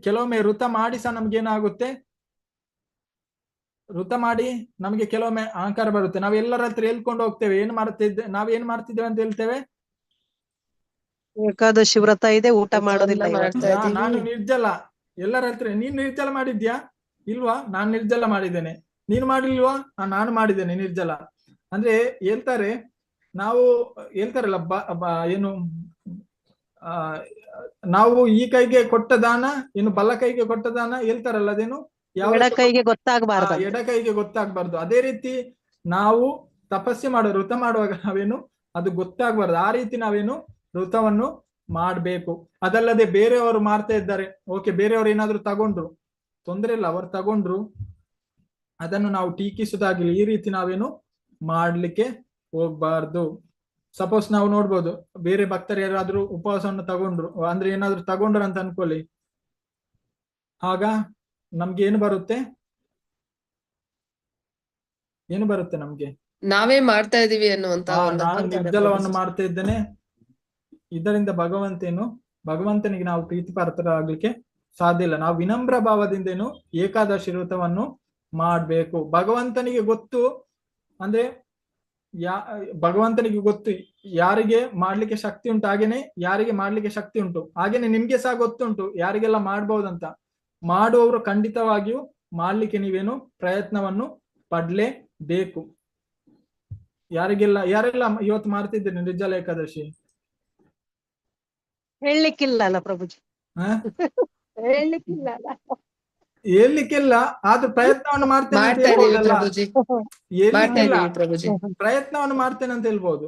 ಕೆಲವೊಮ್ಮೆ ವ್ರತ ಮಾಡಿ ಸಹ ನಮ್ಗೇನಾಗುತ್ತೆ, ವ್ರತ ಮಾಡಿ ನಮ್ಗೆ ಕೆಲವೊಮ್ಮೆ ಅಹಂಕಾರ ಬರುತ್ತೆ. ನಾವ್ ಎಲ್ಲರ ಹತ್ರ ಹೇಳ್ಕೊಂಡು ಹೋಗ್ತೇವೆ, ನಾವೇನ್ ಮಾಡ್ತಿದ್ದೇವೆ ಅಂತ ಹೇಳ್ತೇವೆ, ಏಕಾದಶಿ ವ್ರತ ಇದೆ, ಊಟ ಮಾಡೋದಿಲ್ಲ, ನಾನು ನಿರ್ಜಲ. ಎಲ್ಲರ ಹತ್ರ ನೀನ್ ನಿರ್ಜಲ ಮಾಡಿದ್ಯಾ? ಇಲ್ವಾ? ನಾನ್ ನಿರ್ಜಲ ಮಾಡಿದ್ದೇನೆ. ನೀನು ಮಾಡಿಲ್ವಾ? ನಾನು ಮಾಡಿದ್ದೇನೆ ನಿರ್ಜಲ. ಅಂದ್ರೆ ಹೇಳ್ತಾರೆ, ನಾವು ಹೇಳ್ತಾರಲ್ಲ, ಏನು ನಾವು ಈ ಕೈಗೆ ಕೊಟ್ಟ ದಾನ ಏನು ಬಲ ಕೈಗೆ ಕೊಟ್ಟ ದಾನ ಹೇಳ್ತಾರಲ್ಲ, ಅದೇನು ಎಡ ಕೈಗೆ ಗೊತ್ತಾಗಬಾರ್ದು, ಎಡ ಕೈಗೆ ಗೊತ್ತಾಗಬಾರ್ದು. ಅದೇ ರೀತಿ ನಾವು ತಪಸ್ಸೆ ಮಾಡೋ ವ್ರತ ಮಾಡುವಾಗ ನಾವೇನು ಅದು ಗೊತ್ತಾಗಬಾರ್ದು, ಆ ರೀತಿ ನಾವೇನು ವ್ರತವನ್ನು ಮಾಡ್ಬೇಕು. ಅದಲ್ಲದೆ ಬೇರೆಯವರು ಮಾಡ್ತಾ ಇದ್ದಾರೆ, ಓಕೆ, ಬೇರೆಯವರು ಏನಾದ್ರು ತಗೊಂಡ್ರು ತೊಂದ್ರೆ ಇಲ್ಲ, ಅವರು ತಗೊಂಡ್ರು, ಅದನ್ನು ನಾವು ಟೀಕಿಸುದಾಗಿಲ್ಲ, ಈ ರೀತಿ ನಾವೇನು ಮಾಡ್ಲಿಕ್ಕೆ ಹೋಗ್ಬಾರ್ದು. ಸಪೋಸ್ ನಾವು ನೋಡ್ಬೋದು, ಬೇರೆ ಭಕ್ತರು ಯಾರಾದ್ರೂ ಉಪವಾಸವನ್ನು ತಗೊಂಡ್ರು, ಅಂದ್ರೆ ಏನಾದ್ರು ತಗೊಂಡ್ರು ಅಂತ ಅನ್ಕೊಳ್ಳಿ, ಆಗ ನಮ್ಗೆ ಏನು ಬರುತ್ತೆ ನಮ್ಗೆ? ನಾವೇ ಮಾಡ್ತಾ ಇದೀವಿ ಅನ್ನುವಂತ ನಾನು ನಿರ್ಜಲವನ್ನು ಮಾಡ್ತಾ ಇದ್ದೇನೆ, ಇದರಿಂದ ಭಗವಂತನಿಗೆ ನಾವು ಪ್ರೀತಿಪಾತ್ರರಾಗ್ಲಿಕ್ಕೆ ಸಾಧ್ಯ ಇಲ್ಲ. ನಾವು ವಿನಮ್ರ ಭಾವದಿಂದ ಏಕಾದಶಿ ವ್ರತವನ್ನು ಮಾಡ್ಬೇಕು. ಭಗವಂತನಿಗೆ ಗೊತ್ತು, ಅಂದ್ರೆ ಯಾ ಭಗವಂತನಿಗೆ ಗೊತ್ತು ಯಾರಿಗೆ ಮಾಡ್ಲಿಕ್ಕೆ ಶಕ್ತಿ ಉಂಟು, ಹಾಗೇನೆ ಯಾರಿಗೆ ಮಾಡ್ಲಿಕ್ಕೆ ಶಕ್ತಿ ಉಂಟು, ಹಾಗೇನೆ ನಿಮ್ಗೆ ಸಹ ಗೊತ್ತುಂಟು ಯಾರಿಗೆಲ್ಲ ಮಾಡ್ಬಹುದಂತ. ಮಾಡುವವರು ಖಂಡಿತವಾಗಿಯೂ ಮಾಡ್ಲಿಕ್ಕೆ ನೀವೇನು ಪ್ರಯತ್ನವನ್ನು ಪಡ್ಲೇಬೇಕು. ಯಾರೆಲ್ಲ ಇವತ್ತು ಮಾಡ್ತಿದ್ದೀರಿ ನಿರ್ಜಲ ಏಕಾದಶಿ? ಹೇಳಲಿಕ್ಕಿಲ್ಲ ಅಲ್ಲ ಪ್ರಭುಜಿ, ಹ ಹೇಳಲಿಕ್ಕಿಲ್ಲ ಅಲ್ಲ. ಹೇಳ್ಲಿಕ್ಕಿಲ್ಲ, ಆದ್ರೂ ಪ್ರಯತ್ನವನ್ನು ಮಾಡ್ತೇನೆ ಅಂತ ಮಾಡ್ತಾ ಇದೀವಿ ಹೇಳ್ಬೋದಲ್ಲ. ಪ್ರಭುಜಿ, ಮಾಡ್ತಾ ಹೇಳ್ಲಿಕ್ಕಿಲ್ಲ, ಇದೀವಿ ಪ್ರಭುಜಿ, ಪ್ರಯತ್ನವನ್ನು ಮಾಡ್ತೇನೆ ಅಂತ ಹೇಳ್ಬೋದು.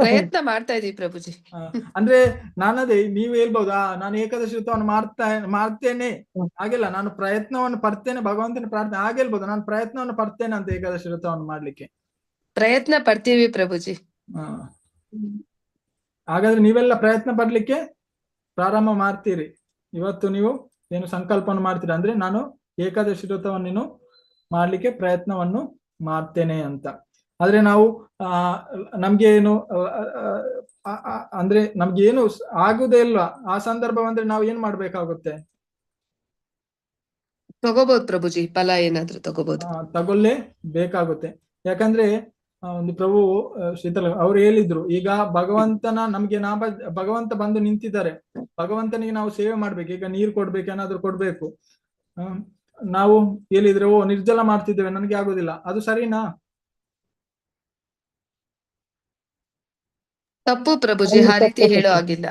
ಪ್ರಯತ್ನ ಮಾಡ್ತಾ ಇದೀವಿ ಪ್ರಭುಜಿ. ಅಂದ್ರೆ ನಾನದೇ ನೀವು ಹೇಳ್ಬೋದು, ನಾನು ಏಕಾದಶಿ ವ್ರತವನ್ನು ಮಾಡ್ತೇನೆ ಹಾಗೆಲ್ಲ, ನಾನು ಪ್ರಯತ್ನವನ್ನು ಪಡ್ತೇನೆ ಭಗವಂತನ ಪ್ರಾರ್ಥನೆ ಹಾಗೆ ಹೇಳ್ಬೋದು. ನಾನು ಪ್ರಯತ್ನವನ್ನು ಪಡ್ತೇನೆ ಅಂತ ಏಕಾದಶಿ ವ್ರತವನ್ನು ಮಾಡ್ಲಿಕ್ಕೆ ಪ್ರಯತ್ನ ಪಡ್ತೀವಿ ಪ್ರಭುಜಿ. ಹಾಗಾದ್ರೆ ನೀವೆಲ್ಲ ಪ್ರಯತ್ನ ಪಡ್ಲಿಕ್ಕೆ ಪ್ರಾರಂಭ ಮಾಡ್ತೀರಿ. ಇವತ್ತು ನೀವು ಏನು ಸಂಕಲ್ಪವನ್ನು ಮಾಡ್ತೀರಿ ಅಂದ್ರೆ, ನಾನು ಏಕಾದಶಿ ವ್ರತವನ್ನು ಮಾಡ್ಲಿಕ್ಕೆ ಪ್ರಯತ್ನವನ್ನು ಮಾಡ್ತೇನೆ ಅಂತ. ಆದ್ರೆ ನಾವು ನಮ್ಗೆ ಏನು ಅಂದ್ರೆ ನಮ್ಗೆ ಏನು ಆಗುದೇ ಇಲ್ವಾ ಆ ಸಂದರ್ಭ ಅಂದ್ರೆ ನಾವು ಏನ್ ಮಾಡ್ಬೇಕಾಗುತ್ತೆ? ತಗೋಬಹುದು ಪ್ರಭುಜಿ, ಫಲ ಏನಾದ್ರು ತಗೋಬಹುದು. ತಗೊಳ್ಳೇ ಬೇಕಾಗುತ್ತೆ. ಯಾಕಂದ್ರೆ ಒಂದು ಪ್ರಭು ಶ್ರೀತಲ ಅವ್ರು ಹೇಳಿದ್ರು, ಈಗ ಭಗವಂತನ ನಮ್ಗೆ ಭಗವಂತ ಬಂದು ನಿಂತಿದ್ದಾರೆ, ಭಗವಂತನಿಗೆ ನಾವು ಸೇವೆ ಮಾಡ್ಬೇಕು. ಈಗ ನೀರು ಕೊಡ್ಬೇಕು, ಏನಾದ್ರು ಕೊಡ್ಬೇಕು. ನಾವು ಹೇಳಿದ್ರೆ ಓ ನಿರ್ಜಲ ಮಾಡ್ತಿದ್ದೇವೆ, ನನಗೆ ಆಗುದಿಲ್ಲ, ಅದು ಸರಿನಾ? ತಪ್ಪು ಪ್ರಭುಜಿ, ಆ ರೀತಿ ಹೇಳೋ ಆಗಿಲ್ಲ.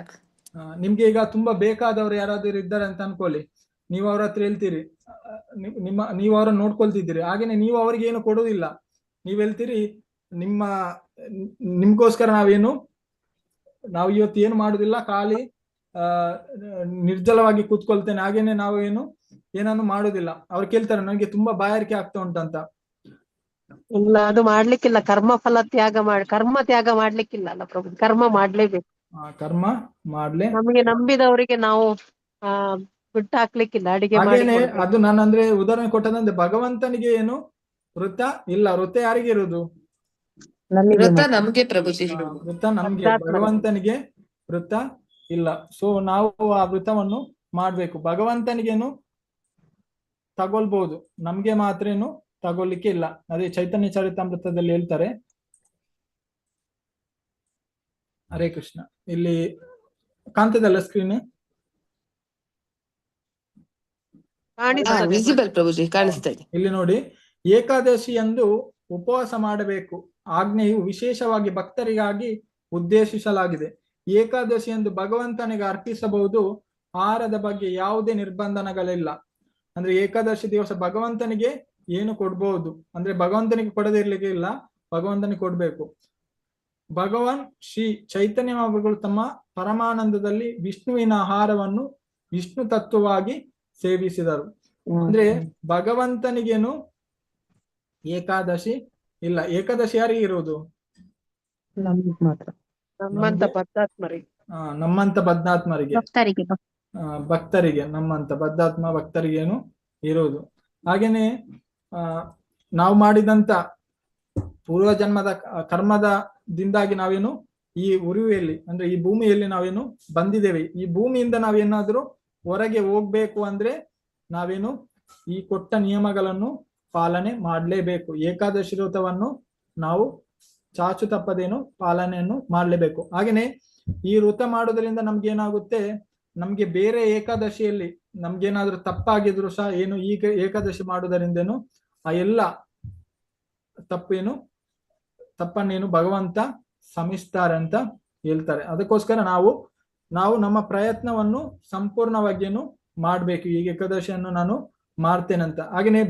ನಿಮ್ಗೆ ಈಗ ತುಂಬಾ ಬೇಕಾದವ್ರು ಯಾರಾದ್ರೂ ಇದ್ದಾರೆ ಅಂತ ಅನ್ಕೊಳ್ಳಿ, ನೀವು ಅವ್ರ ಹತ್ರ ಹೇಳ್ತೀರಿ, ನೀವು ಅವ್ರನ್ನ ನೋಡ್ಕೊಳ್ತಿದ್ದೀರಿ, ಹಾಗೇನೆ ನೀವು ಅವ್ರಿಗೆ ಏನು ಕೊಡುದಿಲ್ಲ. ನೀವ್ ಹೇಳ್ತೀರಿ ನಿಮ್ಗೋಸ್ಕರ ನಾವು ಇವತ್ತು ಏನು ಮಾಡುದಿಲ್ಲ, ಖಾಲಿ ನಿರ್ಜಲವಾಗಿ ಕೂತ್ಕೊಳ್ತೇನೆ, ಹಾಗೇನೆ ನಾವು ಏನನ್ನು ಮಾಡುದಿಲ್ಲ. ಅವ್ರು ಕೇಳ್ತಾರೆ ನನಗೆ ತುಂಬಾ ಬಾಯಾರಿಕೆ ಆಗ್ತಾ ಉಂಟಂತ. ಇಲ್ಲ, ಅದು ಮಾಡ್ಲಿಕ್ಕಿಲ್ಲ. ಕರ್ಮ ತ್ಯಾಗ ಮಾಡ್ಲಿಕ್ಕಿಲ್ಲ ಅಲ್ಲ ಪ್ರಭು, ಕರ್ಮ ಮಾಡ್ಲೇಬೇಕು. ಕರ್ಮ ಮಾಡ್ಲೇ ನಮಗೆ ನಂಬಿದವರಿಗೆ ನಾವು ಬಿಟ್ಟು ಹಾಕ್ಲಿಕ್ಕಿಲ್ಲ. ಅಡಿಗೆ ಹಾಗೇನೆ ಅದು ನಾನು ಅಂದ್ರೆ ಉದಾಹರಣೆ ಕೊಟ್ಟದಂದ್ರೆ, ಭಗವಂತನಿಗೆ ಏನು ವೃತ್ತ ಇಲ್ಲ. ವೃತ್ತ ಯಾರಿಗೆ ಇರುವುದು? ವೃತ ನಮ್ಗೆ ಪ್ರಭುಜಿ, ವೃತ್ತ ನಮ್ಗೆ, ಭಗವಂತನಿಗೆ ವೃತ್ತ ಇಲ್ಲ. ಸೊ ನಾವು ಆ ವೃತ್ತವನ್ನು ಮಾಡ್ಬೇಕು. ಭಗವಂತನಿಗೇನು ತಗೊಳ್ಬಹುದು, ನಮ್ಗೆ ಮಾತ್ರ ಏನು ತಗೊಳ್ಲಿಕ್ಕೆ ಇಲ್ಲ. ಅದೇ ಚೈತನ್ಯ ಚರಿತಾಮೃತದಲ್ಲಿ ಹೇಳ್ತಾರೆ. ಹರೇ ಕೃಷ್ಣ. ಇಲ್ಲಿ ಕಾಣ್ತದಲ್ಲ ಸ್ಕ್ರೀನ್? ವಿಸಿಬಲ್ ಪ್ರಭುಜಿ, ಕಾಣಿಸ್ತಾ ಇದೆ. ಇಲ್ಲಿ ನೋಡಿ, ಏಕಾದಶಿಯಂದು ಉಪವಾಸ ಮಾಡಬೇಕು. ಆಜ್ಞೆಯು ವಿಶೇಷವಾಗಿ ಭಕ್ತರಿಗಾಗಿ ಉದ್ದೇಶಿಸಲಾಗಿದೆ. ಏಕಾದಶಿಯಂದು ಭಗವಂತನಿಗೆ ಅರ್ಪಿಸಬಹುದು. ಆಹಾರದ ಬಗ್ಗೆ ಯಾವುದೇ ನಿರ್ಬಂಧನಗಳಿಲ್ಲ. ಅಂದ್ರೆ ಏಕಾದಶಿ ದಿವಸ ಭಗವಂತನಿಗೆ ಏನು ಕೊಡ್ಬಹುದು, ಅಂದ್ರೆ ಭಗವಂತನಿಗೆ ಕೊಡದೇ ಇರ್ಲಿಕ್ಕೆ ಇಲ್ಲ, ಭಗವಂತನಿಗೆ ಕೊಡ್ಬೇಕು. ಭಗವಾನ್ ಶ್ರೀ ಚೈತನ್ಯ ಮಹಾಪ್ರಭುಗಳು ತಮ್ಮ ಪರಮಾನಂದದಲ್ಲಿ ವಿಷ್ಣುವಿನ ಆಹಾರವನ್ನು ವಿಷ್ಣು ತತ್ವವಾಗಿ ಸೇವಿಸಿದರು. ಅಂದ್ರೆ ಭಗವಂತನಿಗೇನು ಏಕಾದಶಿ ಇಲ್ಲ. ಏಕಾದಶಿ ಯಾರಿಗೆ ಇರುವುದು? ನಮ್ಮಂತ ಬದ್ಧಾತ್ಮರಿಗೆ, ನಮ್ಮಂತ ಬದ್ಧಾತ್ಮರಿಗೆ, ಭಕ್ತರಿಗೆ, ನಮ್ಮಂತ ಭಕ್ತರಿಗೇನು ಇರುವುದು. ಹಾಗೇನೆ ನಾವು ಮಾಡಿದಂತ ಪೂರ್ವ ಜನ್ಮದ ಕರ್ಮದಿಂದಾಗಿ ನಾವೇನು ಈ ಉರಿವೆಯಲ್ಲಿ ಅಂದ್ರೆ ಈ ಭೂಮಿಯಲ್ಲಿ ನಾವೇನು ಬಂದಿದ್ದೇವೆ. ಈ ಭೂಮಿಯಿಂದ ನಾವೇನಾದ್ರೂ ಹೊರಗೆ ಹೋಗ್ಬೇಕು ಅಂದ್ರೆ ನಾವೇನು ಈ ಕೊಟ್ಟ ನಿಯಮಗಳನ್ನು ಪಾಲನೆ ಮಾಡಲೇಬೇಕು. ಏಕಾದಶಿ ವ್ರತವನ್ನು ನಾವು ಚಾಚು ತಪ್ಪದೇನು ಪಾಲನೆಯನ್ನು ಮಾಡಲೇಬೇಕು. ಹಾಗೇನೆ ಈ ವ್ರತ ಮಾಡೋದ್ರಿಂದ ನಮ್ಗೆ ಏನಾಗುತ್ತೆ, ನಮ್ಗೆ ಬೇರೆ ಏಕಾದಶಿಯಲ್ಲಿ ನಮ್ಗೇನಾದ್ರೂ ತಪ್ಪಾಗಿದ್ರು ಸಹ ಏನು ಈಗ ಏಕಾದಶಿ ಮಾಡುವುದರಿಂದೇನು ಆ ಎಲ್ಲ ತಪ್ಪನ್ನೇನು ಭಗವಂತ ಕ್ಷಮಿಸ್ತಾರೆ ಅಂತ ಹೇಳ್ತಾರೆ. ಅದಕ್ಕೋಸ್ಕರ ನಾವು ನಮ್ಮ ಪ್ರಯತ್ನವನ್ನು ಸಂಪೂರ್ಣವಾಗಿ ಮಾಡ್ಬೇಕು. ಈಗ ಏಕಾದಶಿಯನ್ನು ನಾನು ಮಾಡ್ತೇನಂತ. ಹಾಗೇನೆ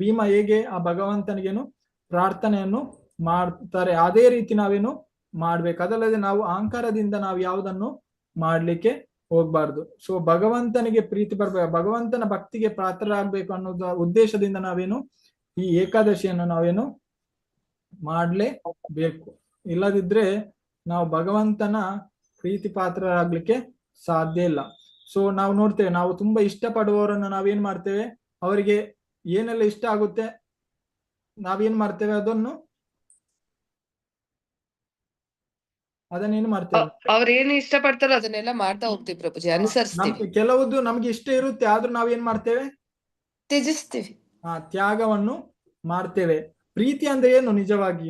ಭೀಮ ಹೇಗೆ ಆ ಭಗವಂತನಿಗೇನು ಪ್ರಾರ್ಥನೆಯನ್ನು ಮಾಡ್ತಾರೆ, ಅದೇ ರೀತಿ ನಾವೇನು ಮಾಡ್ಬೇಕು. ಅದಲ್ಲದೆ ನಾವು ಅಹಂಕಾರದಿಂದ ನಾವು ಯಾವುದನ್ನು ಮಾಡ್ಲಿಕ್ಕೆ ಹೋಗ್ಬಾರ್ದು. ಸೊ ಭಗವಂತನಿಗೆ ಪ್ರೀತಿ ಬರ್ಬೇಕು, ಭಗವಂತನ ಭಕ್ತಿಗೆ ಪಾತ್ರರಾಗಬೇಕು ಅನ್ನೋದ ಉದ್ದೇಶದಿಂದ ನಾವೇನು ಈ ಏಕಾದಶಿಯನ್ನು ನಾವೇನು ಮಾಡ್ಲೇಬೇಕು. ಇಲ್ಲದಿದ್ರೆ ನಾವು ಭಗವಂತನ ಪ್ರೀತಿ ಪಾತ್ರರಾಗ್ಲಿಕ್ಕೆ ಸಾಧ್ಯ ಇಲ್ಲ. ಸೊ ನಾವು ನೋಡ್ತೇವೆ, ನಾವು ತುಂಬಾ ಇಷ್ಟಪಡುವವರನ್ನು ನಾವೇನ್ ಮಾಡ್ತೇವೆ, ಅವರಿಗೆ ಏನೆಲ್ಲ ಇಷ್ಟ ಆಗುತ್ತೆ ನಾವೇನ್ ಮಾಡ್ತೇವೆ ಅದನ್ನೇನು ಮಾಡ್ತೇವೆ, ಅವ್ರೇನು ಇಷ್ಟ ಪಡ್ತಾರೋ ಅದನ್ನೆಲ್ಲ ಮಾಡ್ತಾ ಹೋಗ್ತೀವಿ ಪ್ರಭುಜಿ, ಅನುಸರಿಸ್ತೀವಿ. ಕೆಲವುದು ನಮ್ಗೆ ಇಷ್ಟ ಇರುತ್ತೆ, ಆದ್ರೂ ನಾವೇನ್ ಮಾಡ್ತೇವೆ, ತ್ಯಜಿಸ್ತೀವಿ. ತ್ಯಾಗವನ್ನು ಮಾಡ್ತೇವೆ. ಪ್ರೀತಿ ಅಂದ್ರೆ ಏನು ನಿಜವಾಗಿ?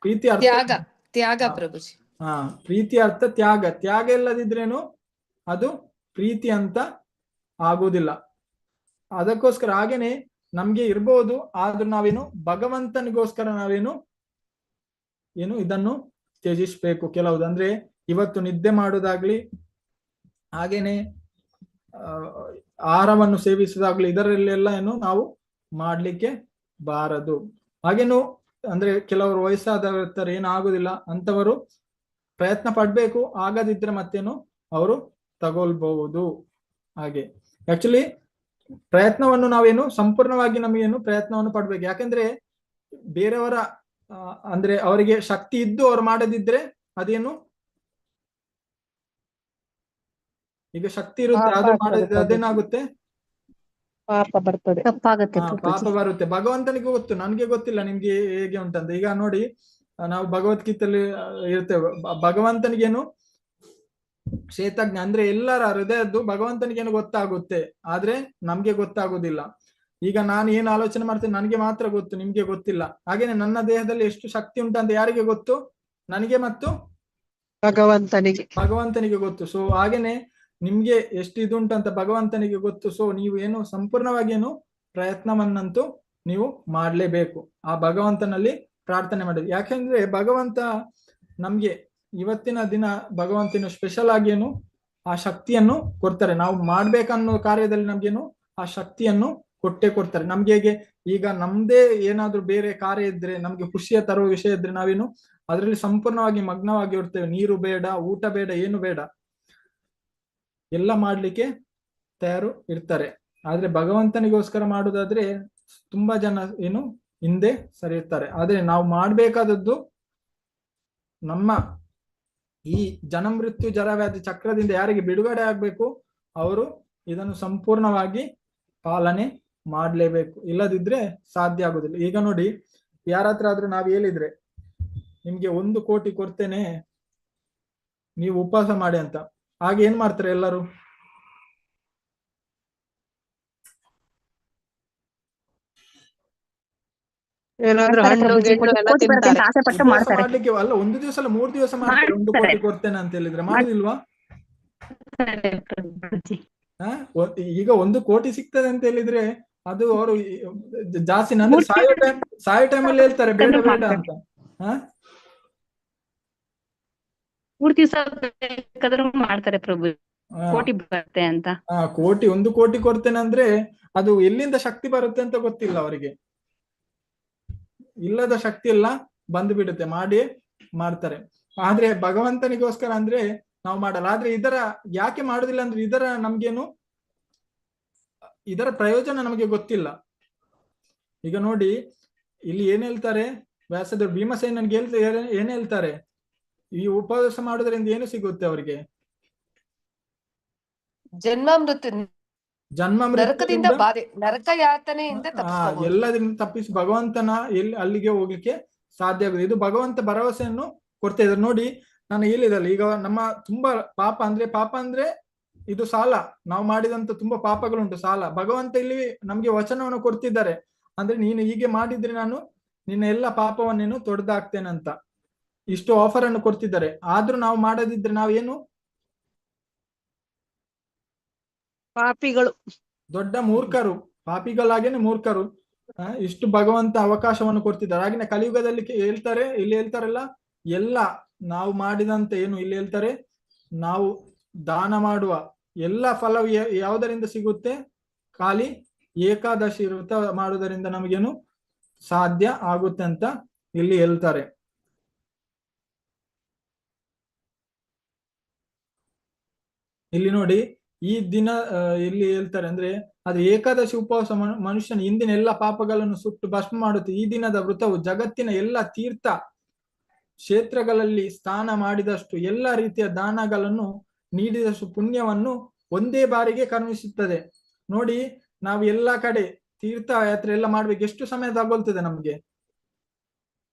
ಪ್ರೀತಿ ಅರ್ಥ ತ್ಯಾಗ ತ್ಯಾಗ ಹಾ. ಪ್ರಭುಜಿ. ಹಾ, ಪ್ರೀತಿ ಅರ್ಥ ತ್ಯಾಗ. ತ್ಯಾಗ ಇಲ್ಲದಿದ್ರೇನು ಅದು ಪ್ರೀತಿ ಅಂತ ಆಗುವುದಿಲ್ಲ. ಅದಕ್ಕೋಸ್ಕರ ಹಾಗೇನೆ ನಮ್ಗೆ ಇರ್ಬೋದು, ಆದ್ರೂ ನಾವೇನು ಭಗವಂತನಿಗೋಸ್ಕರ ನಾವೇನು ಇದನ್ನು ತ್ಯಜಿಸ್ಬೇಕು. ಕೆಲವುದು ಅಂದ್ರೆ ಇವತ್ತು ನಿದ್ದೆ ಮಾಡೋದಾಗ್ಲಿ, ಹಾಗೇನೆ ಆಹಾರವನ್ನು ಸೇವಿಸುದಾಗ್ಲಿ, ಇದರಲ್ಲೆಲ್ಲ ನಾವು ಮಾಡ್ಲಿಕ್ಕೆ ಬಾರದು. ಹಾಗೇನು ಅಂದ್ರೆ ಕೆಲವರು ವಯಸ್ಸಾದವರು ಇರ್ತಾರೆ, ಏನಾಗುದಿಲ್ಲ ಅಂತವರು ಪ್ರಯತ್ನ ಪಡ್ಬೇಕು. ಆಗದಿದ್ರೆ ಮತ್ತೇನು ಅವರು ತಗೊಳ್ಬಹುದು. ಹಾಗೆ ಆಕ್ಚುಲಿ ಪ್ರಯತ್ನವನ್ನು ನಾವೇನು ಸಂಪೂರ್ಣವಾಗಿ ನಮಗೇನು ಪ್ರಯತ್ನವನ್ನು ಪಡ್ಬೇಕು. ಯಾಕಂದ್ರೆ ಬೇರೆಯವರ ಅಂದ್ರೆ ಅವರಿಗೆ ಶಕ್ತಿ ಇದ್ದು ಅವ್ರು ಮಾಡದಿದ್ರೆ ಅದೇನು, ಈಗ ಶಕ್ತಿ ಇರುತ್ತೆ ಆದ್ರೂ ಮಾಡದಿದ್ರೆ ಅದೇನಾಗುತ್ತೆ, ಪಾಪ ಬರ್ತದೆ. ತಪ್ಪಾಗತ್ತೆ ಪಾಪ ಬರುತ್ತೆ. ಭಗವಂತನಿಗೆ ಗೊತ್ತು, ನನ್ಗೆ ಗೊತ್ತಿಲ್ಲ ನಿಮ್ಗೆ ಹೇಗೆ ಉಂಟಂತ. ಈಗ ನೋಡಿ, ನಾವು ಭಗವದ್ಗೀತೆಯಲ್ಲಿ ಇರ್ತೇವೆ, ಭಗವಂತನಿಗೇನು ಕ್ಷೇತ್ರಜ್ಞ ಅಂದ್ರೆ ಎಲ್ಲರ ಹೃದಯದ್ದು ಭಗವಂತನಿಗೇನು ಗೊತ್ತಾಗುತ್ತೆ, ಆದ್ರೆ ನಮ್ಗೆ ಗೊತ್ತಾಗುದಿಲ್ಲ. ಈಗ ನಾನು ಏನು ಆಲೋಚನೆ ಮಾಡ್ತೇನೆ ನನಗೆ ಮಾತ್ರ ಗೊತ್ತು, ನಿಮ್ಗೆ ಗೊತ್ತಿಲ್ಲ. ಹಾಗೇನೆ ನನ್ನ ದೇಹದಲ್ಲಿ ಎಷ್ಟು ಶಕ್ತಿ ಉಂಟಂತ ಯಾರಿಗೆ ಗೊತ್ತು? ನನಗೆ ಮತ್ತು ಭಗವಂತನಿಗೆ ಗೊತ್ತು. ಸೊ ಹಾಗೇನೆ ನಿಮ್ಗೆ ಎಷ್ಟು ಇದುಂಟಂತ ಭಗವಂತನಿಗೆ ಗೊತ್ತು. ಸೊ ನೀವು ಏನು ಸಂಪೂರ್ಣವಾಗಿ ಏನು ಪ್ರಯತ್ನವನ್ನಂತೂ ನೀವು ಮಾಡ್ಲೇಬೇಕು, ಆ ಭಗವಂತನಲ್ಲಿ ಪ್ರಾರ್ಥನೆ ಮಾಡಿದ್ವಿ. ಯಾಕೆಂದ್ರೆ ಭಗವಂತ ನಮ್ಗೆ ಇವತ್ತಿನ ದಿನ ಭಗವಂತನ ಸ್ಪೆಷಲ್ ಆಗಿ ಏನು ಆ ಶಕ್ತಿಯನ್ನು ಕೊಡ್ತಾರೆ. ನಾವು ಮಾಡ್ಬೇಕನ್ನೋ ಕಾರ್ಯದಲ್ಲಿ ನಮ್ಗೇನು ಆ ಶಕ್ತಿಯನ್ನು ಕೊಟ್ಟೆ ಕೊಡ್ತಾರೆ. ನಮ್ಗೆ ಹೇಗೆ ಈಗ ನಮ್ದೇ ಏನಾದ್ರೂ ಬೇರೆ ಕಾರ್ಯ ಇದ್ರೆ, ನಮ್ಗೆ ಖುಷಿಯ ತರುವ ವಿಷಯ ಇದ್ರೆ ನಾವೇನು ಅದರಲ್ಲಿ ಸಂಪೂರ್ಣವಾಗಿ ಮಗ್ನವಾಗಿ ಇರ್ತೇವೆ. ನೀರು ಬೇಡ, ಊಟ ಬೇಡ, ಏನು ಬೇಡ, ಎಲ್ಲ ಮಾಡ್ಲಿಕ್ಕೆ ತಯಾರು ಇರ್ತಾರೆ. ಆದ್ರೆ ಭಗವಂತನಿಗೋಸ್ಕರ ಮಾಡುದಾದ್ರೆ ತುಂಬಾ ಜನ ಏನು ಹಿಂದೆ ಸರಿಯುತ್ತಾರೆ. ಆದ್ರೆ ನಾವು ಮಾಡ್ಬೇಕಾದದ್ದು ನಮ್ಮ ಈ ಜನಮೃತ್ಯು ಜರವ್ಯಾಧಿ ಚಕ್ರದಿಂದ ಯಾರಿಗೆ ಬಿಡುಗಡೆ ಆಗ್ಬೇಕು ಅವರು ಇದನ್ನು ಸಂಪೂರ್ಣವಾಗಿ ಪಾಲನೆ ಮಾಡ್ಲೇಬೇಕು. ಇಲ್ಲದಿದ್ರೆ ಸಾಧ್ಯ ಆಗುದಿಲ್ಲ. ಈಗ ನೋಡಿ, ಯಾರತ್ರ ಆದ್ರೂ ನಾವ್ ಹೇಳಿದ್ರೆ ನಿಮ್ಗೆ 1 ಕೋಟಿ ಕೊಡ್ತೇನೆ ನೀವು ಉಪವಾಸ ಮಾಡಿ ಅಂತ, ಹಾಗೆ ಏನ್ ಮಾಡ್ತಾರೆ ಎಲ್ಲರೂ? ಏನಾದ್ರೂ ಹಣ್ಣು ಗಿಣ್ಣು ಎಲ್ಲ ತಿಂತಾರೆ. ಆಸೆ ಪಟ್ಟು ಉಪವಾಸ ಮಾಡ್ತಾರೆ. ಮಾಡ್ಲಿಕ್ಕೆ ಅಲ್ಲ, 1 ದಿವಸ ಅಲ್ಲ 3 ದಿವಸ ಮಾಡ್ತಾರೆ. 1 ಕೋಟಿ ಕೊಡ್ತೇನೆ ಅಂತ ಹೇಳಿದ್ರೆ ಮಾಡುದಿಲ್ವಾ? ಈಗ 1 ಕೋಟಿ ಸಿಗ್ತದೆ ಅಂತ ಹೇಳಿದ್ರೆ ಅದು ಅವರು ಜಾಸ್ತಿ ಅಂದ್ರೆ ಸಾಯೋ ಟೈಮಲ್ಲಿ ಹೇಳ್ತಾರೆ ಬೇಡ ಬೇಡ ಅಂತ. 3 ದಿವಸ ಬೇಕಾದ್ರೂ ಮಾಡ್ತಾರೆ ಪ್ರಭು, ಕೋಟಿ ಬರುತ್ತೆ ಅಂತ. ಕೋಟಿ 1 ಕೋಟಿ ಕೊಡ್ತೇನೆ ಅಂದ್ರೆ ಅದು ಎಲ್ಲಿಂದ ಶಕ್ತಿ ಬರುತ್ತೆ ಅಂತ ಗೊತ್ತಿಲ್ಲ ಅವರಿಗೆ. ಇಲ್ಲದ ಶಕ್ತಿ ಎಲ್ಲ ಬಂದು ಬಿಡುತ್ತೆ, ಮಾಡಿ ಮಾಡ್ತಾರೆ. ಆದ್ರೆ ಭಗವಂತನಿಗೋಸ್ಕರ ಅಂದ್ರೆ ನಾವು ಮಾಡಲ್ಲ. ಆದ್ರೆ ಇದರ ಯಾಕೆ ಮಾಡುದಿಲ್ಲ ಅಂದ್ರೆ ಇದರ ನಮ್ಗೇನು ಇದರ ಪ್ರಯೋಜನ ನಮಗೆ ಗೊತ್ತಿಲ್ಲ. ಈಗ ನೋಡಿ, ಇಲ್ಲಿ ಏನ್ ಹೇಳ್ತಾರೆ ವ್ಯಾಸದೇವರು ಭೀಮಸೇನನ್ಗೆ ಏನ್ ಹೇಳ್ತಾರೆ, ಈ ಉಪವಾಸ ಮಾಡೋದ್ರಿಂದ ಏನು ಸಿಗುತ್ತೆ ಅವರಿಗೆ? ಜನ್ಮ ನರಕದಿಂದ ಬಾಧೆ, ನರಕ ಯಾತನೆಯಿಂದ ತಪ್ಪಿಸ್ಕೋಬಹುದು. ಎಲ್ಲದರಿಂದ ತಪ್ಪಿಸಿ ಭಗವಂತನ ಅಲ್ಲಿಗೆ ಹೋಗ್ಲಿಕ್ಕೆ ಸಾಧ್ಯ ಆಗುದು. ಇದು ಭಗವಂತ ಭರವಸೆಯನ್ನು ಕೊಡ್ತಾ ಇದ್ದಾರೆ. ನೋಡಿ, ನಾನು ಹೇಳಿದಲ್ಲ, ಈಗ ನಮ್ಮ ತುಂಬಾ ಪಾಪ ಅಂದ್ರೆ ಇದು ಸಾಲ, ನಾವು ಮಾಡಿದಂತ ತುಂಬಾ ಪಾಪಗಳುಂಟು, ಸಾಲ. ಭಗವಂತ ಇಲ್ಲಿ ನಮ್ಗೆ ವಚನವನ್ನು ಕೊಡ್ತಿದ್ದಾರೆ, ಅಂದ್ರೆ ನೀನು ಹೀಗೆ ಮಾಡಿದ್ರೆ ನಾನು ನಿನ್ನ ಎಲ್ಲ ಪಾಪವನ್ನೇನು ತೊಡೆದಾಕ್ತೇನೆ ಅಂತ ಇಷ್ಟು ಆಫರ್ ಅನ್ನು ಕೊಡ್ತಿದ್ದಾರೆ. ಆದ್ರೂ ನಾವು ಮಾಡದಿದ್ರೆ ನಾವೇನು ಪಾಪಿಗಳು, ದೊಡ್ಡ ಮೂರ್ಖರು, ಪಾಪಿಗಳಾಗೇನೆ ಮೂರ್ಖರು. ಇಷ್ಟು ಭಗವಂತ ಅವಕಾಶವನ್ನು ಕೊಡ್ತಿದ್ದಾರೆ. ಹಾಗೆ ಕಲಿಯುಗದಲ್ಲಿ ಹೇಳ್ತಾರೆ, ಇಲ್ಲಿ ಹೇಳ್ತಾರಲ್ಲ, ಎಲ್ಲ ನಾವು ಮಾಡಿದಂತೆ ಏನು ಇಲ್ಲಿ ಹೇಳ್ತಾರೆ, ನಾವು ದಾನ ಮಾಡುವ ಎಲ್ಲ ಫಲವು ಯಾವುದರಿಂದ ಸಿಗುತ್ತೆ? ಖಾಲಿ ಏಕಾದಶಿ ವ್ರತ ಮಾಡುವುದರಿಂದ ನಮಗೇನು ಸಾಧ್ಯ ಆಗುತ್ತೆ ಅಂತ ಇಲ್ಲಿ ಹೇಳ್ತಾರೆ. ಇಲ್ಲಿ ನೋಡಿ, ಈ ದಿನ ಇಲ್ಲಿ ಹೇಳ್ತಾರೆ ಅಂದ್ರೆ ಅದು ಏಕಾದಶಿ ಉಪವಾಸ ಮನುಷ್ಯನ ಹಿಂದಿನ ಎಲ್ಲ ಪಾಪಗಳನ್ನು ಸುಟ್ಟು ಭಸ್ಮ ಮಾಡುತ್ತೆ. ಈ ದಿನದ ವ್ರತವು ಜಗತ್ತಿನ ಎಲ್ಲ ತೀರ್ಥ ಕ್ಷೇತ್ರಗಳಲ್ಲಿ ಸ್ನಾನ ಮಾಡಿದಷ್ಟು, ಎಲ್ಲ ರೀತಿಯ ದಾನಗಳನ್ನು ನೀಡಿದಷ್ಟು ಪುಣ್ಯವನ್ನು ಒಂದೇ ಬಾರಿಗೆ ಕರುಣಿಸುತ್ತದೆ. ನೋಡಿ, ನಾವು ಎಲ್ಲಾ ಕಡೆ ತೀರ್ಥ ಯಾತ್ರೆ ಎಲ್ಲ ಮಾಡ್ಬೇಕು, ಎಷ್ಟು ಸಮಯ ತಗೊಳ್ತದೆ ನಮ್ಗೆ?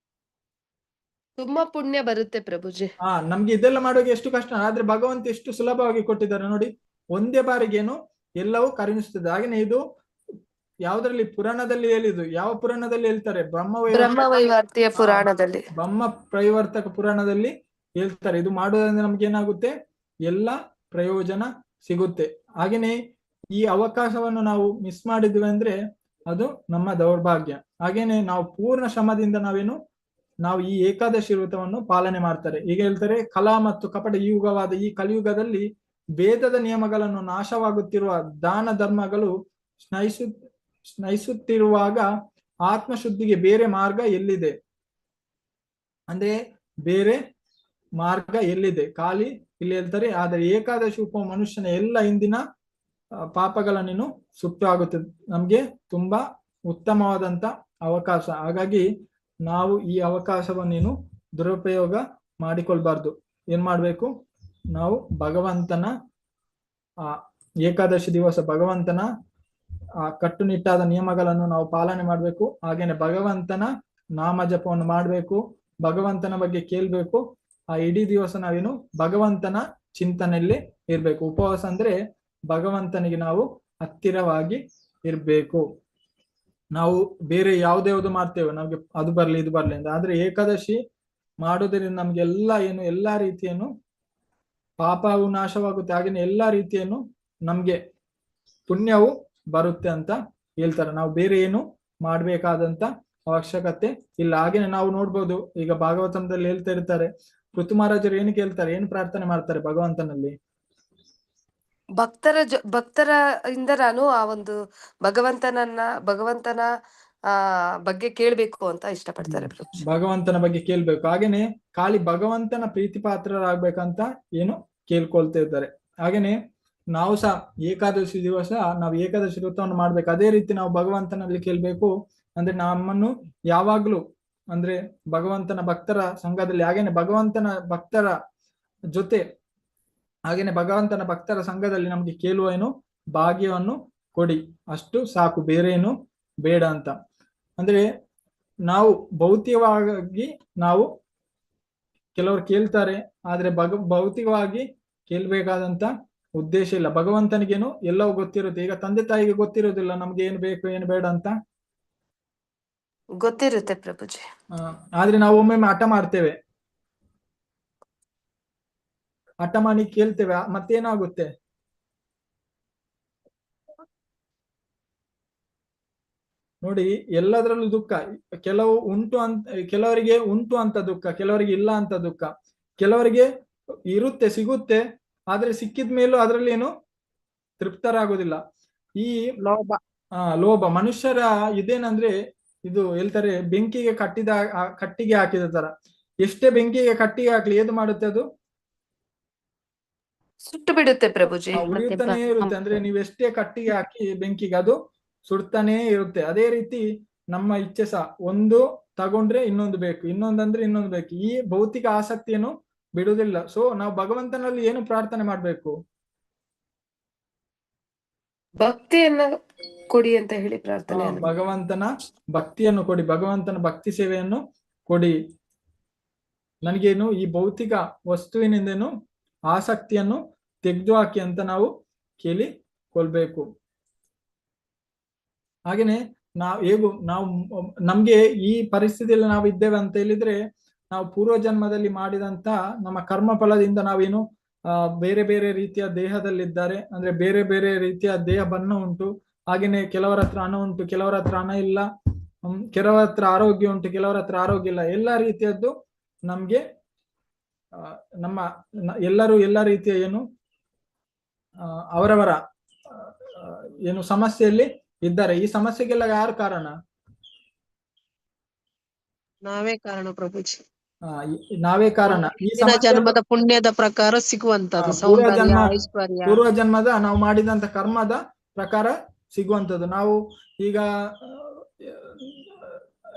ತುಂಬಾ ಪುಣ್ಯ ಬರುತ್ತೆ ಪ್ರಭುಜಿ. ನಮ್ಗೆ ಇದೆಲ್ಲ ಮಾಡುವಾಗ ಎಷ್ಟು ಕಷ್ಟ, ಆದ್ರೆ ಭಗವಂತ ಎಷ್ಟು ಸುಲಭವಾಗಿ ಕೊಟ್ಟಿದ್ದಾರೆ ನೋಡಿ. ಒಂದೇ ಬಾರಿಗೇನು ಎಲ್ಲವೂ ಕರುಣಿಸ್ತದೆ. ಹಾಗೇನೆ ಇದು ಯಾವ್ದ್ರಲ್ಲಿ ಪುರಾಣದಲ್ಲಿ ಹೇಳಿದ್ದು? ಯಾವ ಪುರಾಣದಲ್ಲಿ ಹೇಳ್ತಾರೆ? ಬ್ರಹ್ಮವೈವರ್ತಿಯ ಪುರಾಣದಲ್ಲಿ. ಬ್ರಹ್ಮ ಪ್ರವರ್ತಕ ಪುರಾಣದಲ್ಲಿ ಹೇಳ್ತಾರೆ. ಇದು ಮಾಡೋದ್ರಿಂದ ನಮ್ಗೆ ಏನಾಗುತ್ತೆ? ಎಲ್ಲ ಪ್ರಯೋಜನ ಸಿಗುತ್ತೆ. ಹಾಗೇನೆ ಈ ಅವಕಾಶವನ್ನು ನಾವು ಮಿಸ್ ಮಾಡಿದ್ವಿ ಅಂದ್ರೆ ಅದು ನಮ್ಮ ದೌರ್ಭಾಗ್ಯ. ಹಾಗೇನೆ ನಾವು ಪೂರ್ಣ ಶ್ರಮದಿಂದ ನಾವು ಈ ಏಕಾದಶಿ ವ್ರತವನ್ನು ಪಾಲನೆ ಮಾಡ್ತಾರೆ. ಈಗ ಹೇಳ್ತಾರೆ, ಕಲಾ ಮತ್ತು ಕಪಟ ಯುಗವಾದ ಈ ಕಲಿಯುಗದಲ್ಲಿ ವೇದದ ನಿಯಮಗಳನ್ನು ನಾಶವಾಗುತ್ತಿರುವ ದಾನ ಧರ್ಮಗಳು ಸ್ನಯಿಸುತ್ತಿರುವಾಗ ಆತ್ಮಶುದ್ಧಿಗೆ ಬೇರೆ ಮಾರ್ಗ ಎಲ್ಲಿದೆ? ಅಂದ್ರೆ ಬೇರೆ ಮಾರ್ಗ ಎಲ್ಲಿದೆ? ಖಾಲಿ ಇಲ್ಲಿ ಹೇಳ್ತಾರೆ, ಆದರೆ ಏಕಾದಶಿ ಉಪ ಮನುಷ್ಯನ ಎಲ್ಲ ಹಿಂದಿನ ಪಾಪಗಳನ್ನು ಸುಟ್ಟು ಆಗುತ್ತದೆ. ನಮ್ಗೆ ತುಂಬಾ ಉತ್ತಮವಾದಂತ ಅವಕಾಶ. ಹಾಗಾಗಿ ನಾವು ಈ ಅವಕಾಶವನ್ನೇನು ದುರುಪಯೋಗ ಮಾಡಿಕೊಳ್ಬಾರ್ದು. ಏನ್ ಮಾಡ್ಬೇಕು? ನಾವು ಭಗವಂತನ ಏಕಾದಶಿ ದಿವಸ ಭಗವಂತನ ಕಟ್ಟುನಿಟ್ಟಾದ ನಿಯಮಗಳನ್ನು ನಾವು ಪಾಲನೆ ಮಾಡ್ಬೇಕು. ಹಾಗೇನೆ ಭಗವಂತನ ನಾಮ ಜಪವನ್ನು ಮಾಡ್ಬೇಕು, ಭಗವಂತನ ಬಗ್ಗೆ ಕೇಳ್ಬೇಕು. ಆ ಇಡೀ ದಿವಸ ನಾವೇನು ಭಗವಂತನ ಚಿಂತನೆಯಲ್ಲಿ ಇರ್ಬೇಕು. ಉಪವಾಸ ಅಂದ್ರೆ ಭಗವಂತನಿಗೆ ನಾವು ಹತ್ತಿರವಾಗಿ ಇರ್ಬೇಕು. ನಾವು ಬೇರೆ ಯಾವ್ದ್ಯಾವ್ದು ಮಾಡ್ತೇವೆ, ನಮ್ಗೆ ಅದು ಬರ್ಲಿ ಇದು ಬರ್ಲಿ ಅಂತ. ಆದ್ರೆ ಏಕಾದಶಿ ಮಾಡೋದ್ರಿಂದ ನಮ್ಗೆ ಎಲ್ಲಾ ರೀತಿಯನ್ನು ಪಾಪವು ನಾಶವಾಗುತ್ತೆ. ಹಾಗೇನೆ ಎಲ್ಲಾ ರೀತಿಯನ್ನು ನಮ್ಗೆ ಪುಣ್ಯವು ಬರುತ್ತೆ ಅಂತ ಹೇಳ್ತಾರೆ. ನಾವು ಬೇರೆ ಏನು ಮಾಡ್ಬೇಕಾದಂತ ಅವಶ್ಯಕತೆ ಇಲ್ಲ. ಹಾಗೇನೆ ನಾವು ನೋಡ್ಬೋದು, ಈಗ ಭಾಗವತದಲ್ಲಿ ಹೇಳ್ತಾ ಇರ್ತಾರೆ, ಋತು ಮಹಾರಾಜರು ಏನು ಕೇಳ್ತಾರೆ, ಏನು ಪ್ರಾರ್ಥನೆ ಮಾಡ್ತಾರೆ ಭಗವಂತನಲ್ಲಿ? ಭಕ್ತರ ಇಂದ ನಾನು ಆ ಒಂದು ಭಗವಂತನ ಬಗ್ಗೆ ಕೇಳ್ಬೇಕು ಅಂತ ಇಷ್ಟಪಡ್ತಾರೆ. ಭಗವಂತನ ಬಗ್ಗೆ ಕೇಳ್ಬೇಕು. ಹಾಗೇನೆ ಖಾಲಿ ಭಗವಂತನ ಪ್ರೀತಿ ಪಾತ್ರರಾಗ್ಬೇಕಂತ ಏನು ಕೇಳ್ಕೊಳ್ತಾ ಇದ್ದಾರೆ. ಹಾಗೇನೆ ನಾವು ಸಹ ಏಕಾದಶಿ ದಿವಸ ನಾವು ಏಕಾದಶಿ ವ್ರತವನ್ನು ಮಾಡ್ಬೇಕು. ಅದೇ ರೀತಿ ನಾವು ಭಗವಂತನಲ್ಲಿ ಕೇಳ್ಬೇಕು. ಅಂದ್ರೆ ನಮ್ಮನ್ನು ಯಾವಾಗ್ಲೂ ಅಂದ್ರೆ ಭಗವಂತನ ಭಕ್ತರ ಸಂಘದಲ್ಲಿ, ಹಾಗೇನೆ ಭಗವಂತನ ಭಕ್ತರ ಜೊತೆ, ಹಾಗೇನೆ ಭಗವಂತನ ಭಕ್ತರ ಸಂಘದಲ್ಲಿ ನಮ್ಗೆ ಕೇಳುವ ಭಾಗ್ಯವನ್ನು ಕೊಡಿ, ಅಷ್ಟು ಸಾಕು, ಬೇರೆ ಏನು ಬೇಡ ಅಂತ. ಅಂದ್ರೆ ನಾವು ಭೌತಿಕವಾಗಿ ನಾವು ಕೆಲವರು ಕೇಳ್ತಾರೆ, ಆದ್ರೆ ಭೌತಿಕವಾಗಿ ಕೇಳ್ಬೇಕಾದಂತ ಉದ್ದೇಶ ಇಲ್ಲ. ಭಗವಂತನಿಗೇನು ಎಲ್ಲವೂ ಗೊತ್ತಿರುತ್ತೆ. ಈಗ ತಂದೆ ತಾಯಿಗೆ ಗೊತ್ತಿರೋದಿಲ್ಲ ನಮ್ಗೆ ಏನು ಬೇಕು ಏನು ಬೇಡ ಅಂತ, ಗೊತ್ತಿರುತ್ತೆ ಪ್ರಭುಜಿ. ಆದ್ರೆ ನಾವು ಒಮ್ಮೊಮ್ಮೆ ಹಠ ಮಾಡ್ತೇವೆ, ಹಠ ಮಾಡಿ ಕೇಳ್ತೇವೆ, ಮತ್ತೇನಾಗುತ್ತೆ? ನೋಡಿ, ಎಲ್ಲದರಲ್ಲೂ ದುಃಖ. ಕೆಲವರಿಗೆ ಉಂಟು ಅಂತ ದುಃಖ, ಕೆಲವರಿಗೆ ಇಲ್ಲ ಅಂತ ದುಃಖ, ಕೆಲವರಿಗೆ ಇರುತ್ತೆ ಸಿಗುತ್ತೆ, ಆದ್ರೆ ಸಿಕ್ಕಿದ ಮೇಲೂ ಅದ್ರಲ್ಲಿ ಏನು ತೃಪ್ತರಾಗೋದಿಲ್ಲ. ಈ ಲೋಭ ಮನುಷ್ಯರ ಇದೇನಂದ್ರೆ, ಇದು ಹೇಳ್ತಾರೆ ಬೆಂಕಿಗೆ ಕಟ್ಟಿಗೆ ಹಾಕಿದ ತರ. ಎಷ್ಟೇ ಬೆಂಕಿಗೆ ಕಟ್ಟಿಗೆ ಹಾಕ್ಲಿ ಏದು ಮಾಡುತ್ತೆ? ಅದು ಸುಟ್ಟು ಬಿಡುತ್ತೆ ಪ್ರಭುಜಿ. ಉರಿಯುತ್ತಾನೆ ಇರುತ್ತೆ. ಅಂದ್ರೆ ನೀವು ಎಷ್ಟೇ ಕಟ್ಟಿಗೆ ಹಾಕಿ ಬೆಂಕಿಗೆ ಅದು ಸುಡ್ತಾನೇ ಇರುತ್ತೆ. ಅದೇ ರೀತಿ ನಮ್ಮ ಇಚ್ಛೆ ಸಹ, ಒಂದು ತಗೊಂಡ್ರೆ ಇನ್ನೊಂದು ಬೇಕು, ಇನ್ನೊಂದಂದ್ರೆ ಇನ್ನೊಂದು ಬೇಕು. ಈ ಭೌತಿಕ ಆಸಕ್ತಿಯನ್ನು ಬಿಡುವುದಿಲ್ಲ. ಸೊ ನಾವು ಭಗವಂತನಲ್ಲಿ ಏನು ಪ್ರಾರ್ಥನೆ ಮಾಡ್ಬೇಕು? ಭಕ್ತಿಯನ್ನ ಕೊಡಿ ಅಂತ ಹೇಳಿ ಪ್ರಾರ್ಥನೆ. ಭಗವಂತನ ಭಕ್ತಿಯನ್ನು ಕೊಡಿ, ಭಗವಂತನ ಭಕ್ತಿ ಸೇವೆಯನ್ನು ಕೊಡಿ. ನನಗೇನು ಈ ಭೌತಿಕ ವಸ್ತುವಿನಿಂದೇನು ಆಸಕ್ತಿಯನ್ನು ತೆಗೆದು ಹಾಕಿ ಅಂತ ನಾವು ಕೇಳಿಕೊಳ್ಬೇಕು. ಹಾಗೇನೆ ನಾವು ನಮ್ಗೆ ಈ ಪರಿಸ್ಥಿತಿಯಲ್ಲಿ ನಾವು ಇದ್ದೇವೆ ಅಂತ ಹೇಳಿದ್ರೆ, ನಾವು ಪೂರ್ವ ಜನ್ಮದಲ್ಲಿ ಮಾಡಿದಂತ ನಮ್ಮ ಕರ್ಮ ಫಲದಿಂದ ನಾವೇನು ಬೇರೆ ಬೇರೆ ರೀತಿಯ ದೇಹದಲ್ಲಿದ್ದಾರೆ. ಅಂದ್ರೆ ಬೇರೆ ಬೇರೆ ರೀತಿಯ ದೇಹ ಬಣ್ಣ ಉಂಟು. ಹಾಗೇನೆ ಕೆಲವರ ಹತ್ರ ಹಣ ಉಂಟು, ಕೆಲವರ ಹತ್ರ ಹಣ ಇಲ್ಲ, ಕೆಲವರ ಹತ್ರ ಆರೋಗ್ಯ ಉಂಟು, ಕೆಲವರ ಹತ್ರ ಆರೋಗ್ಯ ಇಲ್ಲ. ಎಲ್ಲಾ ರೀತಿಯದ್ದು ನಮ್ಗೆ ಎಲ್ಲರೂ ಎಲ್ಲ ರೀತಿಯ ಅವರವರ ಸಮಸ್ಯೆಯಲ್ಲಿ ಇದ್ದಾರೆ. ಈ ಸಮಸ್ಯೆಗೆಲ್ಲ ಯಾರು ಕಾರಣ? ನಾವೇ ಕಾರಣ ಪ್ರಭುಜಿ. ನಾವೇ ಕಾರಣ. ಈ ಜನ್ಮದ ಪುಣ್ಯದ ಪ್ರಕಾರ ಸಿಗುವಂತದ್ದು, ಪೂರ್ವ ಜನ್ಮದ ನಾವು ಮಾಡಿದಂತ ಕರ್ಮದ ಪ್ರಕಾರ ಸಿಗುವಂತದ್ದು. ಈಗ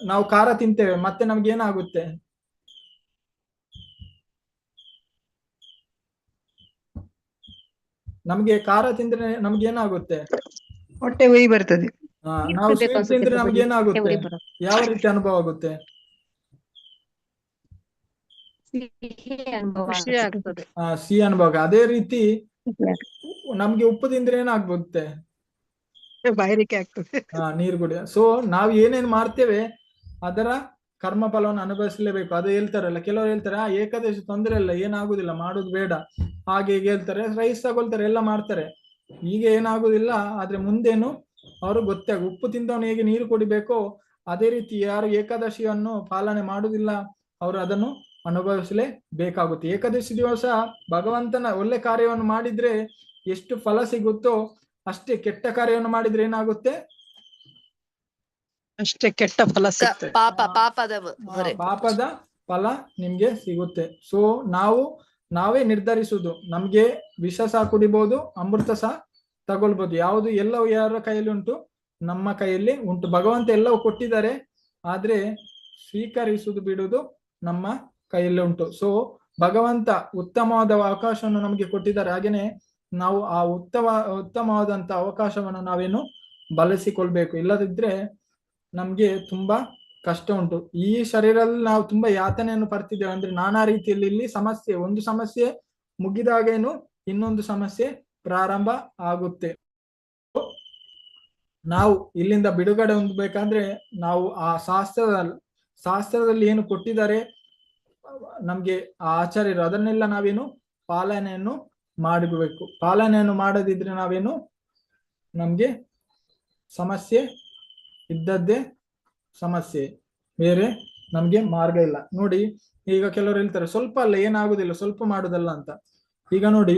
ನಾವು ಖಾರ ತಿಂತೇವೆ, ಮತ್ತೆ ನಮ್ಗೆ ಏನಾಗುತ್ತೆ? ನಮ್ಗೆ ಖಾರ ತಿಂದ್ರೆ ನಮ್ಗೆ ಏನಾಗುತ್ತೆ? ಹೊಟ್ಟೆ ಉರಿ ಬರ್ತದೆ. ನಾವು ಸ್ವೀಟ್ ತಿಂದ್ರೆ ನಮ್ಗೆ ಏನಾಗುತ್ತೆ? ಯಾವ ರೀತಿ ಅನುಭವ ಆಗುತ್ತೆ? ಖುಷಿ ಆಗ್ತದೆ. ಸಿಹಿ ಅನುಭವ. ಅದೇ ರೀತಿ ನಮ್ಗೆ ಉಪ್ಪು ತಿಂದ್ರೆ ಏನಾಗುತ್ತೆ? ಬಾಯಾರಿಕೆ ಆಗ್ತದೆ. ನೀರು ಕುಡಿ. ಸೊ ನಾವು ಏನೇನ್ ಮಾಡ್ತೇವೆ ಅದರ ಕರ್ಮ ಫಲವನ್ನು ಅನುಭವಿಸಲೇಬೇಕು. ಅದು ಹೇಳ್ತಾರಲ್ಲ, ಕೆಲವರು ಹೇಳ್ತಾರೆ ಏಕಾದಶಿ ತೊಂದರೆ ಇಲ್ಲ, ಏನಾಗುದಿಲ್ಲ, ಮಾಡುದು ಬೇಡ, ಹಾಗೆ ಹೀಗೆ ಹೇಳ್ತಾರೆ, ರೈಸ್ ತಗೊಳ್ತಾರೆ, ಎಲ್ಲ ಮಾಡ್ತಾರೆ, ಈಗ ಏನಾಗುದಿಲ್ಲ. ಆದ್ರೆ ಮುಂದೇನು ಅವರು ಗೊತ್ತಾಗ, ಉಪ್ಪು ತಿಂದವನು ಹೇಗೆ ನೀರು ಕುಡಿಬೇಕೋ ಅದೇ ರೀತಿ ಯಾರು ಏಕಾದಶಿಯನ್ನು ಪಾಲನೆ ಮಾಡುವುದಿಲ್ಲ ಅವರು ಅದನ್ನು ಅನುಭವಿಸಲೇ ಬೇಕಾಗುತ್ತೆ. ಏಕಾದಶಿ ದಿವಸ ಭಗವಂತನ ಒಳ್ಳೆ ಕಾರ್ಯವನ್ನು ಮಾಡಿದ್ರೆ ಎಷ್ಟು ಫಲ ಸಿಗುತ್ತೋ ಅಷ್ಟೇ, ಕೆಟ್ಟ ಕಾರ್ಯವನ್ನು ಮಾಡಿದ್ರೆ ಏನಾಗುತ್ತೆ, ಅಷ್ಟೇ ಕೆಟ್ಟ ಫಲ ಸಿಗ್ತದೆ. ಪಾಪದ ಹೊರೆ. ಪಾಪದ ಫಲ ನಿಮ್ಗೆ ಸಿಗುತ್ತೆ. ಸೊ ನಾವೇ ನಿರ್ಧರಿಸುದು, ನಮ್ಗೆ ವಿಷ ಸಹ ಕುಡಿಬಹುದು, ಅಮೃತ ಸಹ ತಗೊಳ್ಬಹುದು. ಯಾವುದು ಎಲ್ಲವೂ ಯಾರ ಕೈಯಲ್ಲಿ ಉಂಟು, ನಮ್ಮ ಕೈಯಲ್ಲಿ ಉಂಟು. ಭಗವಂತ ಎಲ್ಲವೂ ಕೊಟ್ಟಿದ್ದಾರೆ, ಆದ್ರೆ ಸ್ವೀಕರಿಸುವುದು ಬಿಡುವುದು ನಮ್ಮ ಕೈಯಲ್ಲಿ ಉಂಟು. ಸೊ ಭಗವಂತ ಉತ್ತಮವಾದ ಅವಕಾಶವನ್ನು ನಮಗೆ ಕೊಟ್ಟಿದ್ದಾರೆ, ಹಾಗೇನೆ ನಾವು ಆ ಉತ್ತಮವಾದಂತ ಅವಕಾಶವನ್ನು ನಾವೇನು ಬಳಸಿಕೊಳ್ಬೇಕು. ಇಲ್ಲದಿದ್ರೆ ನಮ್ಗೆ ತುಂಬಾ ಕಷ್ಟ ಉಂಟು. ಈ ಶರೀರದಲ್ಲಿ ನಾವು ತುಂಬಾ ಯಾತನೆಯನ್ನು ಪಡ್ತಿದ್ದೇವೆ. ಅಂದ್ರೆ ನಾನಾ ರೀತಿಯಲ್ಲಿ ಇಲ್ಲಿ ಸಮಸ್ಯೆ, ಒಂದು ಸಮಸ್ಯೆ ಮುಗಿದಾಗೇನು ಇನ್ನೊಂದು ಸಮಸ್ಯೆ ಪ್ರಾರಂಭ ಆಗುತ್ತೆ. ನಾವು ಇಲ್ಲಿಂದ ಬಿಡುಗಡೆ ಹೊಂದಬೇಕಾದ್ರೆ ನಾವು ಆ ಶಾಸ್ತ್ರದಲ್ಲಿ ಏನು ಕೊಟ್ಟಿದ್ದಾರೆ ನಮ್ಗೆ ಆ ಆಚಾರ್ಯರು, ಅದನ್ನೆಲ್ಲ ನಾವೇನು ಪಾಲನೆಯನ್ನು ಮಾಡಬೇಕು. ಪಾಲನೆಯನ್ನು ಮಾಡದಿದ್ರೆ ನಾವೇನು, ನಮ್ಗೆ ಸಮಸ್ಯೆ ಇದ್ದದ್ದೇ ಸಮಸ್ಯೆ, ಬೇರೆ ನಮ್ಗೆ ಮಾರ್ಗ ಇಲ್ಲ. ನೋಡಿ, ಈಗ ಕೆಲವರು ಹೇಳ್ತಾರೆ ಸ್ವಲ್ಪ ಅಲ್ಲ, ಏನಾಗುದಿಲ್ಲ, ಸ್ವಲ್ಪ ಮಾಡುದಲ್ಲ ಅಂತ. ಈಗ ನೋಡಿ,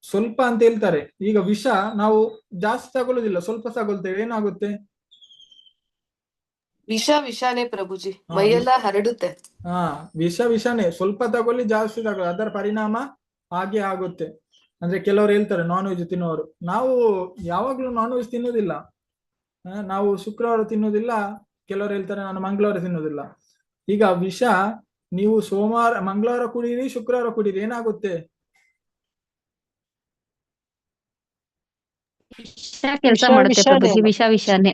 ಸ್ವಲ್ಪ ಅಂತ ಹೇಳ್ತಾರೆ. ಈಗ ವಿಷ ನಾವು ಜಾಸ್ತಿ ತಗೊಳ್ಳುದಿಲ್ಲ, ಸ್ವಲ್ಪ ತಗೊಳ್ತೇವೆ, ಏನಾಗುತ್ತೆ, ವಿಷಾನೇ ಪ್ರಭುಜಿ, ಮೈಯೆಲ್ಲ ಹರಡುತ್ತೆ. ವಿಷನೇ. ಸ್ವಲ್ಪ ತಗೊಳ್ಳಿ, ಜಾಸ್ತಿ ತಗೊಳ್ಳಿ, ಅದರ ಪರಿಣಾಮ ಹಾಗೆ ಆಗುತ್ತೆ. ಅಂದ್ರೆ ಕೆಲವರು ಹೇಳ್ತಾರೆ ನಾನ್ ವೆಜ್ ತಿನ್ನುವವರು, ನಾವು ಯಾವಾಗ್ಲೂ ನಾನ್ ವೆಜ್ ತಿನ್ನುವುದಿಲ್ಲ, ನಾವು ಶುಕ್ರವಾರ ತಿನ್ನುವುದಿಲ್ಲ. ಕೆಲವರು ಹೇಳ್ತಾರೆ ನಾನು ಮಂಗಳವಾರ ತಿನ್ನುವುದಿಲ್ಲ. ಈಗ ವಿಷ ನೀವು ಮಂಗಳವಾರ ಕುಡೀರಿ, ಶುಕ್ರವಾರ ಕುಡೀರಿ, ಏನಾಗುತ್ತೆ, ಕೆಲಸ ಮಾಡುತ್ತೆ ಪ್ರಭುಜಿ, ವಿಷಾನೇ.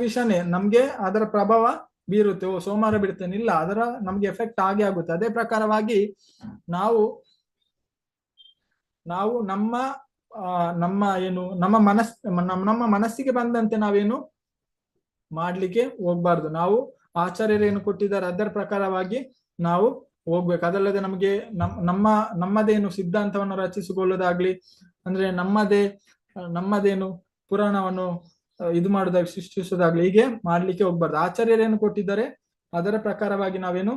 ವಿಷನೇ ನಮ್ಗೆ ಅದರ ಪ್ರಭಾವ ಬೀರುತ್ತೆ. ಸೋಮವಾರ ಬಿಡ್ತೇನೆ, ಇಲ್ಲ, ಅದರ ನಮ್ಗೆ ಎಫೆಕ್ಟ್ ಆಗೇ ಆಗುತ್ತೆ. ಅದೇ ಪ್ರಕಾರವಾಗಿ ನಾವು ನಮ್ಮ ಮನಸ್ಸಿಗೆ ಬಂದಂತೆ ನಾವೇನು ಮಾಡ್ಲಿಕ್ಕೆ ಹೋಗ್ಬಾರ್ದು. ನಾವು ಆಚಾರ್ಯರೇನು ಕೊಟ್ಟಿದ್ದಾರೆ ಅದರ ಪ್ರಕಾರವಾಗಿ ನಾವು ಹೋಗ್ಬೇಕು. ಅದಲ್ಲದೆ ನಮಗೆ ನಮ್ಮದೇನು ಸಿದ್ಧಾಂತವನ್ನು ರಚಿಸಿಕೊಳ್ಳೋದಾಗ್ಲಿ, ಅಂದ್ರೆ ನಮ್ಮದೇನು ಪುರಾಣವನ್ನು ಇದು ಮಾಡೋದಾಗ್ಲಿ, ಸೃಷ್ಟಿಸೋದಾಗ್ಲಿ, ಹೀಗೆ ಮಾಡ್ಲಿಕ್ಕೆ ಹೋಗ್ಬಾರ್ದು. ಆಚಾರ್ಯರೇನು ಕೊಟ್ಟಿದ್ದಾರೆ ಅದರ ಪ್ರಕಾರವಾಗಿ ನಾವೇನು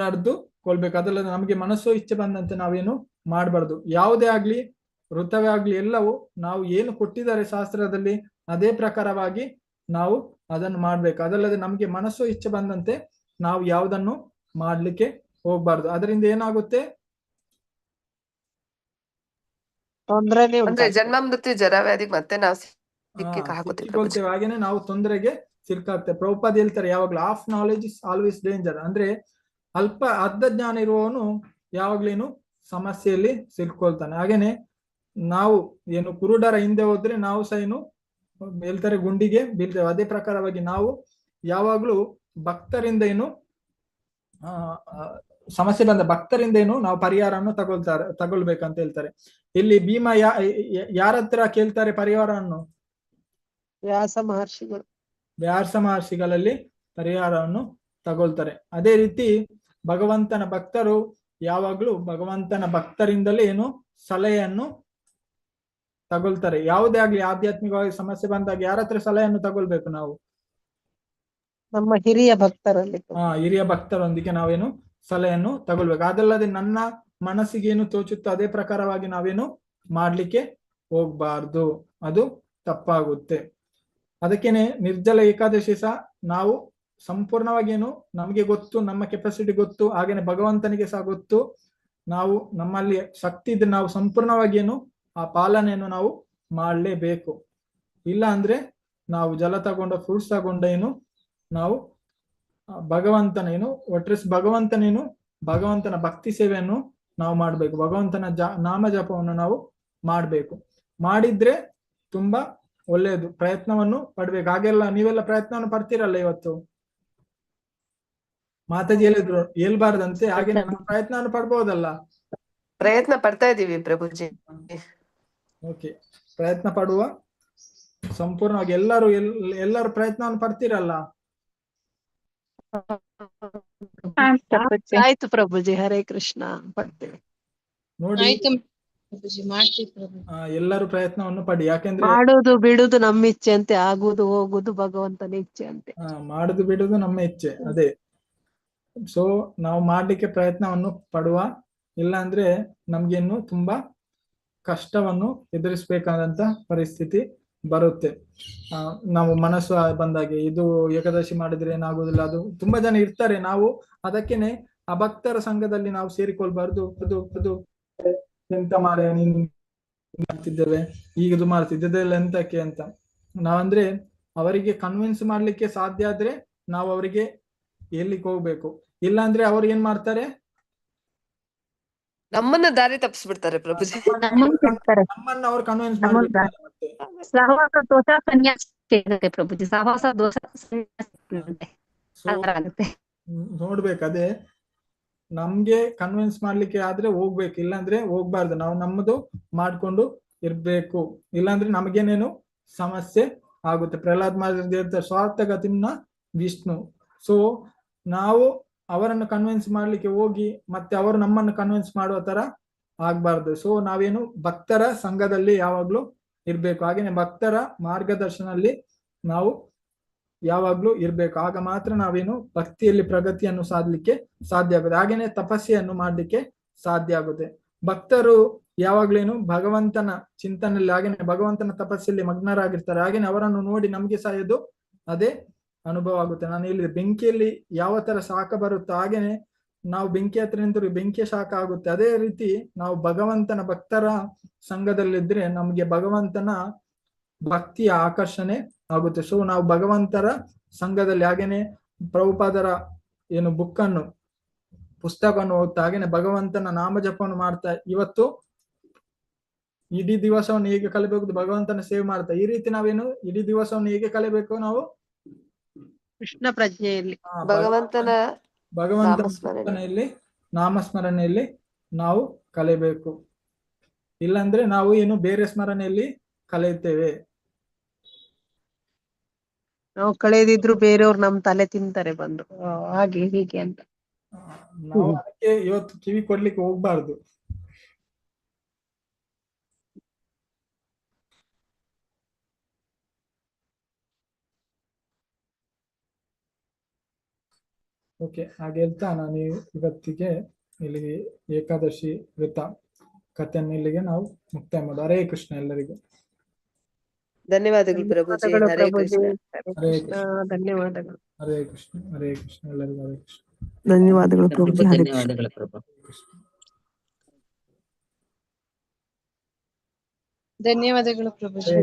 ನಡೆದುಕೊಳ್ಬೇಕು. ಅದಲ್ಲದೆ ನಮಗೆ ಮನಸ್ಸು ಇಚ್ಛೆ ಬಂದಂತೆ ನಾವೇನು ಮಾಡಬಾರ್ದು. ಯಾವುದೇ ಆಗ್ಲಿ, ವೃತ್ತವೇ ಆಗ್ಲಿ, ಎಲ್ಲವೂ ನಾವು ಏನು ಕೊಟ್ಟಿದ್ದಾರೆ ಶಾಸ್ತ್ರದಲ್ಲಿ ಅದೇ ಪ್ರಕಾರವಾಗಿ ನಾವು ಅದನ್ನು ಮಾಡ್ಬೇಕು. ಅದಲ್ಲದೆ ನಮ್ಗೆ ಮನಸ್ಸು ಇಚ್ಛೆ ಬಂದಂತೆ ನಾವು ಯಾವುದನ್ನು ಮಾಡ್ಲಿಕ್ಕೆ ಹೋಗ್ಬಾರ್ದು. ಅದರಿಂದ ಏನಾಗುತ್ತೆ, ಅಂದ್ರೆ ಜನ್ಮ ಮೃತ್ಯು ಜರಾವ್ಯಾಧಿಗೆ ಮತ್ತೆ ನಾವು ಸಿಕ್ಕಿಕೊಳ್ತೇವೆ, ಹಾಗೇನೆ ನಾವು ತೊಂದರೆಗೆ ಸಿಕ್ಕಾಗ್ತೇವೆ. ಪ್ರಭುಪಾದ ಹೇಳ್ತಾರೆ ಯಾವಾಗ್ಲೂ of knowledge is always danger. ಅಂದ್ರೆ ಅರ್ಧ ಜ್ಞಾನ ಇರುವವನು ಯಾವಾಗ್ಲೇನು ಸಮಸ್ಯೆಯಲ್ಲಿ ಸಿಕ್ಕೊಳ್ತಾನೆ. ಹಾಗೇನೆ ನಾವು ಏನು ಕುರುಡರ ಹಿಂದೆ ಹೋದ್ರೆ ನಾವು ಸಹ ಏನು ಹೇಳ್ತಾರೆ ಗುಂಡಿಗೆ ಬೀಳ್ತೇವೆ. ಅದೇ ಪ್ರಕಾರವಾಗಿ ನಾವು ಯಾವಾಗ್ಲೂ ಭಕ್ತರಿಂದ ಏನು ಸಮಸ್ಯೆ ಬಂದ ಭಕ್ತರಿಂದ ಏನು ನಾವು ಪರಿಹಾರವನ್ನು ತಗೊಳ್ಬೇಕಂತ ಹೇಳ್ತಾರೆ. ಇಲ್ಲಿ ಭೀಮ ಯಾರ ಹತ್ರ ಕೇಳ್ತಾರೆ ಪರಿಹಾರವನ್ನು, ವ್ಯಾಸ ಮಹರ್ಷಿಗಳಲ್ಲಿ ಪರಿಹಾರವನ್ನು ತಗೊಳ್ತಾರೆ. ಅದೇ ರೀತಿ ಭಗವಂತನ ಭಕ್ತರು ಯಾವಾಗ್ಲೂ ಭಗವಂತನ ಭಕ್ತರಿಂದಲೇ ಏನು ಸಲಹೆಯನ್ನು ತಗೊಳ್ತಾರೆ. ಯಾವುದೇ ಆಗ್ಲಿ ಆಧ್ಯಾತ್ಮಿಕವಾಗಿ ಸಮಸ್ಯೆ ಬಂದಾಗ ಯಾರ ಹತ್ರ ಸಲಹೆಯನ್ನು ತಗೊಳ್ಬೇಕು, ನಾವು ನಮ್ಮ ಹಿರಿಯ ಭಕ್ತರೊಂದಿಗೆ ನಾವೇನು ಸಲಹೆಯನ್ನು ತಗೊಳ್ಬೇಕು. ಅದಲ್ಲದೆ ನನ್ನ ಮನಸ್ಸಿಗೆ ಏನು ತೋಚುತ್ತೋ ಅದೇ ಪ್ರಕಾರವಾಗಿ ನಾವೇನು ಮಾಡ್ಲಿಕ್ಕೆ ಹೋಗ್ಬಾರ್ದು, ಅದು ತಪ್ಪಾಗುತ್ತೆ. ಅದಕ್ಕೇನೆ ನಿರ್ಜಲ ಏಕಾದಶಿ ಸಹ ನಾವು ಸಂಪೂರ್ಣವಾಗಿ ಏನು ನಮ್ಗೆ ಗೊತ್ತು, ನಮ್ಮ ಕೆಪಾಸಿಟಿ ಗೊತ್ತು, ಹಾಗೇನೆ ಭಗವಂತನಿಗೆ ಸಹ ಗೊತ್ತು. ನಾವು ನಮ್ಮಲ್ಲಿ ಶಕ್ತಿ ಇದ್ರೆ ನಾವು ಸಂಪೂರ್ಣವಾಗಿ ಏನು ಆ ಪಾಲನೆಯನ್ನು ನಾವು ಮಾಡಲೇಬೇಕು. ಇಲ್ಲ ಅಂದ್ರೆ ನಾವು ಜಲ ತಗೊಂಡ ಫ್ರೂಟ್ಸ್ ತಗೊಂಡ ಏನು ನಾವು ಭಗವಂತನೇನು ಭಗವಂತನ ಭಕ್ತಿ ಸೇವೆಯನ್ನು ನಾವು ಮಾಡ್ಬೇಕು. ಭಗವಂತನ ನಾಮ ಜಪವನ್ನು ನಾವು ಮಾಡ್ಬೇಕು. ಮಾಡಿದ್ರೆ ತುಂಬಾ ಒಳ್ಳೆಯದು. ಪ್ರಯತ್ನವನ್ನು ಪಡ್ಬೇಕು. ಹಾಗೆಲ್ಲ ನೀವೆಲ್ಲ ಪ್ರಯತ್ನವನ್ನು ಪಡ್ತೀರಲ್ಲ, ಇವತ್ತು ಮಾತಾಜಿ ಹೇಳಿದ್ರು ಹೇಳ್ಬಾರ್ದಂತೆ, ಹಾಗೆ ನಾವು ಪ್ರಯತ್ನವನ್ನು ಪಡ್ಬೋದಲ್ಲ. ಪ್ರಯತ್ನ ಪಡ್ತಾ ಇದೀವಿ ಪ್ರಭುಜಿ. ಓಕೆ, ಪ್ರಯತ್ನ ಪಡುವ. ಸಂಪೂರ್ಣವಾಗಿ ಎಲ್ಲರೂ ಎಲ್ಲರೂ ಪ್ರಯತ್ನವನ್ನು ಪಡ್ತೀರಲ್ಲ. ಹಾ ಪ್ರಭುಜಿ. ಆಯ್ತು ಪ್ರಭುಜಿ, ಹರೇ ಕೃಷ್ಣ. ಪಡ್ತೇವೆ. ನೋಡಿ ಆಯ್ತು ಪ್ರಭುಜಿ, ಮಾಡ್ತೀವಿ ಪ್ರಭು. ಎಲ್ಲರೂ ಪ್ರಯತ್ನವನ್ನು ಪಡಿ. ಯಾಕೆಂದ್ರೆ ಮಾಡುದು ಬಿಡುದು ನಮ್ಮ ಇಚ್ಛೆ ಅಂತೆ, ಆಗುದು ಹೋಗುದು ಭಗವಂತನ ಇಚ್ಛೆ ಅಂತೆ. ಮಾಡುದು ಬಿಡುದು ನಮ್ಮ ಇಚ್ಛೆ, ಅದೇ. ಸೊ ನಾವು ಮಾಡ್ಲಿಕ್ಕೆ ಪ್ರಯತ್ನವನ್ನು ಪಡುವ, ಇಲ್ಲ ಅಂದ್ರೆ ನಮ್ಗೇನು ತುಂಬಾ ಕಷ್ಟವನ್ನು ಎದುರಿಸ್ಬೇಕಾದಂತ ಪರಿಸ್ಥಿತಿ ಬರುತ್ತೆ. ನಾವು ಮನಸ್ಸು ಬಂದಾಗೆ ಇದು ಏಕಾದಶಿ ಮಾಡಿದ್ರೆ ಏನಾಗುದಿಲ್ಲ, ಅದು ತುಂಬಾ ಜನ ಇರ್ತಾರೆ. ನಾವು ಅದಕ್ಕೇನೆ ಅಭಕ್ತರ ಸಂಘದಲ್ಲಿ ನಾವು ಸೇರಿಕೊಳ್ಬಾರ್ದು. ಅದು ಎಂತ ಮಾರೆ ನೀನು ಮಾಡ್ತಿದ್ದೇವೆ, ಈಗ ಇದು ಮಾಡ್ತಿದ್ದೆಲ್ಲ ಎಂತಕ್ಕೆ ಅಂತ ನಾವಂದ್ರೆ ಅವರಿಗೆ ಕನ್ವಿನ್ಸ್ ಮಾಡ್ಲಿಕ್ಕೆ ಸಾಧ್ಯ ಆದ್ರೆ ನಾವು ಅವರಿಗೆ ಎಲ್ಲಿಗೆ ಹೋಗ್ಬೇಕು. ಇಲ್ಲ ಅಂದ್ರೆ ಅವ್ರು ಏನ್ ಮಾಡ್ತಾರೆ, ನಮ್ಮನ್ನ ದಾರಿ ತಪ್ಪಿಸ್ಬಿಡ್ತಾರೆ ಪ್ರಭುಜಿ. ನಮ್ಮನ್ನ ಅವ್ರು ಕನ್ವಿನ್ಸ್ ಮಾಡ್ಬಿಡ್ತಾರೆ. ಸಹವಾಸ ದೋಷ ಸನ್ಯಾಸ ಸಿಗುತ್ತೆ ಪ್ರಭುಜಿ, ಸಹವಾಸ ದೋಷ ಸನ್ಯಾಸ ಆಗುತ್ತೆ. ನೋಡ್ಬೇಕು, ಅದೇ ನಮ್ಗೆ ಕನ್ವಿನ್ಸ್ ಮಾಡ್ಲಿಕ್ಕೆ ಆದ್ರೆ ಹೋಗ್ಬೇಕು, ಇಲ್ಲಾಂದ್ರೆ ಹೋಗ್ಬಾರ್ದು. ನಾವು ನಮ್ಮದು ಮಾಡ್ಕೊಂಡು ಇರ್ಬೇಕು, ಇಲ್ಲಾಂದ್ರೆ ನಮಗೇನೇನು ಸಮಸ್ಯೆ ಆಗುತ್ತೆ. ಪ್ರಹ್ಲಾದ್ ಮಹಾರಾಜ್ ಹೇಳ್ತಾರೆ, ಸ್ವಾರ್ಥಗತಿಮ್ನ ವಿಷ್ಣು. ಸೊ ನಾವು ಅವರನ್ನು ಕನ್ವಿನ್ಸ್ ಮಾಡ್ಲಿಕ್ಕೆ ಹೋಗಿ ಮತ್ತೆ ಅವರು ನಮ್ಮನ್ನು ಕನ್ವಿನ್ಸ್ ಮಾಡುವ ತರ ಆಗ್ಬಾರ್ದು. ಸೊ ನಾವೇನು ಭಕ್ತರ ಸಂಘದಲ್ಲಿ ಯಾವಾಗ್ಲೂ ಇರ್ಬೇಕು, ಹಾಗೇನೆ ಭಕ್ತರ ಮಾರ್ಗದರ್ಶನಲ್ಲಿ ನಾವು ಯಾವಾಗ್ಲೂ ಇರ್ಬೇಕು. ಆಗ ಮಾತ್ರ ನಾವೇನು ಭಕ್ತಿಯಲ್ಲಿ ಪ್ರಗತಿಯನ್ನು ಸಾಧಲಿಕ್ಕೆ ಸಾಧ್ಯ ಆಗುತ್ತೆ, ಹಾಗೇನೆ ತಪಸ್ಸೆಯನ್ನು ಮಾಡ್ಲಿಕ್ಕೆ ಸಾಧ್ಯ ಆಗುತ್ತೆ. ಭಕ್ತರು ಯಾವಾಗ್ಲೇನು ಭಗವಂತನ ಚಿಂತನೆಯಲ್ಲಿ ಹಾಗೇನೆ ಭಗವಂತನ ತಪಸ್ಸಲ್ಲಿ ಮಗ್ನರಾಗಿರ್ತಾರೆ. ಹಾಗೇನೆ ಅವರನ್ನು ನೋಡಿ ನಮ್ಗೆ ಸಹ ಇದು ಅದೇ ಅನುಭವ ಆಗುತ್ತೆ. ನಾನು ಹೇಳಿದೆ, ಬೆಂಕಿಯಲ್ಲಿ ಯಾವ ತರ ಶಾಖ ಬರುತ್ತೋ ಹಾಗೇನೆ ನಾವು ಬೆಂಕಿ ಹತ್ರ ನಿಂತರೂ ಬೆಂಕಿಯ ಶಾಖ ಆಗುತ್ತೆ. ಅದೇ ರೀತಿ ನಾವು ಭಗವಂತನ ಭಕ್ತರ ಸಂಘದಲ್ಲಿದ್ರೆ ನಮ್ಗೆ ಭಗವಂತನ ಭಕ್ತಿಯ ಆಕರ್ಷಣೆ ಆಗುತ್ತೆ. ಸೊ ನಾವು ಭಗವಂತರ ಸಂಘದಲ್ಲಿ ಹಾಗೇನೆ ಪ್ರಭುಪಾದರ ಏನು ಪುಸ್ತಕವನ್ನು ಓದ್ತಾ ಹಾಗೇನೆ ಭಗವಂತನ ನಾಮ ಜಪವನ್ನು ಮಾಡ್ತಾ ಇವತ್ತು ಇಡೀ ದಿವಸವನ್ನು ಹೇಗೆ ಕಲಿಬೇಕು, ಭಗವಂತನ ಸೇವೆ ಮಾಡ್ತಾ ಈ ರೀತಿ ನಾವೇನು ಇಡೀ ದಿವಸವನ್ನು ಹೇಗೆ ಕಲಿಬೇಕು, ನಾವು ಕೃಷ್ಣ ಪ್ರಜ್ಞೆಯಲ್ಲಿ ಭಗವಂತನ ಭಗವಂತನಲ್ಲಿ ನಾಮಸ್ಮರಣೆಯಲ್ಲಿ ನಾವು ಕಲಿಬೇಕು. ಇಲ್ಲಾಂದ್ರೆ ನಾವು ಏನು ಬೇರೆ ಸ್ಮರಣೆಯಲ್ಲಿ ಕಲಿಯುತ್ತೇವೆ. ನಾವು ಕಳೆದಿದ್ರು ಬೇರೆಯವ್ರು ನಮ್ ತಲೆ ತಿಂತಾರೆ ಬಂದು, ಹಾಗೆ ಹೀಗೆ ಅಂತ. ನಾವು ಅದಕ್ಕೆ ಇವತ್ತು ಕಿವಿ ಕೊಡ್ಲಿಕ್ಕೆ ಹೋಗ್ಬಾರ್ದು. ಓಕೆ, ಹಾಗೆ ಹೇಳ್ತಾ ನಾನು ಇವತ್ತಿಗೆ ಇಲ್ಲಿಗೆ ಏಕಾದಶಿ ವ್ರತ ಕಥೆಯನ್ನು ಇಲ್ಲಿಗೆ ನಾವು ಮುಕ್ತಾಯ ಮಾಡೋದು. ಹರೇ ಕೃಷ್ಣ ಎಲ್ಲರಿಗೂ. ಧನ್ಯವಾದಗಳು ಪ್ರಭುಜಿ. ಹರೇ ಕೃಷ್ಣ. ಹರೇ ಕೃಷ್ಣ. ಧನ್ಯವಾದಗಳು. ಹರೇ ಕೃಷ್ಣ. ಹರೇ ಕೃಷ್ಣ ಎಲ್ಲರಿಗೂ. ಹರೇ ಕೃಷ್ಣ. ಧನ್ಯವಾದಗಳು ಪ್ರಭುಜಿ. ಹರೇ ಕೃಷ್ಣ. ಧನ್ಯವಾದಗಳು ಪ್ರಭು. ಧನ್ಯವಾದಗಳು ಪ್ರಭುಜಿ.